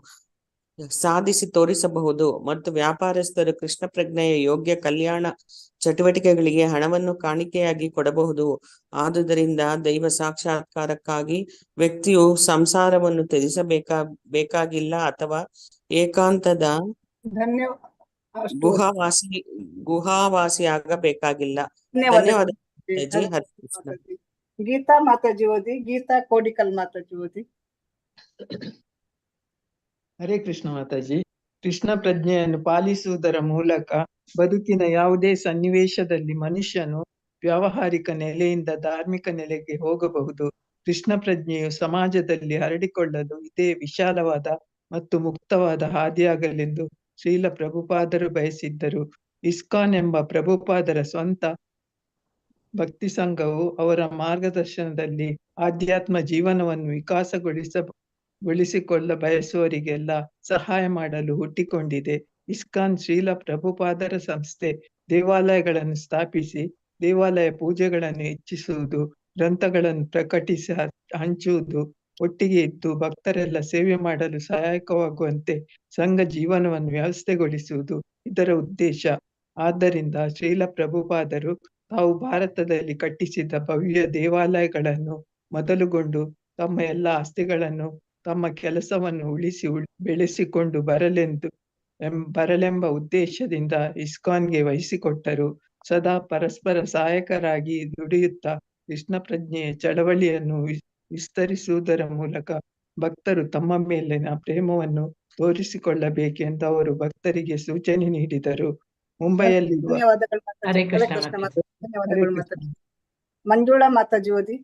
[SPEAKER 11] ಸಾಧಿಸಿ ತೋರಿಸಬಹುದು. ಮತ್ತು ವ್ಯಾಪಾರಸ್ಥರು ಕೃಷ್ಣ ಪ್ರಜ್ಞೆಯ ಯೋಗ್ಯ ಕಲ್ಯಾಣ ಚಟುವಟಿಕೆಗಳಿಗೆ ಹಣವನ್ನು ಕಾಣಿಕೆಯಾಗಿ ಕೊಡಬಹುದು. ಆದುದರಿಂದ ದೈವ ಸಾಕ್ಷಾತ್ಕಾರಕ್ಕಾಗಿ ವ್ಯಕ್ತಿಯು ಸಂಸಾರವನ್ನು ತ್ಯಜಿಸಬೇಕಾಗಿಲ್ಲ ಅಥವಾ ಏಕಾಂತದ ಗುಹಾವಾಸಿ ಆಗಬೇಕಾಗಿಲ್ಲ. ಧನ್ಯವಾದ.
[SPEAKER 3] ಗೀತಾ ಮಾತಾಜಿ ಓದಿ. ಗೀತಾ ಕೋಡಿಕಲ್ ಮಾತಾಜಿ ಓದಿ.
[SPEAKER 14] ಹರೇ ಕೃಷ್ಣ ಮಾತಾಜಿ. ಕೃಷ್ಣ ಪ್ರಜ್ಞೆಯನ್ನು ಪಾಲಿಸುವುದರ ಮೂಲಕ ಬದುಕಿನ ಯಾವುದೇ ಸನ್ನಿವೇಶದಲ್ಲಿ ಮನುಷ್ಯನು ವ್ಯಾವಹಾರಿಕ ನೆಲೆಯಿಂದ ಧಾರ್ಮಿಕ ನೆಲೆಗೆ ಹೋಗಬಹುದು. ಕೃಷ್ಣ ಪ್ರಜ್ಞೆಯು ಸಮಾಜದಲ್ಲಿ ಹರಡಿಕೊಳ್ಳಲು ಇದೇ ವಿಶಾಲವಾದ ಮತ್ತು ಮುಕ್ತವಾದ ಹಾದಿಯಾಗಲೆಂದು ಶ್ರೀಲ ಪ್ರಭುಪಾದರು ಬಯಸಿದ್ದರು. ಇಸ್ಕಾನ್ ಎಂಬ ಪ್ರಭುಪಾದರ ಸ್ವಂತ ಭಕ್ತಿ ಸಂಘವು ಅವರ ಮಾರ್ಗದರ್ಶನದಲ್ಲಿ ಆಧ್ಯಾತ್ಮ ಜೀವನವನ್ನು ವಿಕಾಸಗೊಳಿಸಿಕೊಳ್ಳ ಬಯಸುವವರಿಗೆಲ್ಲ ಸಹಾಯ ಮಾಡಲು ಹುಟ್ಟಿಕೊಂಡಿದೆ. ಇಸ್ಕಾನ್ ಶ್ರೀಲ ಪ್ರಭುಪಾದರ ಸಂಸ್ಥೆ ದೇವಾಲಯಗಳನ್ನು ಸ್ಥಾಪಿಸಿ ದೇವಾಲಯ ಪೂಜೆಗಳನ್ನು ಹೆಚ್ಚಿಸುವುದು, ಗ್ರಂಥಗಳನ್ನು ಪ್ರಕಟಿಸಿ ಹಂಚುವುದು, ಒಟ್ಟಿಗೆ ಇದ್ದು ಭಕ್ತರೆಲ್ಲ ಸೇವೆ ಮಾಡಲು ಸಹಾಯಕವಾಗುವಂತೆ ಸಂಘ ಜೀವನವನ್ನು ವ್ಯವಸ್ಥೆಗೊಳಿಸುವುದು ಇದರ ಉದ್ದೇಶ. ಆದ್ದರಿಂದ ಶ್ರೀಲ ಪ್ರಭುಪಾದರು ತಾವು ಭಾರತದಲ್ಲಿ ಕಟ್ಟಿಸಿದ ಭವ್ಯ ದೇವಾಲಯಗಳನ್ನು ಮೊದಲುಗೊಂಡು ತಮ್ಮ ಎಲ್ಲ ಆಸ್ತಿಗಳನ್ನು ತಮ್ಮ ಕೆಲಸವನ್ನು ಉಳಿಸಿ ಬೆಳೆಸಿಕೊಂಡು ಬರಲೆಂಬ ಉದ್ದೇಶದಿಂದ ಇಸ್ಕಾನ್ಗೆ ವಹಿಸಿಕೊಟ್ಟರು. ಸದಾ ಪರಸ್ಪರ ಸಹಾಯಕರಾಗಿ ದುಡಿಯುತ್ತಾ ಕೃಷ್ಣ ಪ್ರಜ್ಞೆಯ ಚಳವಳಿಯನ್ನು ವಿಸ್ತರಿಸುವುದರ ಮೂಲಕ ಭಕ್ತರು ತಮ್ಮ ಮೇಲಿನ ಪ್ರೇಮವನ್ನು ತೋರಿಸಿಕೊಳ್ಳಬೇಕೆಂದು ಅವರು ಭಕ್ತರಿಗೆ ಸೂಚನೆ ನೀಡಿದರು. ಮುಂಬೈಯಲ್ಲಿರುವ
[SPEAKER 3] ಧನ್ಯವಾದಗಳು ಮಾತಾಜಿ.
[SPEAKER 1] ಹರೇ
[SPEAKER 3] ಹರೇ
[SPEAKER 1] ಕೃಷ್ಣ
[SPEAKER 3] ಕೃಷ್ಣ
[SPEAKER 1] ಮಾತಾಜಿ.
[SPEAKER 3] ಮಾತಾಜಿ. ಧನ್ಯವಾದಗಳು
[SPEAKER 14] ಹರೇ
[SPEAKER 3] ಮಾತಾಜಿ. ಮಂಜುಳಾ ಮಾತಾಜಿ ಓದಿ.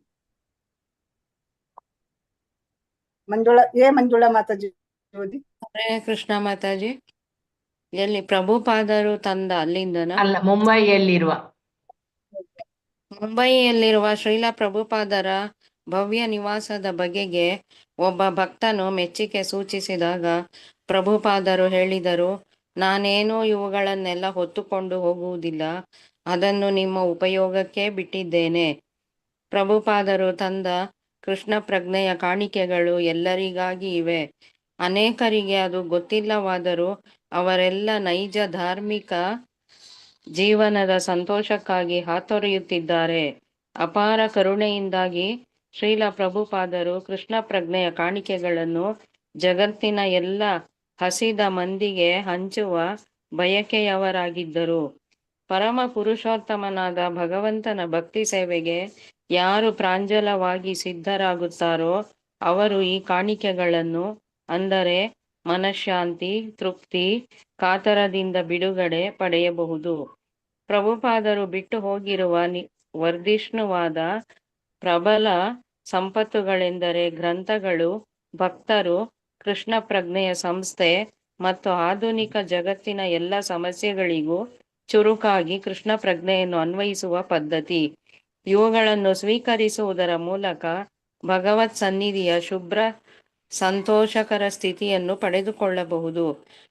[SPEAKER 3] ಮಂಜುಳಾ ಮಾತಾಜಿ ಓದಿ.
[SPEAKER 15] ಹರೇ ಕೃಷ್ಣ ಮಾತಾಜಿ. ಎಲ್ಲಿ ಪ್ರಭುಪಾದರು ತಂದ ಅಲ್ಲಿಂದನ
[SPEAKER 1] ಅಲ್ಲ, ಮುಂಬೈಯಲ್ಲಿರುವ
[SPEAKER 15] ಮುಂಬಯಿಯಲ್ಲಿರುವ ಶ್ರೀಲ ಪ್ರಭುಪಾದರ ಭವ್ಯ ನಿವಾಸದ ಬಗೆಗೆ ಒಬ್ಬ ಭಕ್ತನು ಮೆಚ್ಚುಗೆ ಸೂಚಿಸಿದಾಗ ಪ್ರಭುಪಾದರು ಹೇಳಿದರು, ನಾನೇನೂ ಇವುಗಳನ್ನೆಲ್ಲ ಹೊತ್ತುಕೊಂಡು ಹೋಗುವುದಿಲ್ಲ, ಅದನ್ನು ನಿಮ್ಮ ಉಪಯೋಗಕ್ಕೆ ಬಿಟ್ಟಿದ್ದೇನೆ. ಪ್ರಭುಪಾದರು ತಂದ ಕೃಷ್ಣ ಪ್ರಜ್ಞೆಯ ಕಾಣಿಕೆಗಳು ಎಲ್ಲರಿಗಾಗಿ ಇವೆ. ಅನೇಕರಿಗೆ ಅದು ಗೊತ್ತಿಲ್ಲವಾದರೂ ಅವರೆಲ್ಲ ನೈಜ ಧಾರ್ಮಿಕ ಜೀವನದ ಸಂತೋಷಕ್ಕಾಗಿ ಹಾತೊರೆಯುತ್ತಿದ್ದಾರೆ. ಅಪಾರ ಕರುಣೆಯಿಂದಾಗಿ ಶ್ರೀಲ ಪ್ರಭುಪಾದರು ಕೃಷ್ಣ ಪ್ರಜ್ಞೆಯ ಕಾಣಿಕೆಗಳನ್ನು ಜಗತ್ತಿನ ಎಲ್ಲ ಹಸಿದ ಮಂದಿಗೆ ಹಂಚುವ ಬಯಕೆಯವರಾಗಿದ್ದರು. ಪರಮ ಪುರುಷೋತ್ತಮನಾದ ಭಗವಂತನ ಭಕ್ತಿ ಸೇವೆಗೆ ಯಾರು ಪ್ರಾಂಜಲವಾಗಿ ಸಿದ್ಧರಾಗುತ್ತಾರೋ ಅವರು ಈ ಕಾಣಿಕೆಗಳನ್ನು, ಅಂದರೆ ಮನಃಶಾಂತಿ, ತೃಪ್ತಿ, ಕಾತರದಿಂದ ಬಿಡುಗಡೆ ಪಡೆಯಬಹುದು. ಪ್ರಭುಪಾದರು ಬಿಟ್ಟು ಹೋಗಿರುವ ವರ್ಧಿಷ್ಣುವಾದ ಪ್ರಬಲ ಸಂಪತ್ತುಗಳೆಂದರೆ ಗ್ರಂಥಗಳು, ಭಕ್ತರು, ಕೃಷ್ಣ ಪ್ರಜ್ಞೆಯ ಸಂಸ್ಥೆ ಮತ್ತು ಆಧುನಿಕ ಜಗತ್ತಿನ ಎಲ್ಲ ಸಮಸ್ಯೆಗಳಿಗೂ ಚುರುಕಾಗಿ ಕೃಷ್ಣ ಪ್ರಜ್ಞೆಯನ್ನು ಅನ್ವಯಿಸುವ ಪದ್ಧತಿ. ಇವುಗಳನ್ನು ಸ್ವೀಕರಿಸುವುದರ ಮೂಲಕ ಭಗವತ್ ಸನ್ನಿಧಿಯ ಶುಭ್ರ ಸಂತೋಷಕರ ಸ್ಥಿತಿಯನ್ನು ಪಡೆದುಕೊಳ್ಳಬಹುದು.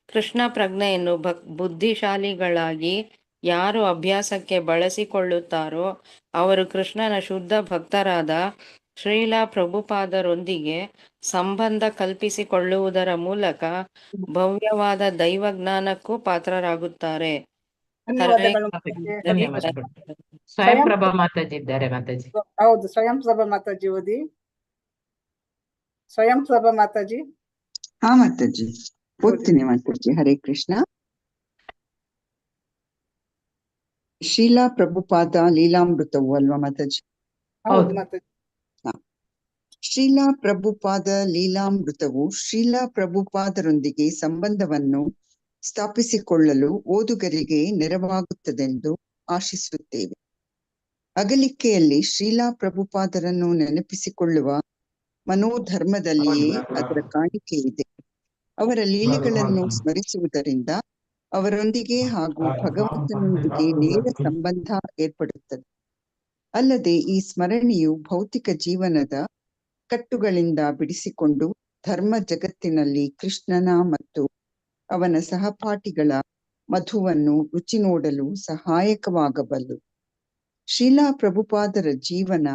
[SPEAKER 15] ಕೃಷ್ಣ ಪ್ರಜ್ಞೆಯನ್ನು ಬುದ್ಧಿಶಾಲಿಗಳಾಗಿ ಯಾರು ಅಭ್ಯಾಸಕ್ಕೆ ಬಳಸಿಕೊಳ್ಳುತ್ತಾರೋ ಅವರು ಕೃಷ್ಣನ ಶುದ್ಧ ಭಕ್ತರಾದ ಶ್ರೀಲ ಪ್ರಭುಪಾದರೊಂದಿಗೆ ಸಂಬಂಧ ಕಲ್ಪಿಸಿಕೊಳ್ಳುವುದರ ಮೂಲಕ ಭವ್ಯವಾದ ದೈವಜ್ಞಾನಕ್ಕೂ ಪಾತ್ರರಾಗುತ್ತಾರೆ.
[SPEAKER 3] ಧನ್ಯವಾದಗಳು ಮಾತಾಜಿ.
[SPEAKER 1] ಧನ್ಯವಾದಗಳು. ಸ್ವಯಂ ಪ್ರಭಾ ಮಾತಾಜಿ ಇದ್ದಾರೆ ಮಾತಾಜಿ.
[SPEAKER 3] ಹೌದು, ಸ್ವಯಂ ಪ್ರಭಾ ಮಾತಾಜಿ ಓದಿ. ಸ್ವಯಂ ಪ್ರಭಾ ಮಾತಾಜಿ.
[SPEAKER 16] ಹಾ ಮಾತಾಜಿ ಓದ್ತೀನಿ ಮಾತಾಜಿ. ಹರೇ ಕೃಷ್ಣ. ಶ್ರೀಲಾ ಪ್ರಭುಪಾದ ಲೀಲಾಮೃತವು ಅಲ್ವಾ ಮಾತಾಜಿ?
[SPEAKER 3] ಹೌದು ಮಾತಾಜಿ.
[SPEAKER 16] ಶ್ರೀಲಾ ಪ್ರಭುಪಾದ ಲೀಲಾಮೃತವು ಶ್ರೀಲಾ ಪ್ರಭುಪಾದರೊಂದಿಗೆ ಸಂಬಂಧವನ್ನು ಸ್ಥಾಪಿಸಿಕೊಳ್ಳಲು ಓದುಗರಿಗೆ ನೆರವಾಗುತ್ತದೆಂದು ಆಶಿಸುತ್ತೇವೆ. ಅಗಲಿಕೆಯಲ್ಲಿ ಶ್ರೀಲಾ ಪ್ರಭುಪಾದರನ್ನು ನೆನಪಿಸಿಕೊಳ್ಳುವ ಮನೋಧರ್ಮದಲ್ಲಿಯೇ ಅದರ ಕಾಣಿಕೆ ಇದೆ. ಅವರ ಲೀಲೆಗಳನ್ನು ಸ್ಮರಿಸುವುದರಿಂದ ಅವರೊಂದಿಗೆ ಹಾಗೂ ಭಗವಂತನೊಂದಿಗೆ ನೇರ ಸಂಬಂಧ ಏರ್ಪಡುತ್ತದೆ. ಅಲ್ಲದೆ ಈ ಸ್ಮರಣೆಯು ಭೌತಿಕ ಜೀವನದ ಕಟ್ಟುಗಳಿಂದ ಬಿಡಿಸಿಕೊಂಡು ಧರ್ಮ ಜಗತ್ತಿನಲ್ಲಿ ಕೃಷ್ಣನ ಮತ್ತು ಅವನ ಸಹಪಾಠಿಗಳ ಮಧುವನ್ನು ರುಚಿ ನೋಡಲು ಸಹಾಯಕವಾಗಬಲ್ಲದು. ಶ್ರೀಲಾ ಪ್ರಭುಪಾದರ ಜೀವನ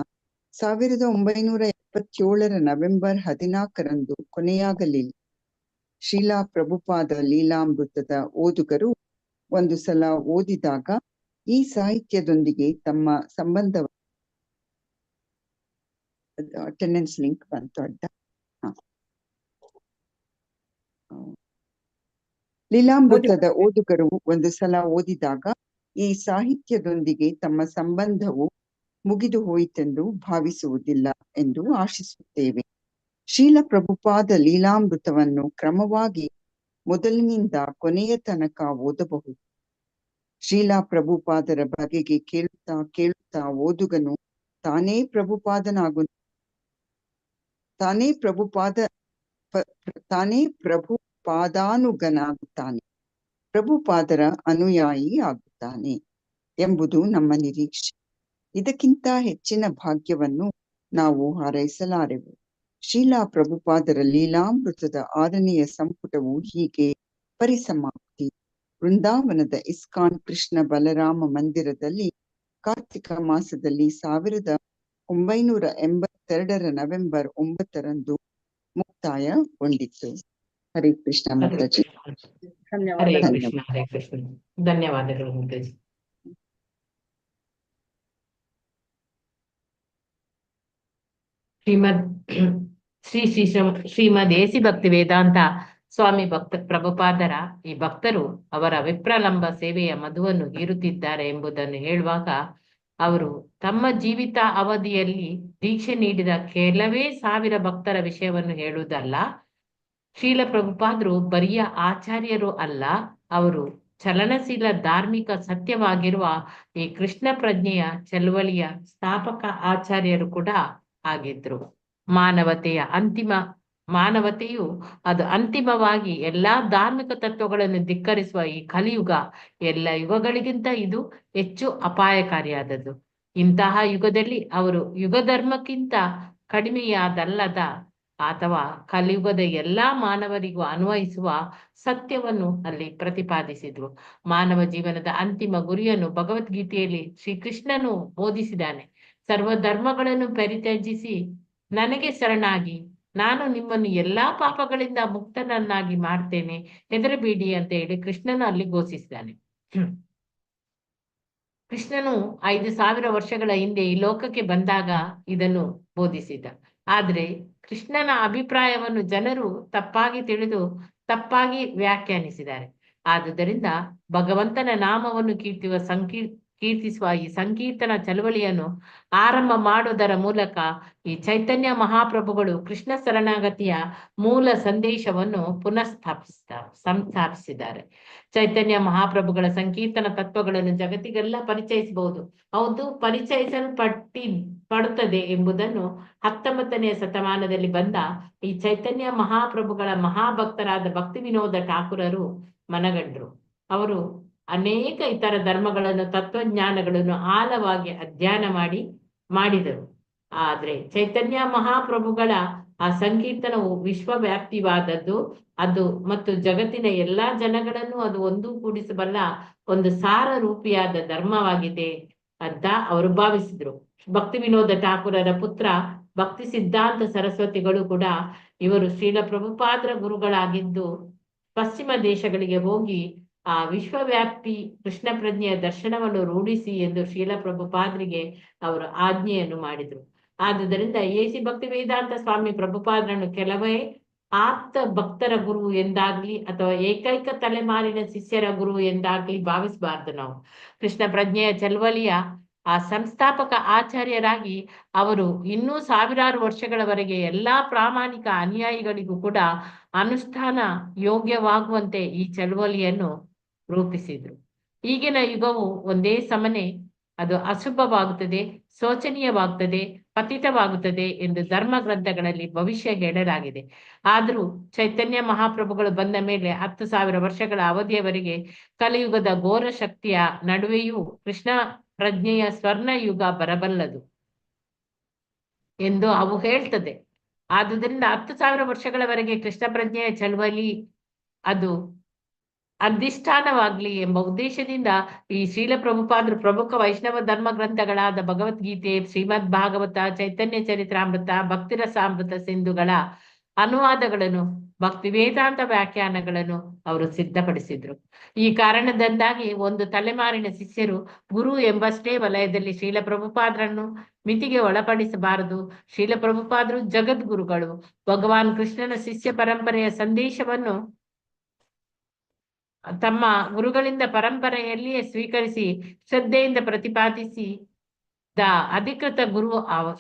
[SPEAKER 16] 1977 ನವೆಂಬರ್ 14 ಕೊನೆಯಾಗಲಿಲ್ಲ. ಶ್ರೀಲಾ ಪ್ರಭುಪಾದ ಲೀಲಾಮೃತದ ಓದುಗರು ಒಂದು ಸಲ ಓದಿದಾಗ ಈ ಸಾಹಿತ್ಯದೊಂದಿಗೆ ತಮ್ಮ ಸಂಬಂಧ ಅಟೆಂಡೆನ್ಸ್ ಲಿಂಕ್ ಬಂತು ಅಡ್ಡ. ಲೀಲಾಮೃತದ ಓದುಗರು ಒಂದು ಸಲ ಓದಿದಾಗ ಈ ಸಾಹಿತ್ಯದೊಂದಿಗೆ ತಮ್ಮ ಸಂಬಂಧವು ಮುಗಿದು ಹೋಯಿತೆಂದು ಭಾವಿಸುವುದಿಲ್ಲ ಎಂದು ಆಶಿಸುತ್ತೇವೆ. ಶ್ರೀಲ ಪ್ರಭುಪಾದ ಲೀಲಾಮೃತವನ್ನು ಕ್ರಮವಾಗಿ ಮೊದಲಿನಿಂದ ಕೊನೆಯ ತನಕ ಓದಬಹುದು. ಶ್ರೀಲಾ ಪ್ರಭುಪಾದರ ಬಗೆಗೆ ಕೇಳುತ್ತಾ ಕೇಳುತ್ತಾ ಓದುಗನು ತಾನೇ ಪ್ರಭುಪಾದಾನುಗನಾಗುತ್ತಾನೆ, ಪ್ರಭುಪಾದರ ಅನುಯಾಯಿ ಆಗುತ್ತಾನೆ ಎಂಬುದು ನಮ್ಮ ನಿರೀಕ್ಷೆ. ಇದಕ್ಕಿಂತ ಹೆಚ್ಚಿನ ಭಾಗ್ಯವನ್ನು ನಾವು ಹಾರೈಸಲಾರೆವು. ಶ್ರೀಲಾ ಪ್ರಭುಪಾದರ ಲೀಲಾಮೃತದ 6ನೆಯ ಸಂಪುಟವು ಹೀಗೆ ಪರಿಸಮಾಪ್ತಿ. ವೃಂದಾವನದ ಇಸ್ಕಾನ್ ಕೃಷ್ಣ ಬಲರಾಮ ಮಂದಿರದಲ್ಲಿ ಕಾರ್ತಿಕ ಮಾಸದಲ್ಲಿ 1982 ನವೆಂಬರ್ 9 ಮುಕ್ತಾಯಗೊಂಡಿತ್ತು. ಹರೇ ಕೃಷ್ಣ ಮಾತಾಜಿ.
[SPEAKER 1] ಹರೇ
[SPEAKER 9] ಧನ್ಯವಾದಗಳು.
[SPEAKER 1] ಕೃಷ್ಣ, ಹರೇ ಕೃಷ್ಣ. ಧನ್ಯವಾದಗಳು ಮಾತಾಜಿ. ಶ್ರೀಮದ್ ಎಸಿ ಭಕ್ತಿ ವೇದಾಂತ ಸ್ವಾಮಿ ಪ್ರಭುಪಾದರ ಈ ಭಕ್ತರು ಅವರ ವಿಪ್ರಲಂಬ ಸೇವೆಯ ಮಧುವನ್ನು ಹೀರುತ್ತಿದ್ದಾರೆ ಎಂಬುದನ್ನು ಹೇಳುವಾಗ ಅವರು ತಮ್ಮ ಜೀವಿತ ಅವಧಿಯಲ್ಲಿ ದೀಕ್ಷೆ ನೀಡಿದ ಕೆಲವೇ ಸಾವಿರ ಭಕ್ತರ ವಿಷಯವನ್ನು ಹೇಳುವುದಲ್ಲ. ಶ್ರೀಲ ಪ್ರಭುಪಾದರು ಬರಿಯ ಆಚಾರ್ಯರು ಅಲ್ಲ, ಅವರು ಚಲನಶೀಲ ಧಾರ್ಮಿಕ ಸತ್ಯವಾಗಿರುವ ಈ ಕೃಷ್ಣ ಪ್ರಜ್ಞೆಯ ಚಳುವಳಿಯ ಸ್ಥಾಪಕ ಆಚಾರ್ಯರು ಕೂಡ ಆಗಿದ್ರು. ಮಾನವತೆಯು ಅದು ಅಂತಿಮವಾಗಿ ಎಲ್ಲಾ ಧಾರ್ಮಿಕ ತತ್ವಗಳನ್ನು ಧಿಕ್ಕರಿಸುವ ಈ ಕಲಿಯುಗ ಎಲ್ಲ ಯುಗಗಳಿಗಿಂತ ಇದು ಹೆಚ್ಚು ಅಪಾಯಕಾರಿಯಾದದ್ದು. ಇಂತಹ ಯುಗದಲ್ಲಿ ಅವರು ಯುಗ ಧರ್ಮಕ್ಕಿಂತ ಕಡಿಮೆಯಾದಲ್ಲದ ಅಥವಾ ಕಲಿಯುಗದ ಎಲ್ಲಾ ಮಾನವರಿಗೂ ಅನ್ವಯಿಸುವ ಸತ್ಯವನ್ನು ಅಲ್ಲಿ ಪ್ರತಿಪಾದಿಸಿದ್ರು. ಮಾನವ ಜೀವನದ ಅಂತಿಮ ಗುರಿಯನ್ನು ಭಗವದ್ಗೀತೆಯಲ್ಲಿ ಶ್ರೀಕೃಷ್ಣನು ಬೋಧಿಸಿದ್ದಾನೆ. ಸರ್ವ ಧರ್ಮಗಳನ್ನು ಪರಿತ್ಯಜಿಸಿ ನನಗೆ ಶರಣಾಗಿ ನಾನು ನಿಮ್ಮನ್ನು ಎಲ್ಲಾ ಪಾಪಗಳಿಂದ ಮುಕ್ತನನ್ನಾಗಿ ಮಾಡ್ತೇನೆ, ಹೆದರಬೇಡಿ ಅಂತ ಹೇಳಿ ಕೃಷ್ಣನು ಅಲ್ಲಿ ಘೋಷಿಸಿದ್ದಾನೆ. ಕೃಷ್ಣನು 5,000 ವರ್ಷಗಳ ಹಿಂದೆ ಈ ಲೋಕಕ್ಕೆ ಬಂದಾಗ ಇದನ್ನು ಬೋಧಿಸಿದ. ಆದ್ರೆ ಕೃಷ್ಣನ ಅಭಿಪ್ರಾಯವನ್ನು ಜನರು ತಪ್ಪಾಗಿ ತಿಳಿದು ತಪ್ಪಾಗಿ ವ್ಯಾಖ್ಯಾನಿಸಿದ್ದಾರೆ. ಆದುದರಿಂದ ಭಗವಂತನ ನಾಮವನ್ನು ಕೀರ್ತಿಸುವ ಈ ಸಂಕೀರ್ತನ ಚಳವಳಿಯನ್ನು ಆರಂಭ ಮಾಡುವುದರ ಮೂಲಕ ಈ ಚೈತನ್ಯ ಮಹಾಪ್ರಭುಗಳು ಕೃಷ್ಣ ಶರಣಾಗತಿಯ ಮೂಲ ಸಂದೇಶವನ್ನು ಸಂಸ್ಥಾಪಿಸಿದ್ದಾರೆ. ಚೈತನ್ಯ ಮಹಾಪ್ರಭುಗಳ ಸಂಕೀರ್ತನ ತತ್ವಗಳನ್ನು ಜಗತ್ತಿಗೆಲ್ಲ ಪರಿಚಯಿಸಬಹುದು. ಹೌದು, ಪಡುತ್ತದೆ ಎಂಬುದನ್ನು 19ನೇ ಶತಮಾನದಲ್ಲಿ ಬಂದ ಈ ಚೈತನ್ಯ ಮಹಾಪ್ರಭುಗಳ ಮಹಾಭಕ್ತರಾದ ಭಕ್ತಿ ವಿನೋದ ಠಾಕೂರರು ಮನಗಂಡ್ರು. ಅವರು ಅನೇಕ ಇತರ ಧರ್ಮಗಳನ್ನು ತತ್ವಜ್ಞಾನಗಳನ್ನು ಆಳವಾಗಿ ಅಧ್ಯಯನ ಮಾಡಿದರು. ಆದ್ರೆ ಚೈತನ್ಯ ಮಹಾಪ್ರಭುಗಳ ಆ ಸಂಕೀರ್ತನವು ವಿಶ್ವವ್ಯಾಪ್ತಿವಾದದ್ದು, ಅದು ಮತ್ತು ಜಗತ್ತಿನ ಎಲ್ಲಾ ಜನಗಳನ್ನು ಅದು ಒಂದುಗೂಡಿಸಬಲ್ಲ ಒಂದು ಸಾರ ರೂಪಿಯಾದ ಧರ್ಮವಾಗಿದೆ ಅಂತ ಅವರು ಭಾವಿಸಿದ್ರು. ಭಕ್ತಿ ವಿನೋದ ಠಾಕೂರರ ಪುತ್ರ ಭಕ್ತಿ ಸಿದ್ಧಾಂತ ಸರಸ್ವತಿಗಳು ಕೂಡ ಇವರು ಶ್ರೀಲ ಪ್ರಭುಪಾದರ ಗುರುಗಳಾಗಿದ್ದು ಪಶ್ಚಿಮ ದೇಶಗಳಿಗೆ ಹೋಗಿ ಆ ವಿಶ್ವವ್ಯಾಪಿ ಕೃಷ್ಣ ಪ್ರಜ್ಞೆಯ ದರ್ಶನವನ್ನು ರೂಢಿಸಿ ಎಂದು ಶ್ರೀಲ ಪ್ರಭುಪಾದರಿಗೆ ಅವರು ಆಜ್ಞೆಯನ್ನು ಮಾಡಿದ್ರು. ಆದುದರಿಂದ ಎಸಿ ಭಕ್ತಿ ವೇದಾಂತ ಸ್ವಾಮಿ ಪ್ರಭುಪಾದರನ್ನು ಕೆಲವೇ ಆಪ್ತ ಭಕ್ತರ ಗುರು ಎಂದಾಗ್ಲಿ ಅಥವಾ ಏಕೈಕ ತಲೆಮಾರಿನ ಶಿಷ್ಯರ ಗುರು ಎಂದಾಗ್ಲಿ ಭಾವಿಸಬಾರ್ದು. ನಾವು ಕೃಷ್ಣ ಪ್ರಜ್ಞೆಯ ಚಳವಳಿಯ ಆ ಸಂಸ್ಥಾಪಕ ಆಚಾರ್ಯರಾಗಿ ಅವರು ಇನ್ನೂ ಸಾವಿರಾರು ವರ್ಷಗಳವರೆಗೆ ಎಲ್ಲಾ ಪ್ರಾಮಾಣಿಕ ಅನುಯಾಯಿಗಳಿಗೂ ಕೂಡ ಅನುಷ್ಠಾನ ಯೋಗ್ಯವಾಗುವಂತೆ ಈ ಚಳವಳಿಯನ್ನು ರೂಪಿಸಿದ್ರು. ಈಗಿನ ಯುಗವು ಒಂದೇ ಸಮನೆ ಅದು ಅಶುಭವಾಗುತ್ತದೆ, ಶೋಚನೀಯವಾಗುತ್ತದೆ, ಪತಿತವಾಗುತ್ತದೆ ಎಂದು ಧರ್ಮ ಗ್ರಂಥಗಳಲ್ಲಿ ಭವಿಷ್ಯ ಹೇಳಲಾಗಿದೆ. ಆದರೂ ಚೈತನ್ಯ ಮಹಾಪ್ರಭುಗಳು ಬಂದ ಮೇಲೆ 10,000 ವರ್ಷಗಳ ಅವಧಿಯವರೆಗೆ ಕಲಿಯುಗದ ಘೋರ ಶಕ್ತಿಯ ನಡುವೆಯೂ ಕೃಷ್ಣ ಪ್ರಜ್ಞೆಯ ಸ್ವರ್ಣ ಯುಗ ಬರಬಲ್ಲದು ಎಂದು ಅವು ಹೇಳ್ತದೆ. ಆದುದರಿಂದ 10,000 ವರ್ಷಗಳವರೆಗೆ ಕೃಷ್ಣ ಪ್ರಜ್ಞೆಯ ಚಳವಳಿ ಅದು ಅಧಿಷ್ಠಾನವಾಗ್ಲಿ ಎಂಬ ಉದ್ದೇಶದಿಂದ ಈ ಶ್ರೀಲ ಪ್ರಭುಪಾದರು ಪ್ರಮುಖ ವೈಷ್ಣವ ಧರ್ಮ ಗ್ರಂಥಗಳಾದ ಭಗವದ್ಗೀತೆ, ಶ್ರೀಮದ್ ಭಾಗವತ, ಚೈತನ್ಯ ಚರಿತ್ರಾಮೃತ, ಭಕ್ತಿರಸಾಮೃತ ಸಿಂಧುಗಳ ಅನುವಾದಗಳನ್ನು, ಭಕ್ತಿ ವೇದಾಂತ ವ್ಯಾಖ್ಯಾನಗಳನ್ನು ಅವರು ಸಿದ್ಧಪಡಿಸಿದ್ರು. ಈ ಕಾರಣದಿಂದಾಗಿ ಒಂದು ತಲೆಮಾರಿನ ಶಿಷ್ಯರು ಗುರು ಎಂಬಷ್ಟೇ ವಲಯದಲ್ಲಿ ಶ್ರೀಲ ಪ್ರಭುಪಾದರನ್ನು ಮಿತಿಗೆ ಒಳಪಡಿಸಬಾರದು. ಶ್ರೀಲ ಪ್ರಭುಪಾದರು ಜಗದ್ಗುರುಗಳು. ಭಗವಾನ್ ಕೃಷ್ಣನ ಶಿಷ್ಯ ಪರಂಪರೆಯ ಸಂದೇಶವನ್ನು ತಮ್ಮ ಗುರುಗಳಿಂದ ಪರಂಪರೆಯಲ್ಲಿಯೇ ಸ್ವೀಕರಿಸಿ ಶ್ರದ್ಧೆಯಿಂದ ಪ್ರತಿಪಾದಿಸಿದ ಅಧಿಕೃತ ಗುರು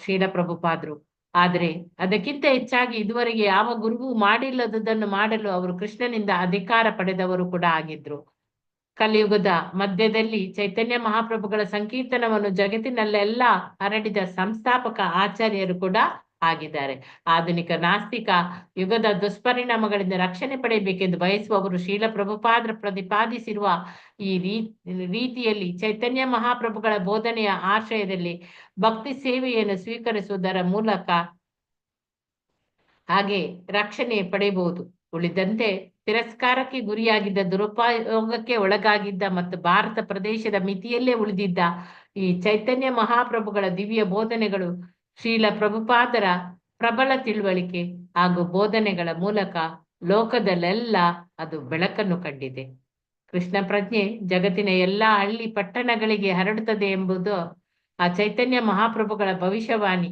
[SPEAKER 1] ಶ್ರೀಲ ಪ್ರಭುಪಾದರು. ಆದರೆ ಅದಕ್ಕಿಂತ ಹೆಚ್ಚಾಗಿ ಇದುವರೆಗೆ ಯಾವ ಗುರುವು ಮಾಡಿಲ್ಲದುದನ್ನು ಮಾಡಲು ಅವರು ಕೃಷ್ಣನಿಂದ ಅಧಿಕಾರ ಪಡೆದವರು ಕೂಡ ಆಗಿದ್ರು. ಕಲಿಯುಗದ ಮಧ್ಯದಲ್ಲಿ ಚೈತನ್ಯ ಮಹಾಪ್ರಭುಗಳ ಸಂಕೀರ್ತನವನ್ನು ಜಗತ್ತಿನಲ್ಲೆಲ್ಲ ಹರಡಿದ ಸಂಸ್ಥಾಪಕ ಆಚಾರ್ಯರು ಕೂಡ ಆಗಿದ್ದಾರೆ. ಆಧುನಿಕ ನಾಸ್ತಿಕ ಯುಗದ ದುಷ್ಪರಿಣಾಮಗಳಿಂದ ರಕ್ಷಣೆ ಪಡೆಯಬೇಕೆಂದು ಬಯಸುವವರು ಶ್ರೀಲ ಪ್ರಭುಪಾದರ ಪ್ರತಿಪಾದಿಸಿರುವ ಈ ರೀತಿಯಲ್ಲಿ ಚೈತನ್ಯ ಮಹಾಪ್ರಭುಗಳ ಬೋಧನೆಯ ಆಶ್ರಯದಲ್ಲಿ ಭಕ್ತಿ ಸೇವೆಯನ್ನು ಸ್ವೀಕರಿಸುವುದರ ಮೂಲಕ ಹಾಗೆ ರಕ್ಷಣೆ ಪಡೆಯಬಹುದು. ಉಳಿದಂತೆ ತಿರಸ್ಕಾರಕ್ಕೆ ಗುರಿಯಾಗಿದ್ದ, ದುರುಪಯೋಗಕ್ಕೆ ಒಳಗಾಗಿದ್ದ ಮತ್ತು ಭಾರತ ಪ್ರದೇಶದ ಮಿತಿಯಲ್ಲೇ ಉಳಿದಿದ್ದ ಈ ಚೈತನ್ಯ ಮಹಾಪ್ರಭುಗಳ ದಿವ್ಯ ಬೋಧನೆಗಳು ಶ್ರೀಲ ಪ್ರಭುಪಾದರ ಪ್ರಬಲ ತಿಳುವಳಿಕೆ ಹಾಗೂ ಬೋಧನೆಗಳ ಮೂಲಕ ಲೋಕದಲ್ಲೆಲ್ಲ ಅದು ಬೆಳಕನ್ನು ಕಂಡಿದೆ. ಕೃಷ್ಣ ಪ್ರಜ್ಞೆ ಜಗತ್ತಿನ ಎಲ್ಲಾ ಹಳ್ಳಿ ಪಟ್ಟಣಗಳಿಗೆ ಹರಡುತ್ತದೆ ಎಂಬುದು ಆ ಚೈತನ್ಯ ಮಹಾಪ್ರಭುಗಳ ಭವಿಷ್ಯವಾಣಿ.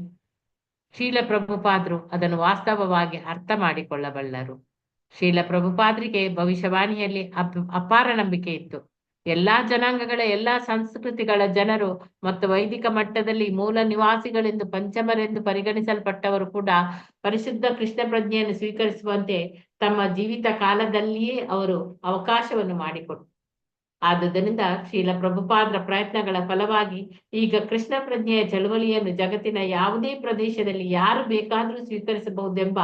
[SPEAKER 1] ಶೀಲ ಪ್ರಭುಪಾದರು ಅದನ್ನು ವಾಸ್ತವವಾಗಿ ಅರ್ಥ ಮಾಡಿಕೊಳ್ಳಬಲ್ಲರು. ಶೀಲ ಪ್ರಭುಪಾದರಿಗೆ ಭವಿಷ್ಯವಾಣಿಯಲ್ಲಿ ಅಪಾರ ನಂಬಿಕೆ ಇತ್ತು. ಎಲ್ಲಾ ಜನಾಂಗಗಳ ಎಲ್ಲಾ ಸಂಸ್ಕೃತಿಗಳ ಜನರು ಮತ್ತು ವೈದಿಕ ಮಟ್ಟದಲ್ಲಿ ಮೂಲ ನಿವಾಸಿಗಳೆಂದು ಪಂಚಮರೆಂದು ಪರಿಗಣಿಸಲ್ಪಟ್ಟವರು ಕೂಡ ಪರಿಶುದ್ಧ ಕೃಷ್ಣ ಪ್ರಜ್ಞೆಯನ್ನು ಸ್ವೀಕರಿಸುವಂತೆ ತಮ್ಮ ಜೀವಿತ ಕಾಲದಲ್ಲಿಯೇ ಅವರು ಅವಕಾಶವನ್ನು ಮಾಡಿಕೊಟ್ಟರು. ಆದುದರಿಂದ ಶೀಲ ಪ್ರಭುಪಾದರ ಪ್ರಯತ್ನಗಳ ಫಲವಾಗಿ ಈಗ ಕೃಷ್ಣ ಪ್ರಜ್ಞೆಯ ಚಳುವಳಿಯನ್ನು ಜಗತ್ತಿನ ಯಾವುದೇ ಪ್ರದೇಶದಲ್ಲಿ ಯಾರು ಬೇಕಾದರೂ ಸ್ವೀಕರಿಸಬಹುದೆಂಬ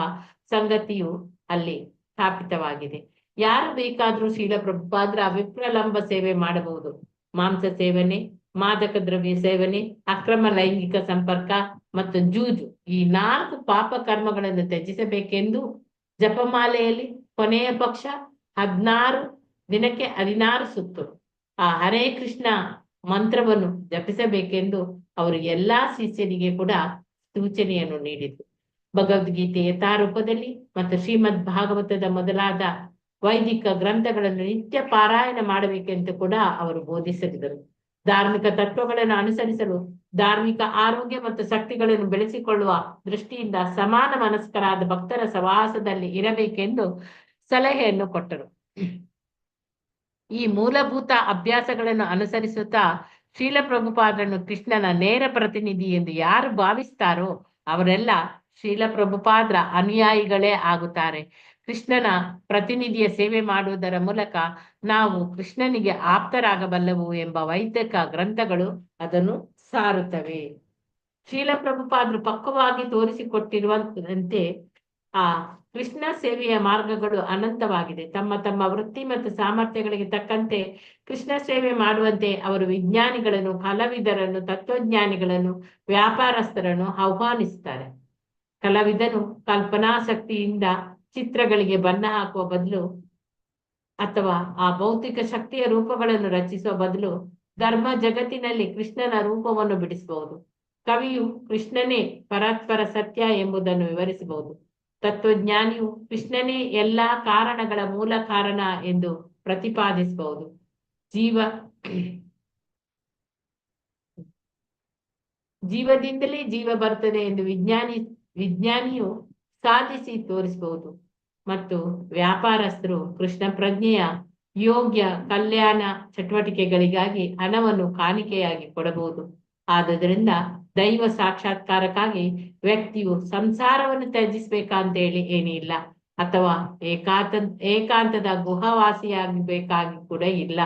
[SPEAKER 1] ಸಂಗತಿಯು ಅಲ್ಲಿ ಸ್ಥಾಪಿತವಾಗಿದೆ. ಯಾರು ಬೇಕಾದರೂ ಶೀಲ ಪ್ರಭುಪಾದರ ವಿಪ್ರಲಂಬ ಸೇವೆ ಮಾಡಬಹುದು. ಮಾಂಸ ಸೇವನೆ, ಮಾದಕ ದ್ರವ್ಯ ಸೇವನೆ, ಅಕ್ರಮ ಲೈಂಗಿಕ ಸಂಪರ್ಕ ಮತ್ತು ಜೂಜು, ಈ 4 ಪಾಪ ಕರ್ಮಗಳನ್ನು ತ್ಯಜಿಸಬೇಕೆಂದು ಜಪಮಾಲೆಯಲ್ಲಿ ಕೊನೆಯ ಪಕ್ಷ 16 ದಿನಕ್ಕೆ 16 ಸುತ್ತು ಆ ಹರೇ ಕೃಷ್ಣ ಮಂತ್ರವನ್ನು ಜಪಿಸಬೇಕೆಂದು ಅವರು ಎಲ್ಲಾ ಶಿಷ್ಯರಿಗೆ ಕೂಡ ಸೂಚನೆಯನ್ನು ನೀಡಿದರು. ಭಗವದ್ಗೀತೆ ಯಥಾರೂಪದಲ್ಲಿ ಮತ್ತು ಶ್ರೀಮದ್ ಭಾಗವತದ ಮೊದಲಾದ ವೈದಿಕ ಗ್ರಂಥಗಳನ್ನು ನಿತ್ಯ ಪಾರಾಯಣ ಮಾಡಬೇಕೆಂದು ಕೂಡ ಅವರು ಬೋಧಿಸಿದರು. ಧಾರ್ಮಿಕ ತತ್ವಗಳನ್ನು ಅನುಸರಿಸಲು ಧಾರ್ಮಿಕ ಆರೋಗ್ಯ ಮತ್ತು ಶಕ್ತಿಗಳನ್ನು ಬೆಳೆಸಿಕೊಳ್ಳುವ ದೃಷ್ಟಿಯಿಂದ ಸಮಾನ ಮನಸ್ಕರಾದ ಭಕ್ತರ ಸಹವಾಸದಲ್ಲಿ ಇರಬೇಕೆಂದು ಸಲಹೆಯನ್ನು ಕೊಟ್ಟರು. ಈ ಮೂಲಭೂತ ಅಭ್ಯಾಸಗಳನ್ನು ಅನುಸರಿಸುತ್ತಾ ಶೀಲ ಪ್ರಭುಪಾದರನ್ನು ಕೃಷ್ಣನ ನೇರ ಪ್ರತಿನಿಧಿ ಎಂದು ಯಾರು ಭಾವಿಸ್ತಾರೋ ಅವರೆಲ್ಲ ಶೀಲ ಪ್ರಭುಪಾದರ ಅನುಯಾಯಿಗಳೇ ಆಗುತ್ತಾರೆ. ಕೃಷ್ಣನ ಪ್ರತಿನಿಧಿಯ ಸೇವೆ ಮಾಡುವುದರ ಮೂಲಕ ನಾವು ಕೃಷ್ಣನಿಗೆ ಆಪ್ತರಾಗಬಲ್ಲವು ಎಂಬ ವೈದಿಕ ಗ್ರಂಥಗಳು ಅದನ್ನು ಸಾರುತ್ತವೆ. ಶೀಲ ಪ್ರಭುಪಾದರು ಪಕ್ವವಾಗಿ ತೋರಿಸಿಕೊಟ್ಟಿರುವಂತೆ ಆ ಕೃಷ್ಣ ಸೇವೆಯ ಮಾರ್ಗಗಳು ಅನಂತವಾಗಿದೆ. ತಮ್ಮ ತಮ್ಮ ವೃತ್ತಿ ಮತ್ತು ಸಾಮರ್ಥ್ಯಗಳಿಗೆ ತಕ್ಕಂತೆ ಕೃಷ್ಣ ಸೇವೆ ಮಾಡುವಂತೆ ಅವರು ವಿಜ್ಞಾನಿಗಳನ್ನು, ಕಲಾವಿದರನ್ನು, ತತ್ವಜ್ಞಾನಿಗಳನ್ನು, ವ್ಯಾಪಾರಸ್ಥರನ್ನು ಆಹ್ವಾನಿಸುತ್ತಾರೆ. ಕಲಾವಿದನು ಕಲ್ಪನಾಶಕ್ತಿಯಿಂದ ಚಿತ್ರಗಳಿಗೆ ಬಣ್ಣ ಹಾಕುವ ಬದಲು ಅಥವಾ ಆ ಭೌತಿಕ ಶಕ್ತಿಯ ರೂಪಗಳನ್ನು ರಚಿಸುವ ಬದಲು ಧರ್ಮ ಜಗತ್ತಿನಲ್ಲಿ ಕೃಷ್ಣನ ರೂಪವನ್ನು ಬಿಡಿಸಬಹುದು. ಕವಿಯು ಕೃಷ್ಣನೇ ಪರಸ್ಪರ ಸತ್ಯ ಎಂಬುದನ್ನು ವಿವರಿಸಬಹುದು. ತತ್ವಜ್ಞಾನಿಯು ಕೃಷ್ಣನೇ ಎಲ್ಲಾ ಕಾರಣಗಳ ಮೂಲ ಕಾರಣ ಎಂದು ಪ್ರತಿಪಾದಿಸಬಹುದು. ಜೀವದಿಂದಲೇ ಜೀವ ಬರ್ತದೆ ಎಂದು ವಿಜ್ಞಾನಿಯು ಸಾಧಿಸಿ ತೋರಿಸಬಹುದು. ಮತ್ತು ವ್ಯಾಪಾರಸ್ಥರು ಕೃಷ್ಣ ಪ್ರಜ್ಞೆಯ ಯೋಗ್ಯ ಕಲ್ಯಾಣ ಚಟುವಟಿಕೆಗಳಿಗಾಗಿ ಹಣವನ್ನು ಕಾಣಿಕೆಯಾಗಿ ಕೊಡಬಹುದು. ಆದುದರಿಂದ ದೈವ ಸಾಕ್ಷಾತ್ಕಾರಕ್ಕಾಗಿ ವ್ಯಕ್ತಿಯು ಸಂಸಾರವನ್ನು ತ್ಯಜಿಸಬೇಕಂತೇಳಿ ಏನಿಲ್ಲ, ಅಥವಾ ಏಕಾಂತದ ಗುಹವಾಸಿಯಾಗಬೇಕಾಗಿ ಕೂಡ ಇಲ್ಲ.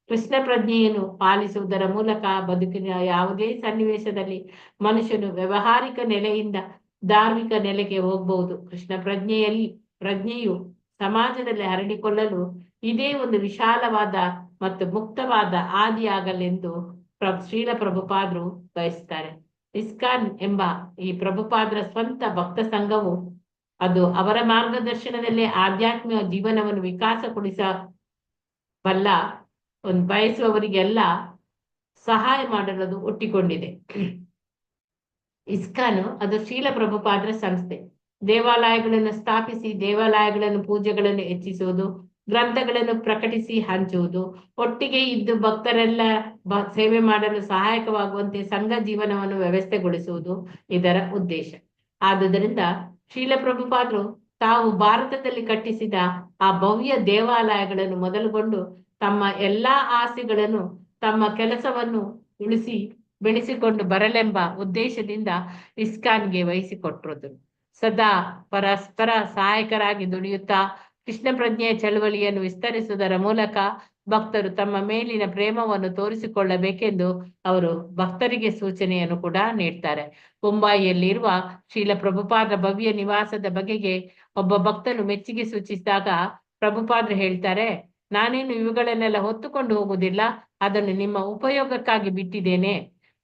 [SPEAKER 1] ಕೃಷ್ಣ ಪ್ರಜ್ಞೆಯನ್ನು ಪಾಲಿಸುವುದರ ಮೂಲಕ ಬದುಕಿನ ಯಾವುದೇ ಸನ್ನಿವೇಶದಲ್ಲಿ ಮನುಷ್ಯನು ವ್ಯಾವಹಾರಿಕ ನೆಲೆಯಿಂದ ಧಾರ್ಮಿಕ ನೆಲೆಗೆ ಹೋಗಬಹುದು. ಕೃಷ್ಣ ಪ್ರಜ್ಞೆಯು ಸಮಾಜದಲ್ಲಿ ಹರಡಿಕೊಳ್ಳಲು ಇದೇ ಒಂದು ವಿಶಾಲವಾದ ಮತ್ತು ಮುಕ್ತವಾದ ಆದಿಯಾಗಲೆಂದು ಶ್ರೀಲ ಪ್ರಭುಪಾದರು ಬಯಸ್ತಾರೆ. ಇಸ್ಕಾನ್ ಎಂಬ ಈ ಪ್ರಭುಪಾದರ ಸ್ವಂತ ಭಕ್ತ ಸಂಘವು ಅದು ಅವರ ಮಾರ್ಗದರ್ಶನದಲ್ಲಿ ಆಧ್ಯಾತ್ಮಿಕ ಜೀವನವನ್ನು ವಿಕಾಸಗೊಳಿಸಬಲ್ಲ ಬಯಸುವವರಿಗೆಲ್ಲ ಸಹಾಯ ಮಾಡಲು ಅದು ಒಟ್ಟಿಕೊಂಡಿದೆ. ಇಸ್ಕಾನ್ ಅದು ಶೀಲ ಪ್ರಭುಪಾದರ ಸಂಸ್ಥೆ. ದೇವಾಲಯಗಳನ್ನು ಸ್ಥಾಪಿಸಿ ದೇವಾಲಯಗಳನ್ನು ಪೂಜೆಗಳನ್ನು ಹೆಚ್ಚಿಸುವುದು, ಗ್ರಂಥಗಳನ್ನು ಪ್ರಕಟಿಸಿ ಹಂಚುವುದು, ಒಟ್ಟಿಗೆ ಇದ್ದು ಭಕ್ತರೆಲ್ಲ ಸೇವೆ ಮಾಡಲು ಸಹಾಯಕವಾಗುವಂತೆ ಸಂಘ ಜೀವನವನ್ನು ವ್ಯವಸ್ಥೆಗೊಳಿಸುವುದು ಇದರ ಉದ್ದೇಶ. ಆದುದರಿಂದ ಶೀಲ ಪ್ರಭುಪಾದರು ತಾವು ಭಾರತದಲ್ಲಿ ಕಟ್ಟಿಸಿದ ಆ ಭವ್ಯ ದೇವಾಲಯಗಳನ್ನು ಮೊದಲುಗೊಂಡು ತಮ್ಮ ಎಲ್ಲಾ ಆಸೆಗಳನ್ನು ತಮ್ಮ ಕೆಲಸವನ್ನು ಉಳಿಸಿ ಬೆಳೆಸಿಕೊಂಡು ಬರಲೆಂಬ ಉದ್ದೇಶದಿಂದ ಇಸ್ಕಾನ್ಗೆ ವಹಿಸಿಕೊಟ್ಟಿರುವುದು. ಸದಾ ಪರಸ್ಪರ ಸಹಾಯಕರಾಗಿ ದುಡಿಯುತ್ತಾ ಕೃಷ್ಣ ಪ್ರಜ್ಞೆಯ ಚಳವಳಿಯನ್ನು ವಿಸ್ತರಿಸುವುದರ ಮೂಲಕ ಭಕ್ತರು ತಮ್ಮ ಮೇಲಿನ ಪ್ರೇಮವನ್ನು ತೋರಿಸಿಕೊಳ್ಳಬೇಕೆಂದು ಅವರು ಭಕ್ತರಿಗೆ ಸೂಚನೆಯನ್ನು ಕೂಡ ನೀಡ್ತಾರೆ. ಮುಂಬಯಿಯಲ್ಲಿರುವ ಶೀಲ ಪ್ರಭುಪಾದರ ಭವ್ಯ ನಿವಾಸದ ಬಗೆಗೆ ಒಬ್ಬ ಭಕ್ತನು ಮೆಚ್ಚುಗೆ ಸೂಚಿಸಿದಾಗ ಪ್ರಭುಪಾದರು ಹೇಳ್ತಾರೆ, ನಾನೇನು ಇವುಗಳನ್ನೆಲ್ಲ ಹೊತ್ತುಕೊಂಡು ಹೋಗುವುದಿಲ್ಲ, ಅದನ್ನು ನಿಮ್ಮ ಉಪಯೋಗಕ್ಕಾಗಿ ಬಿಟ್ಟಿದ್ದೇನೆ.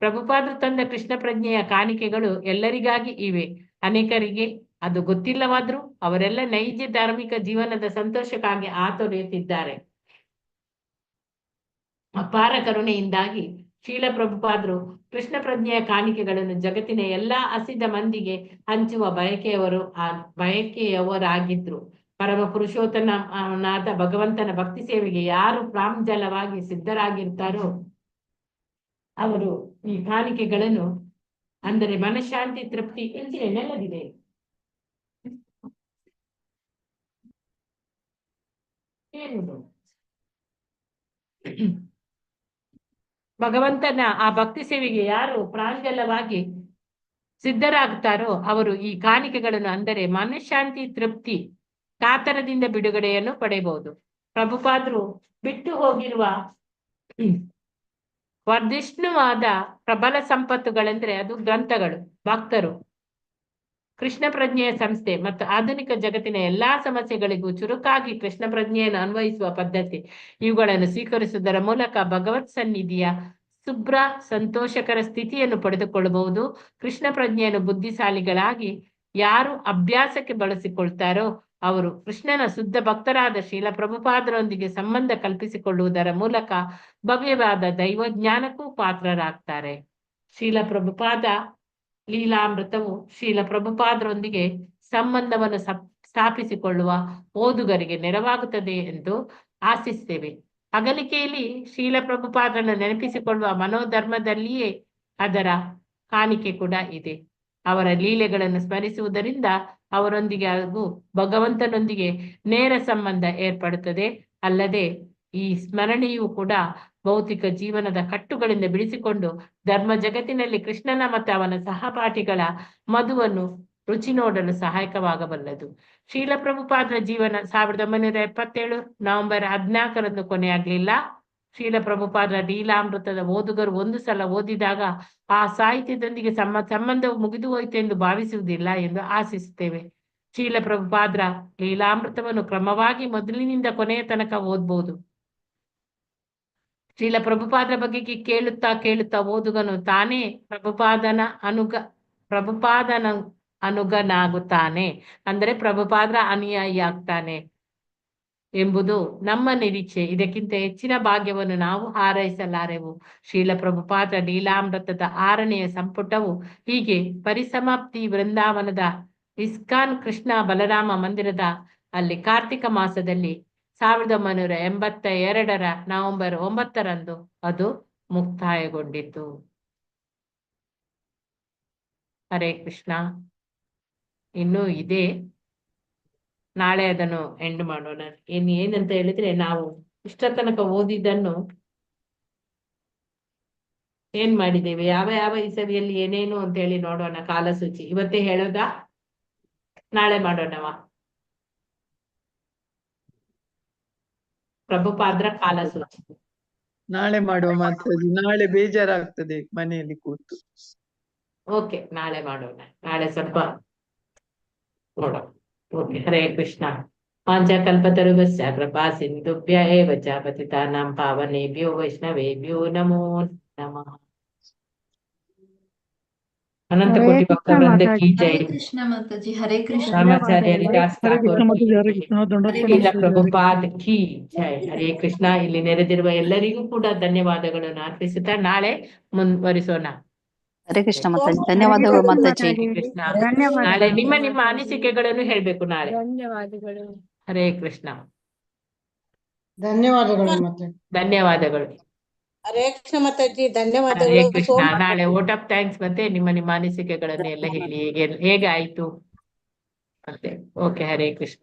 [SPEAKER 1] ಪ್ರಭುಪಾದರು ತಂದ ಕೃಷ್ಣ ಪ್ರಜ್ಞೆಯ ಕಾಣಿಕೆಗಳು ಎಲ್ಲರಿಗಾಗಿ ಇವೆ. ಅನೇಕರಿಗೆ ಅದು ಗೊತ್ತಿಲ್ಲವಾದ್ರೂ ಅವರೆಲ್ಲ ನೈಜ ಧಾರ್ಮಿಕ ಜೀವನದ ಸಂತೋಷಕ್ಕಾಗಿ ಆತೊರೆಯುತ್ತಿದ್ದಾರೆ. ಅಪಾರ ಕರುಣೆಯಿಂದಾಗಿ ಶೀಲ ಪ್ರಭುಪಾದರು ಕೃಷ್ಣ ಪ್ರಜ್ಞೆಯ ಕಾಣಿಕೆಗಳನ್ನು ಜಗತ್ತಿನ ಎಲ್ಲಾ ಹಸಿದ ಮಂದಿಗೆ ಹಂಚುವ ಬಯಕೆಯವರಾಗಿದ್ರು. ಪರಮ ಪುರುಷೋತ್ತಮನಾದ ಭಗವಂತನ ಭಕ್ತಿ ಸೇವೆಗೆ ಯಾರು ಪ್ರಾಂಜಲವಾಗಿ ಸಿದ್ಧರಾಗಿರ್ತಾರೋ ಅವರು ಈ ಕಾಣಿಕೆಗಳನ್ನು ಅಂದರೆ ಮನಃಶಾಂತಿ ತೃಪ್ತಿ ಎಂದಿದೆ ನೆಲದಿದೆ ಏನು ಭಗವಂತನ ಆ ಭಕ್ತಿ ಸೇವೆಗೆ ಯಾರು ಪ್ರಾಂಜಲವಾಗಿ ಸಿದ್ಧರಾಗ್ತಾರೋ ಅವರು ಈ ಕಾಣಿಕೆಗಳನ್ನು ಅಂದರೆ ಮನಃಶಾಂತಿ ತೃಪ್ತಿ ಕಾತರದಿಂದ ಬಿಡುಗಡೆಯನ್ನು ಪಡೆಯಬಹುದು. ಪ್ರಭುಪಾದರು ಬಿಟ್ಟು ಹೋಗಿರುವ ವರ್ಧಿಷ್ಣುವಾದ ಪ್ರಬಲ ಸಂಪತ್ತುಗಳೆಂದ್ರೆ ಅದು ಗ್ರಂಥಗಳು, ಭಕ್ತರು, ಕೃಷ್ಣ ಪ್ರಜ್ಞೆಯ ಸಂಸ್ಥೆ ಮತ್ತು ಆಧುನಿಕ ಜಗತ್ತಿನ ಎಲ್ಲಾ ಸಮಸ್ಯೆಗಳಿಗೂ ಚುರುಕಾಗಿ ಕೃಷ್ಣ ಪ್ರಜ್ಞೆಯನ್ನು ಅನ್ವಯಿಸುವ ಪದ್ಧತಿ. ಇವುಗಳನ್ನು ಸ್ವೀಕರಿಸುವುದರ ಮೂಲಕ ಭಗವತ್ ಸನ್ನಿಧಿಯ ಶುಭ್ರ ಸಂತೋಷಕರ ಸ್ಥಿತಿಯನ್ನು ಪಡೆದುಕೊಳ್ಳಬಹುದು. ಕೃಷ್ಣ ಪ್ರಜ್ಞೆಯನ್ನು ಬುದ್ಧಿಶಾಲಿಗಳಾಗಿ ಯಾರು ಅಭ್ಯಾಸಕ್ಕೆ ಬಳಸಿಕೊಳ್ತಾರೋ ಅವರು ಕೃಷ್ಣನ ಶುದ್ಧ ಭಕ್ತರಾದ ಶ್ರೀಲ ಪ್ರಭುಪಾದರೊಂದಿಗೆ ಸಂಬಂಧ ಕಲ್ಪಿಸಿಕೊಳ್ಳುವುದರ ಮೂಲಕ ಭವ್ಯವಾದ ದೈವಜ್ಞಾನಕ್ಕೂ ಪಾತ್ರರಾಗ್ತಾರೆ. ಶ್ರೀಲ ಪ್ರಭುಪಾದ ಲೀಲಾಮೃತವು ಶ್ರೀಲ ಪ್ರಭುಪಾದರೊಂದಿಗೆ ಸಂಬಂಧವನ್ನು ಸ್ಥಾಪಿಸಿಕೊಳ್ಳುವ ಓದುಗರಿಗೆ ನೆರವಾಗುತ್ತದೆ ಎಂದು ಆಶಿಸ್ತೇವೆ. ಅಗಲಿಕೆಯಲ್ಲಿ ಶ್ರೀಲ ಪ್ರಭುಪಾದರನ್ನು ನೆನಪಿಸಿಕೊಳ್ಳುವ ಮನೋಧರ್ಮದಲ್ಲಿಯೇ ಅದರ ಕಾಣಿಕೆ ಕೂಡ ಇದೆ. ಅವರ ಲೀಲೆಗಳನ್ನು ಸ್ಮರಿಸುವುದರಿಂದ ಅವರೊಂದಿಗೆ ಹಾಗೂ ಭಗವಂತನೊಂದಿಗೆ ನೇರ ಸಂಬಂಧ ಏರ್ಪಡುತ್ತದೆ. ಅಲ್ಲದೆ ಈ ಸ್ಮರಣೆಯೂ ಕೂಡ ಭೌತಿಕ ಜೀವನದ ಕಟ್ಟುಗಳಿಂದ ಬಿಡಿಸಿಕೊಂಡು ಧರ್ಮ ಜಗತ್ತಿನಲ್ಲಿ ಕೃಷ್ಣನ ಮತ್ತು ಅವನ ಸಹಪಾಠಿಗಳ ಮಧುವನ್ನು ರುಚಿ ನೋಡಲು ಸಹಾಯಕವಾಗಬಲ್ಲದು. ಶ್ರೀಲ ಪ್ರಭುಪಾದರ ಜೀವನ 1977 ನವೆಂಬರ್ 14ರಂದು ಕೊನೆಯಾಗಲಿಲ್ಲ. ಶ್ರೀಲ ಪ್ರಭುಪಾದರ ಲೀಲಾಮೃತದ ಓದುಗರು ಒಂದು ಸಲ ಓದಿದಾಗ ಆ ಸಾಹಿತ್ಯದೊಂದಿಗೆ ಸಂಬಂಧವು ಮುಗಿದು ಹೋಯಿತು ಎಂದು ಭಾವಿಸುವುದಿಲ್ಲ ಎಂದು ಆಶಿಸುತ್ತೇವೆ. ಶ್ರೀಲ ಪ್ರಭುಪಾದರ ಲೀಲಾಮೃತವನ್ನು ಕ್ರಮವಾಗಿ ಮೊದಲಿನಿಂದ ಕೊನೆಯ ತನಕ ಓದ್ಬೋದು. ಶ್ರೀಲ ಪ್ರಭುಪಾದರ ಬಗ್ಗೆ ಕೇಳುತ್ತಾ ಓದುಗನು ತಾನೇ ಪ್ರಭುಪಾದನ ಅನುಗನಾಗುತ್ತಾನೆ, ಅಂದರೆ ಪ್ರಭುಪಾದರ ಅನುಯಾಯಿ ಆಗ್ತಾನೆ ಎಂಬುದು ನಮ್ಮ ನಿರೀಕ್ಷೆ. ಇದಕ್ಕಿಂತ ಹೆಚ್ಚಿನ ಭಾಗ್ಯವನ್ನು ನಾವು ಹಾರೈಸಲಾರೆವು. ಶ್ರೀಲ ಪ್ರಭುಪಾದರ ಲೀಲಾಮೃತದ 6ನೆಯ ಸಂಪುಟವು ಹೀಗೆ ಪರಿಸಮಾಪ್ತಿ ವೃಂದಾವನದ ಇಸ್ಕಾನ್ ಕೃಷ್ಣ ಬಲರಾಮ ಮಂದಿರದ ಅಲ್ಲಿ ಕಾರ್ತಿಕ ಮಾಸದಲ್ಲಿ 1982 ನವೆಂಬರ್ 9ರಂದು ಅದು ಮುಕ್ತಾಯಗೊಂಡಿತು. ಹರೇ ಕೃಷ್ಣ. ಇನ್ನೂ ಇದೆ, ನಾಳೆ ಅದನ್ನು ಎಂಡ್ ಮಾಡೋಣ. ಏನಂತ ಹೇಳಿದ್ರೆ, ನಾವು ಇಷ್ಟ ತನಕ ಓದಿದ್ದನ್ನು ಏನ್ ಮಾಡಿದ್ದೇವೆ, ಯಾವ ಇಸವಿಯಲ್ಲಿ ಏನೇನು ಅಂತ ಹೇಳಿ ನೋಡೋಣ. ಕಾಲಸೂಚಿ ಇವತ್ತೇ ಹೇಳೋದಾ, ನಾಳೆ ಮಾಡೋಣವಾ? ಪ್ರಭುಪಾದರ ಕಾಲಸೂಚಿ
[SPEAKER 14] ನಾಳೆ ಮಾಡುವ ಮಾತಾಡಿ. ನಾಳೆ ಬೇಜಾರಾಗ್ತದೆ ಮನೆಯಲ್ಲಿ ಕೂತು.
[SPEAKER 1] ಓಕೆ, ನಾಳೆ ಮಾಡೋಣ. ನಾಳೆ ಸ್ವಲ್ಪ ನೋಡೋಣ. ಓಕೆ. ಹರೇ ಕೃಷ್ಣ. ಪಾಂಚಕಲ್ಪತರುಭ್ಯಶ್ಚ ಕೃಪಾ ಸಿಂಧುಭ್ಯ ಏವ ಚ ಪತಿತಾನಾಂ ಪಾವನೇಭ್ಯೋ ವೈಷ್ಣವೇಭ್ಯೋ ನಮೋ ನಮಃ. ಅನಂತ ಕೋಟಿ ಭಕ್ತವೃಂದ ಕಿ ಜೈ.
[SPEAKER 5] ಹರೇ ಕೃಷ್ಣ ಮಾತಾಜಿ. ಹರೇ ಕೃಷ್ಣ.
[SPEAKER 1] ರಾಮಾಚಾರ್ಯ ಹರಿದಾಸ್ ಠಾಕೂರ್ ಶ್ರೀಲ ಪ್ರಭುಪಾದ್ ಕಿ ಜೈ. ಹರೇ ಕೃಷ್ಣ. ಇಲ್ಲಿ ನೆರೆದಿರುವ ಎಲ್ಲರಿಗೂ ಕೂಡ ಧನ್ಯವಾದಗಳನ್ನು ಅರ್ಪಿಸುತ್ತಾ ನಾಳೆ ಮುಂದುವರಿಸೋಣ.
[SPEAKER 9] ಹರೇ ಕೃಷ್ಣ ಮಾತಾಜಿ. ಧನ್ಯವಾದಗಳು ಮಾತಾಜಿ.
[SPEAKER 1] ಕೃಷ್ಣ. ನಾಳೆ ನಿಮ್ಮ ಅನಿಸಿಕೆಗಳನ್ನು ಹೇಳ್ಬೇಕು ನಾಳೆ.
[SPEAKER 6] ಧನ್ಯವಾದಗಳು.
[SPEAKER 1] ಹರೇ ಕೃಷ್ಣ.
[SPEAKER 12] ಧನ್ಯವಾದಗಳು ಮಾತಾಜಿ.
[SPEAKER 1] ಧನ್ಯವಾದಗಳು.
[SPEAKER 6] ಹರೇ ಕೃಷ್ಣ ಮಾತಾಜಿ.
[SPEAKER 1] ಹರೇ
[SPEAKER 6] ಧನ್ಯವಾದಗಳು.
[SPEAKER 1] ಕೃಷ್ಣ. ನಾಳೆ ವೋಟ್ ಆಫ್ ಥ್ಯಾಂಕ್ಸ್ ಮತ್ತೆ ನಿಮ್ಮ ಅನಿಸಿಕೆಗಳನ್ನು ಎಲ್ಲ ಹೇಳಿ ಹೇಗೆ ಆಯ್ತು ಮತ್ತೆ. ಓಕೆ. ಹರೇ ಕೃಷ್ಣ.